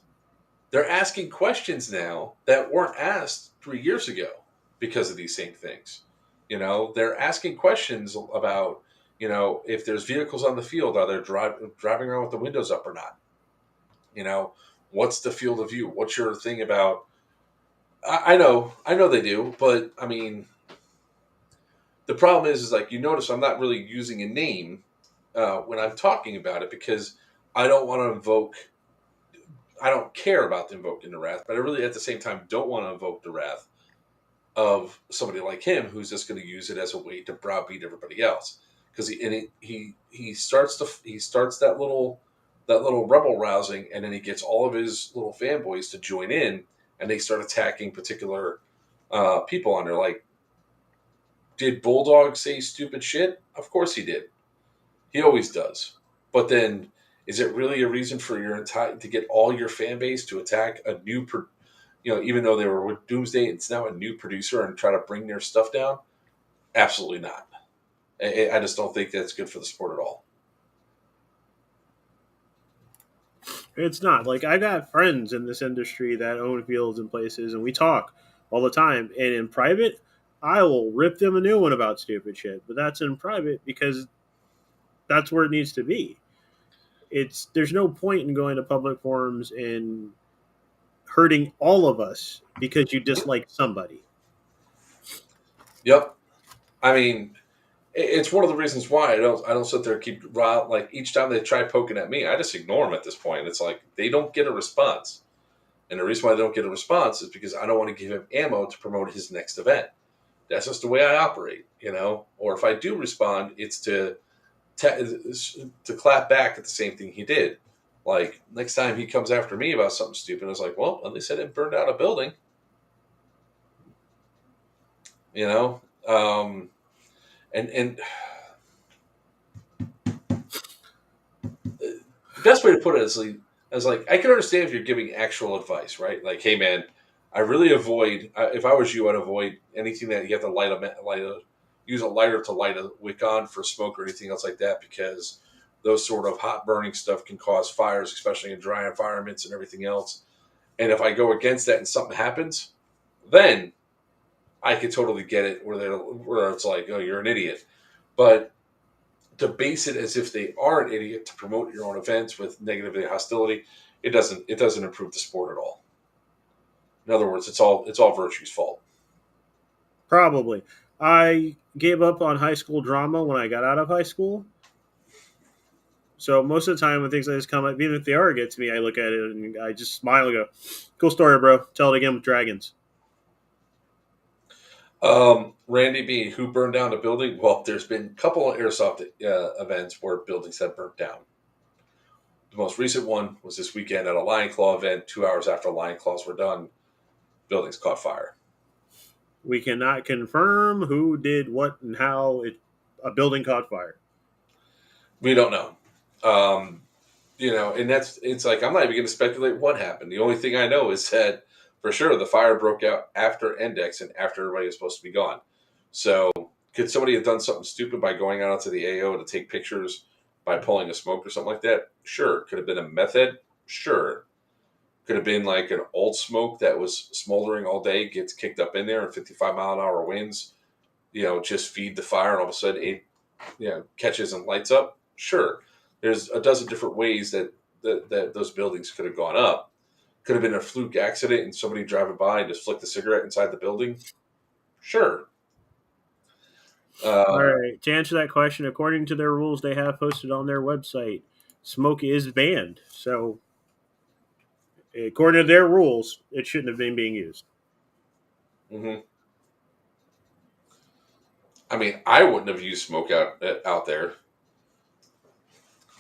They're asking questions now that weren't asked 3 years ago because of these same things. They're asking questions about, if there's vehicles on the field, are they driving around with the windows up or not? What's the field of view? What's your thing about? I know they do, but I mean, the problem is like, you notice I'm not really using a name when I'm talking about it because I don't want to invoke. I don't care about invoking the wrath, but I really, at the same time, don't want to invoke the wrath of somebody like him who's just going to use it as a way to browbeat everybody else. Because he starts that little rebel rousing, and then he gets all of his little fanboys to join in, and they start attacking particular people on there. Like, did Bulldog say stupid shit? Of course he did. He always does. But then, is it really a reason for to get all your fan base to attack a new, even though they were with Doomsday, it's now a new producer and try to bring their stuff down? Absolutely not. I just don't think that's good for the sport at all. It's not. Like, I got friends in this industry that own fields and places, and we talk all the time. And in private, I will rip them a new one about stupid shit. But that's in private because that's where it needs to be. There's no point in going to public forums and hurting all of us because you dislike somebody. Yep. I mean, it's one of the reasons why I don't sit there and keep like each time they try poking at me, I just ignore them at this point. It's like they don't get a response, and the reason why they don't get a response is because I don't want to give him ammo to promote his next event. That's just the way I operate, Or if I do respond, it's to clap back at the same thing he did. Like, next time he comes after me about something stupid, I was like, well, at least I didn't burn down a building. And the best way to put it is like, I can understand if you're giving actual advice, right? Like, hey man, I really avoid, if I was you, I'd avoid anything that you have to use a lighter to light a wick on for smoke or anything else like that, because those sort of hot burning stuff can cause fires, especially in dry environments and everything else. And if I go against that and something happens, then I could totally get it where it's like, oh, you're an idiot. But to base it as if they are an idiot to promote your own events with negativity and hostility, it doesn't improve the sport at all. In other words, it's all Virchew's fault. Probably. I gave up on high school drama when I got out of high school. So most of the time when things like this come up, even if they are against me, I look at it and I just smile and go, cool story, bro. Tell it again with dragons. Randy B., who burned down a building? Well, there's been a couple of airsoft events where buildings have burnt down. The most recent one was this weekend at a Lion Claw event. 2 hours after Lion Claws were done, buildings caught fire. We cannot confirm who did what and how a building caught fire. We don't know. And it's like I'm not even going to speculate what happened. The only thing I know is that for sure the fire broke out after Index and after everybody was supposed to be gone. So could somebody have done something stupid by going out to the AO to take pictures by pulling a smoke or something like that? Sure. Could have been a method. Sure. Could have been like an old smoke that was smoldering all day, gets kicked up in there, and 55-mile-an-hour winds, just feed the fire, and all of a sudden it, catches and lights up. Sure. There's a dozen different ways that those buildings could have gone up. Could have been a fluke accident and somebody driving by and just flicked a cigarette inside the building. Sure. All right. To answer that question, according to their rules they have posted on their website, smoke is banned. So, according to their rules, it shouldn't have been being used. Mm-hmm. I mean, I wouldn't have used smoke out there.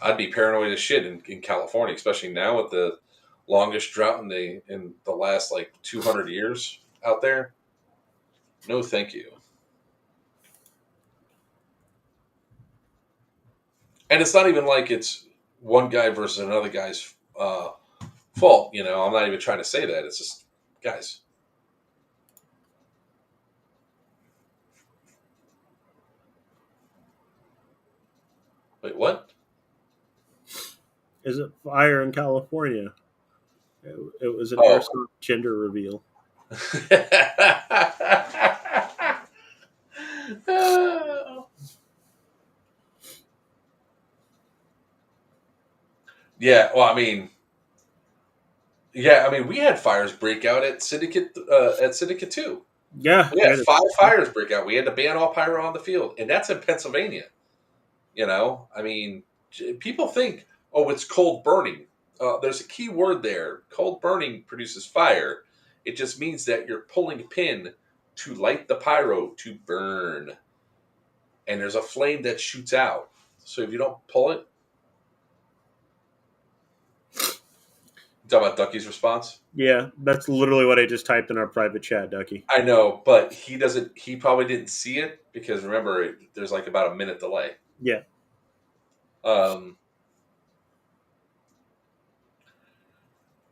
I'd be paranoid as shit in California, especially now with the longest drought in the last like 200 years out there. No, thank you. And it's not even like it's one guy versus another guy's fault. I'm not even trying to say that. It's just guys. Wait, what? Is it fire in California? It was an airsoft gender reveal. Yeah, well, I mean, we had fires break out at Syndicate 2. Yeah, we had 5 fires break out. We had to ban all pyro on the field, and that's in Pennsylvania. I mean, people think, oh, it's cold burning. There's a key word there. Cold burning produces fire. It just means that you're pulling a pin to light the pyro to burn, and there's a flame that shoots out. So if you don't pull it, you talk about Ducky's response? Yeah, that's literally what I just typed in our private chat, Ducky. I know, but he probably didn't see it because remember, there's like about a minute delay. Yeah.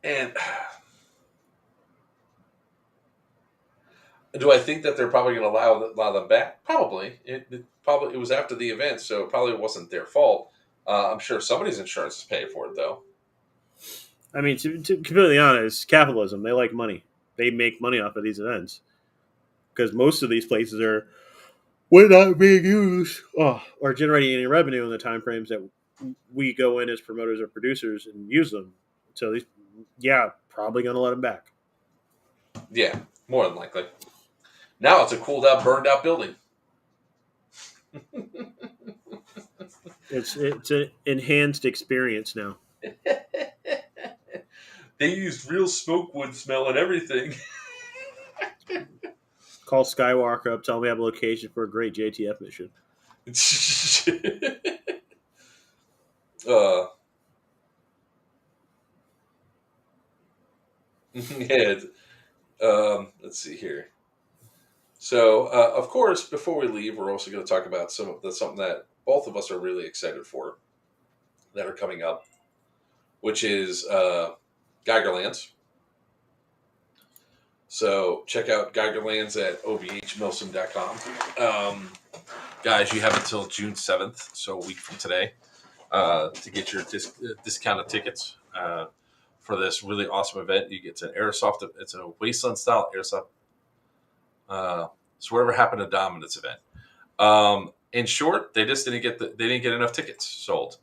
And do I think that they're probably going to allow them back? Probably. It was after the event, so it probably wasn't their fault. I'm sure somebody's insurance is paying for it, though. I mean, to be completely honest, capitalism. They like money. They make money off of these events because most of these places are not being used or generating any revenue in the time frames that we go in as promoters or producers and use them. So, probably going to let them back. Yeah, more than likely. Now it's a cooled out, burned out building. It's an enhanced experience now. They used real smoke wood smell and everything. Call Skywalker up, tell me I have a location for a great JTF mission. Let's see here. So, of course, before we leave, we're also going to talk about something that both of us are really excited for that are coming up, which is Geigerlands. So check out Geigerlands at ovhmilsom.com. Guys, you have until June 7th, so a week from today, to get your discounted tickets for this really awesome event. It's an airsoft. It's a wasteland style airsoft. So whatever happened to Dominance event. In short, they just didn't get enough tickets sold.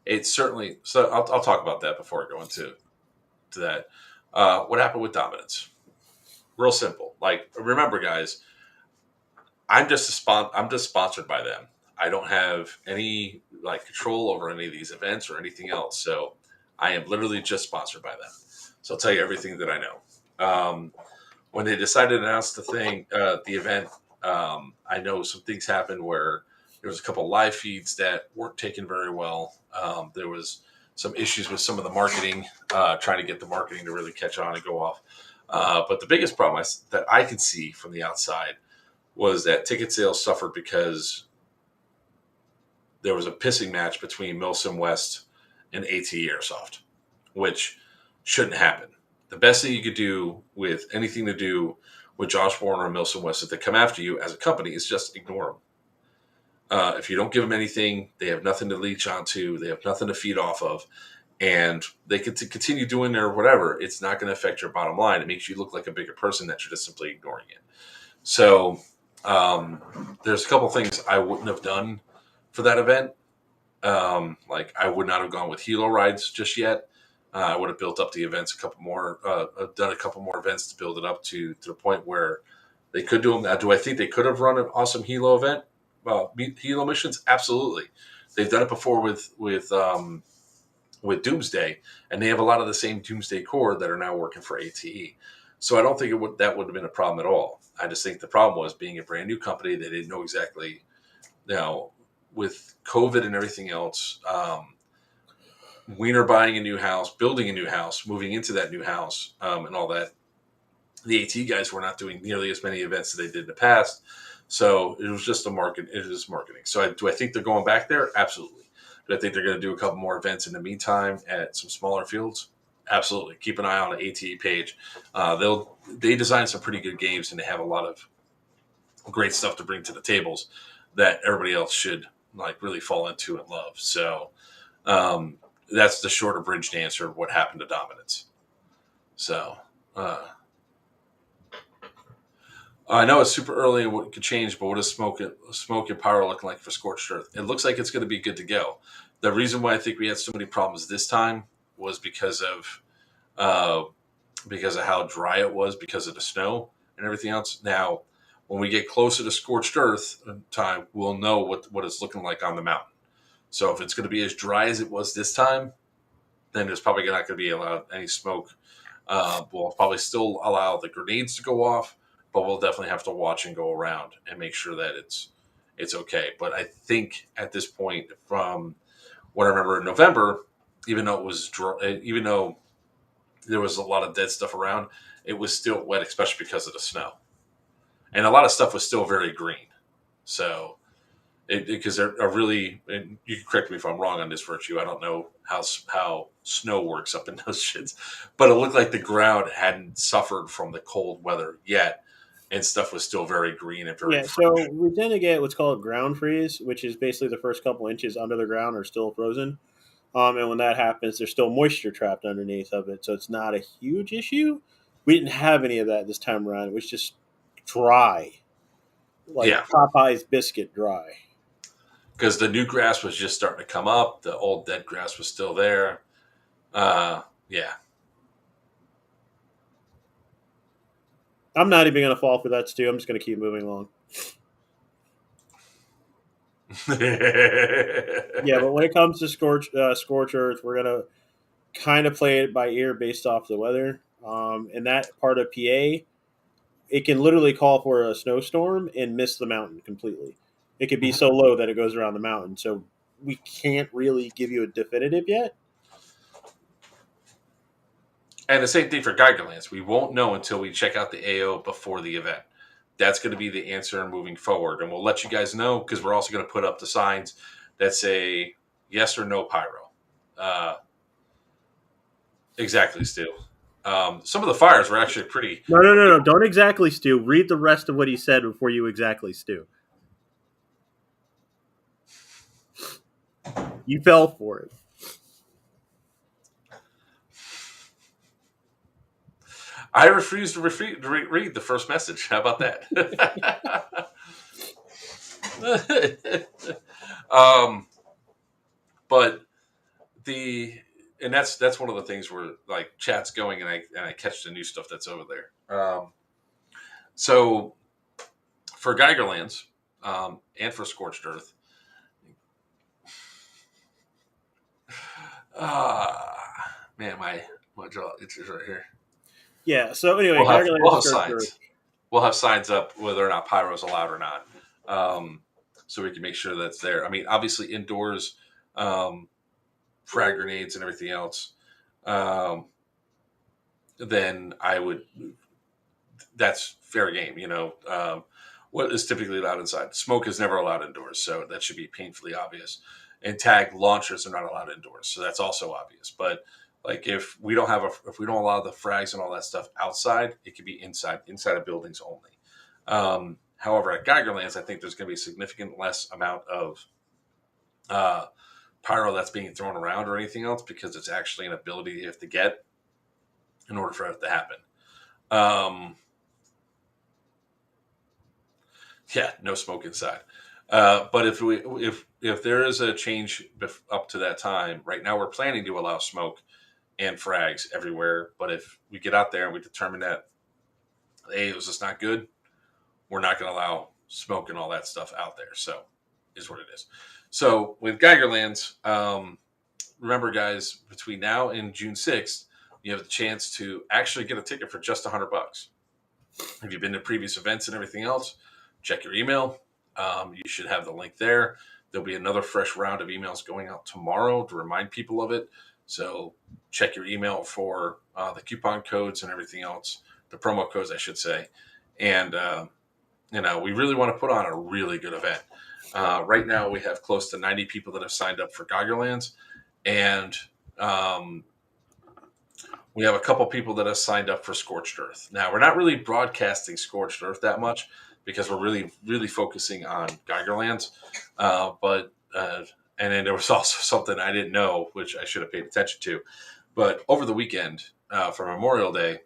It's certainly so. I'll talk about that before I go into that. What happened with Dominance? Real simple. Like, remember, guys, I'm just sponsored by them. I don't have any control over any of these events or anything else. So I am literally just sponsored by them. So I'll tell you everything that I know. When they decided to announce the event, I know some things happened where there was a couple live feeds that weren't taken very well. There was some issues with some of the marketing, trying to get the marketing to really catch on and go off. But the biggest problem that I can see from the outside was that ticket sales suffered because there was a pissing match between Milsom West in AT Airsoft, which shouldn't happen. The best thing you could do with anything to do with Josh Warner and Milson West, if they come after you as a company, is just ignore them. If you don't give them anything, they have nothing to leech onto. They have nothing to feed off of. And they could continue doing their whatever. It's not going to affect your bottom line. It makes you look like a bigger person that you're just simply ignoring it. So there's a couple things I wouldn't have done for that event. Like I would not have gone with helo rides just yet. I would have built up the events a couple more, done a couple more events to build it up to the point where they could do them. Now, do I think they could have run an awesome helo event? Helo missions? Absolutely. They've done it before with Doomsday, and they have a lot of the same Doomsday core that are now working for ATE. So I don't think that would have been a problem at all. I just think the problem was being a brand new company. They didn't know exactly, with COVID and everything else, Wiener buying a new house, building a new house, moving into that new house, and all that. The AT guys were not doing nearly as many events as they did in the past. So it was just marketing. So do I think they're going back there? Absolutely. Do I think they're going to do a couple more events in the meantime at some smaller fields? Absolutely. Keep an eye on the ATE page. They design some pretty good games, and they have a lot of great stuff to bring to the tables that everybody else should really fall into and love. So that's the short abridged answer of what happened to Dominance. So I know it's super early and what could change, but what is smoke and pyro looking like for Scorched Earth? It looks like it's going to be good to go. The reason why I think we had so many problems this time was because of how dry it was, because of the snow and everything else. Now, when we get closer to Scorched Earth time, we'll know what it's looking like on the mountain. So if it's going to be as dry as it was this time, then there's probably not going to be allowed any smoke. We'll probably still allow the grenades to go off, but we'll definitely have to watch and go around and make sure that it's okay. But I think at this point, from what I remember in November, even though there was a lot of dead stuff around, it was still wet, especially because of the snow, and a lot of stuff was still very green. So, because they're really, and you can correct me if I'm wrong on this, Virchew. I don't know how snow works up in those shits, but it looked like the ground hadn't suffered from the cold weather yet. And stuff was still very green and very fresh. So we tend to get what's called ground freeze, which is basically the first couple inches under the ground are still frozen. And when that happens, there's still moisture trapped underneath of it. So it's not a huge issue. We didn't have any of that this time around. It was just dry. Popeye's biscuit dry. Because the new grass was just starting to come up. The old dead grass was still there. Yeah. I'm not even going to fall for that, Stu. I'm just going to keep moving along. Yeah, but when it comes to Scorch Earth, we're going to kind of play it by ear based off the weather. In that part of PA, it can literally call for a snowstorm and miss the mountain completely. It could be so low that it goes around the mountain. So we can't really give you a definitive yet. And the same thing for Geigerlands. We won't know until we check out the AO before the event. That's going to be the answer moving forward. And we'll let you guys know, because we're also going to put up the signs that say yes or no pyro. Exactly, Stu. Some of the fires were actually pretty... No. Don't exactly, Stu. Read the rest of what he said before you exactly, Stu. You fell for it. I refuse to read the first message. How about that? But that's one of the things where chat's going and I catch the new stuff that's over there. So for Geigerlands and for Scorched Earth, man, my jaw itches right here. Yeah, so anyway, we'll have signs up whether or not pyro is allowed or not, so we can make sure that's there. I mean, obviously indoors, frag grenades and everything else, then that's fair game. What is typically allowed inside? Smoke is never allowed indoors, so that should be painfully obvious. and tag launchers are not allowed indoors. So that's also obvious. But like if we don't allow the frags and all that stuff outside, it could be inside of buildings only. However, at Geigerlands, I think there's going to be a significant less amount of pyro that's being thrown around or anything else, because it's actually an ability you have to get in order for it to happen. Yeah, no smoke inside. But if there is a change up to that time, right now we're planning to allow smoke and frags everywhere. But if we get out there and we determine that, hey, it was just not good, we're not going to allow smoke and all that stuff out there. So is what it is. So with Geigerlands, remember guys, between now and June 6th, you have the chance to actually get a ticket for just $100. If you've been to previous events and everything else, check your email. You should have the link there. There'll be another fresh round of emails going out tomorrow to remind people of it. So check your email for the coupon codes and everything else, the promo codes, I should say. And, we really want to put on a really good event. Right now, we have close to 90 people that have signed up for Geigerlands. And we have a couple people that have signed up for Scorched Earth. Now, we're not really broadcasting Scorched Earth that much because we're really, really focusing on Geigerlands. And then there was also something I didn't know, which I should have paid attention to. But over the weekend, for Memorial Day,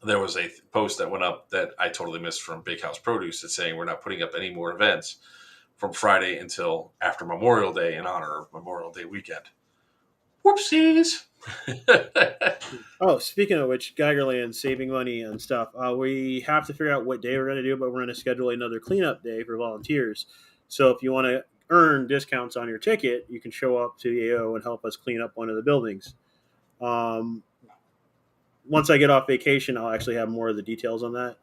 there was a post that went up that I totally missed from Big House Produce that's saying we're not putting up any more events from Friday until after Memorial Day in honor of Memorial Day weekend. Whoopsies. Oh, speaking of which, Geigerland saving money and stuff. We have to figure out what day we're going to do, but we're going to schedule another cleanup day for volunteers. So if you want to earn discounts on your ticket, you can show up to the AO and help us clean up one of the buildings. Once I get off vacation, I'll actually have more of the details on that.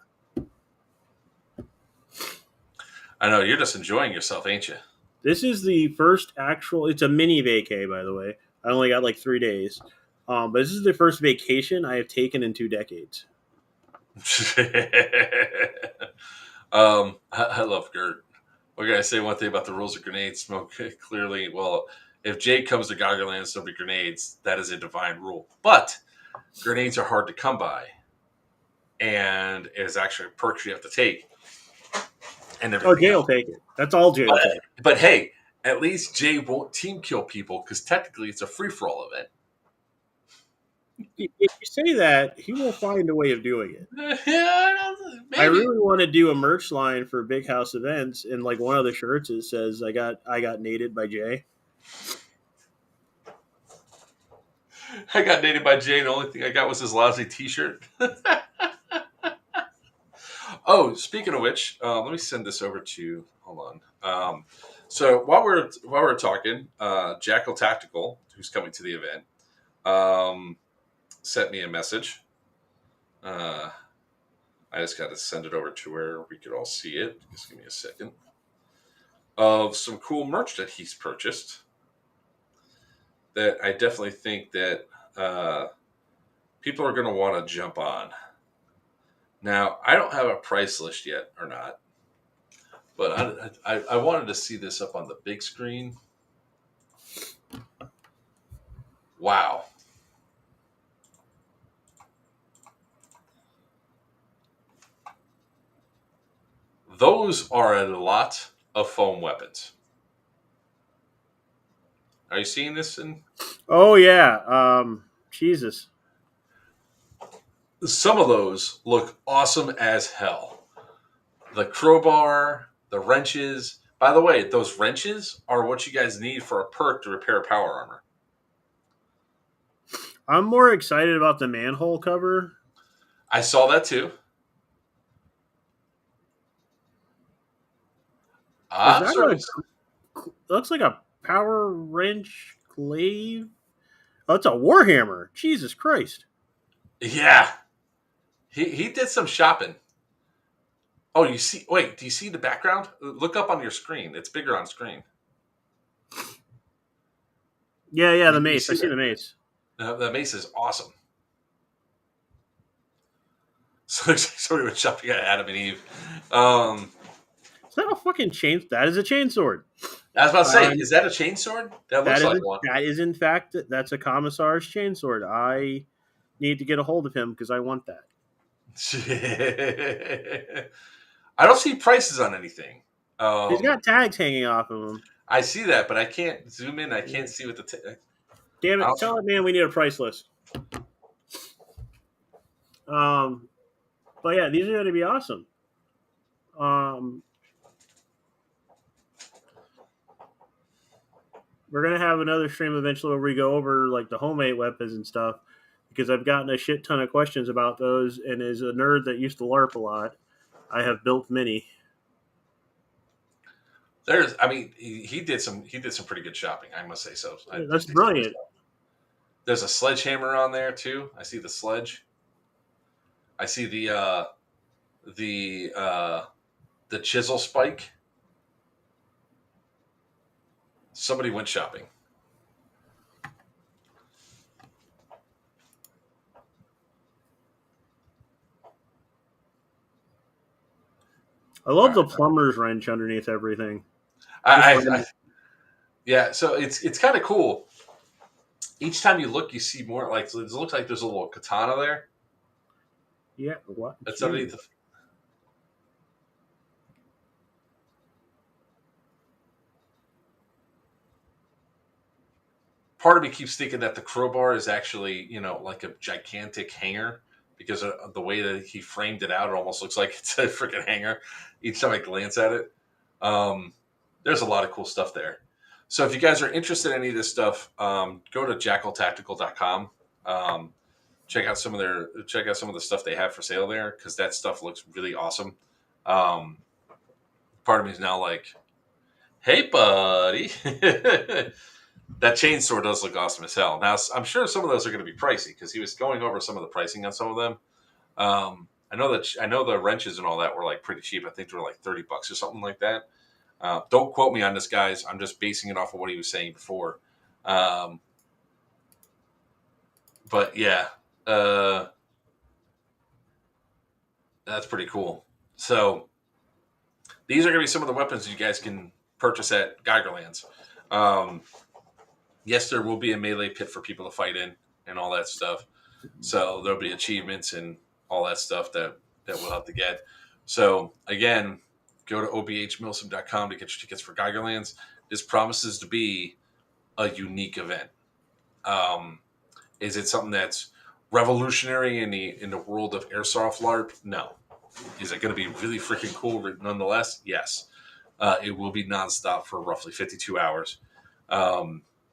I know, you're just enjoying yourself, ain't you? This is the first actual, it's a mini vacay, by the way. I only got like 3 days. But this is the first vacation I have taken in 2 decades. I love Gert. We're going to say one thing about the rules of grenade smoke. Clearly, well, if Jake comes to Geigerlands, there'll be grenades. That is a divine rule. But grenades are hard to come by. And it is actually perks you have to take. And Jay will take it. That's all Jay will take. But hey, at least Jay won't team kill people because technically it's a free-for-all event. If you say that, he will find a way of doing it. Yeah, I really want to do a merch line for Big House events, and like one of the shirts it says, "I got naded by Jay." I got naded by Jay. The only thing I got was his lousy T-shirt. Oh, speaking of which, let me send this over to you. Hold on. So while we're talking, Jackal Tactical, who's coming to the event, sent me a message. I just got to send it over to where we could all see it. Just give me a second. Of some cool merch that he's purchased that I definitely think that people are going to want to jump on. Now, I don't have a price list yet or not, but I wanted to see this up on the big screen. Wow. Those are a lot of foam weapons. Are you seeing this? Oh, yeah. Jesus. Some of those look awesome as hell. The crowbar, the wrenches. By the way, those wrenches are what you guys need for a perk to repair power armor. I'm more excited about the manhole cover. I saw that too. Looks like a power wrench glaive. Oh, it's a Warhammer. Jesus Christ. Yeah. He did some shopping. Oh, do you see the background? Look up on your screen. It's bigger on screen. Yeah, the mace. I see the mace. The mace is awesome. So somebody was shopping at Adam and Eve. Is that a fucking chain? That is a chainsword. I was about to say, is that a chainsword? That looks like one. That is, in fact, that's a commissar's chainsword. I need to get a hold of him because I want that. I don't see prices on anything. He's got tags hanging off of him. I see that, but I can't zoom in. I can't see what Damn it! Tell that man we need a price list. But yeah, these are going to be awesome. We're going to have another stream eventually where we go over like the homemade weapons and stuff, because I've gotten a shit ton of questions about those, and as a nerd that used to LARP a lot, I have built many. He did some pretty good shopping, I must say so. That's brilliant. There's a sledgehammer on there too. I see the sledge. I see the chisel spike. Somebody went shopping. I love the plumber's wrench underneath everything. Yeah, so it's kind of cool. Each time you look, you see more. Like it looks like there's a little katana there. Yeah, what? That's underneath the. Part of me keeps thinking that the crowbar is actually, like a gigantic hanger, because of the way that he framed it out. It almost looks like it's a freaking hanger each time I glance at it. There's a lot of cool stuff there. So if you guys are interested in any of this stuff, go to jackaltactical.com. Check out some of the stuff they have for sale there, because that stuff looks really awesome. Part of me is now like, hey, buddy. That chainsaw does look awesome as hell. Now, I'm sure some of those are going to be pricey, because he was going over some of the pricing on some of them. I know the wrenches and all that were like pretty cheap. I think they were like $30 or something like that. Don't quote me on this, guys. I'm just basing it off of what he was saying before. But yeah, that's pretty cool. So these are going to be some of the weapons you guys can purchase at Geigerland's. Yes, there will be a melee pit for people to fight in and all that stuff. So there'll be achievements and all that stuff that we'll have to get. So again, go to obhmilsim.com to get your tickets for Geigerland's. This promises to be a unique event. Is it something that's revolutionary in the world of airsoft LARP? No. Is it going to be really freaking cool nonetheless? Yes. It will be nonstop for roughly 52 hours.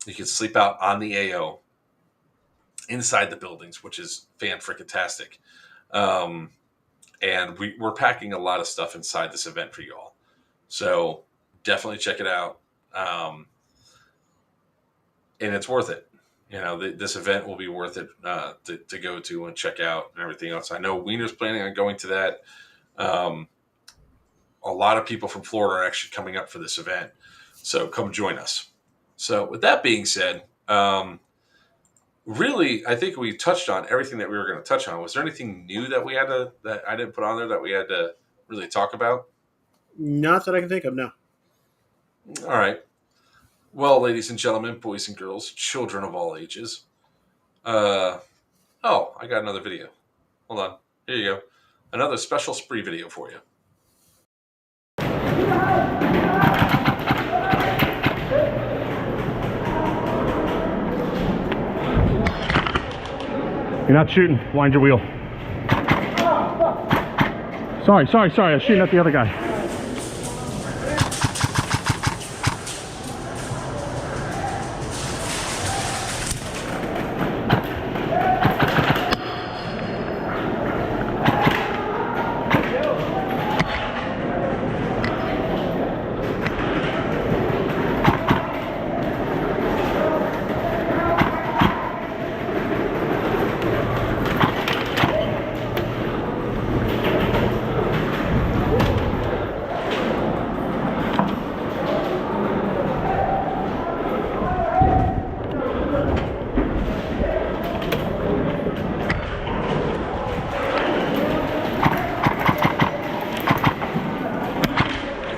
You can sleep out on the AO inside the buildings, which is fan-freaking-tastic. And we're packing a lot of stuff inside this event for you all. So definitely check it out. And it's worth it. This event will be worth it to go to and check out and everything else. I know Wiener's planning on going to that. A lot of people from Florida are actually coming up for this event. So come join us. So with that being said, really, I think we touched on everything that we were going to touch on. Was there anything new that that I didn't put on there that we had to really talk about? Not that I can think of, no. All right. Well, ladies and gentlemen, boys and girls, children of all ages. I got another video. Hold on. Here you go. Another special spree video for you. You're not shooting. Wind your wheel. Sorry. I was shooting at the other guy.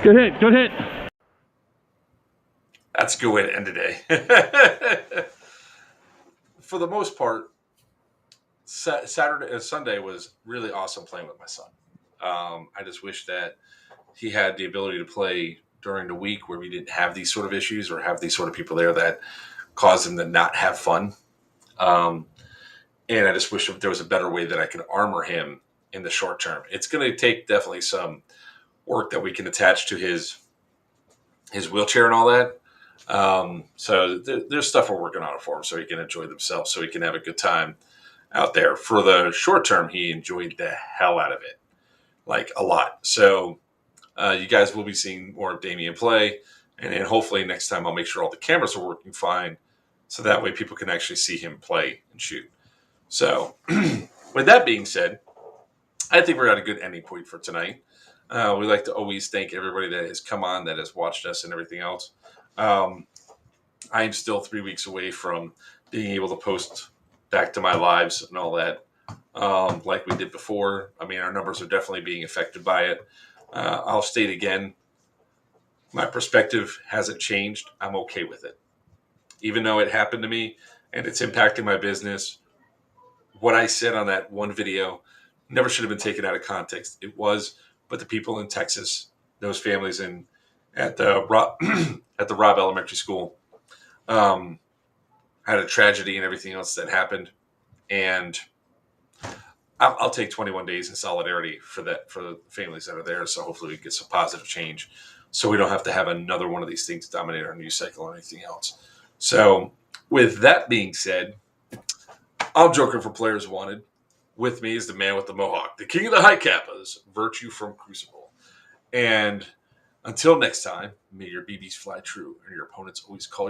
Good hit. That's a good way to end the day. For the most part, Saturday and Sunday was really awesome playing with my son. I just wish that he had the ability to play during the week where we didn't have these sort of issues or have these sort of people there that cause him to not have fun. And I just wish there was a better way that I could armor him in the short term. It's going to take definitely some work that we can attach to his wheelchair and all that. So there's stuff we're working on it for him so he can enjoy himself, so he can have a good time out there. For the short term, he enjoyed the hell out of it, like a lot. So you guys will be seeing more of Damien play, and then hopefully next time I'll make sure all the cameras are working fine, so that way people can actually see him play and shoot. So with that being said, I think we're at a good ending point for tonight. We like to always thank everybody that has come on, that has watched us and everything else. I am still 3 weeks away from being able to post back to my lives and all that, like we did before. I mean, our numbers are definitely being affected by it. I'll state again, my perspective hasn't changed. I'm okay with it. Even though it happened to me and it's impacting my business, what I said on that one video never should have been taken out of context. It was, but the people in Texas, those families at the Robb Elementary School, had a tragedy and everything else that happened, and I'll take 21 days in solidarity for the families that are there. So hopefully we get some positive change, so we don't have to have another one of these things dominate our news cycle or anything else. So with that being said, I'm Joker for Players Wanted. With me is the man with the mohawk, the king of the high kappas, Virchew from Crucible. And until next time, may your BBs fly true and your opponents always call your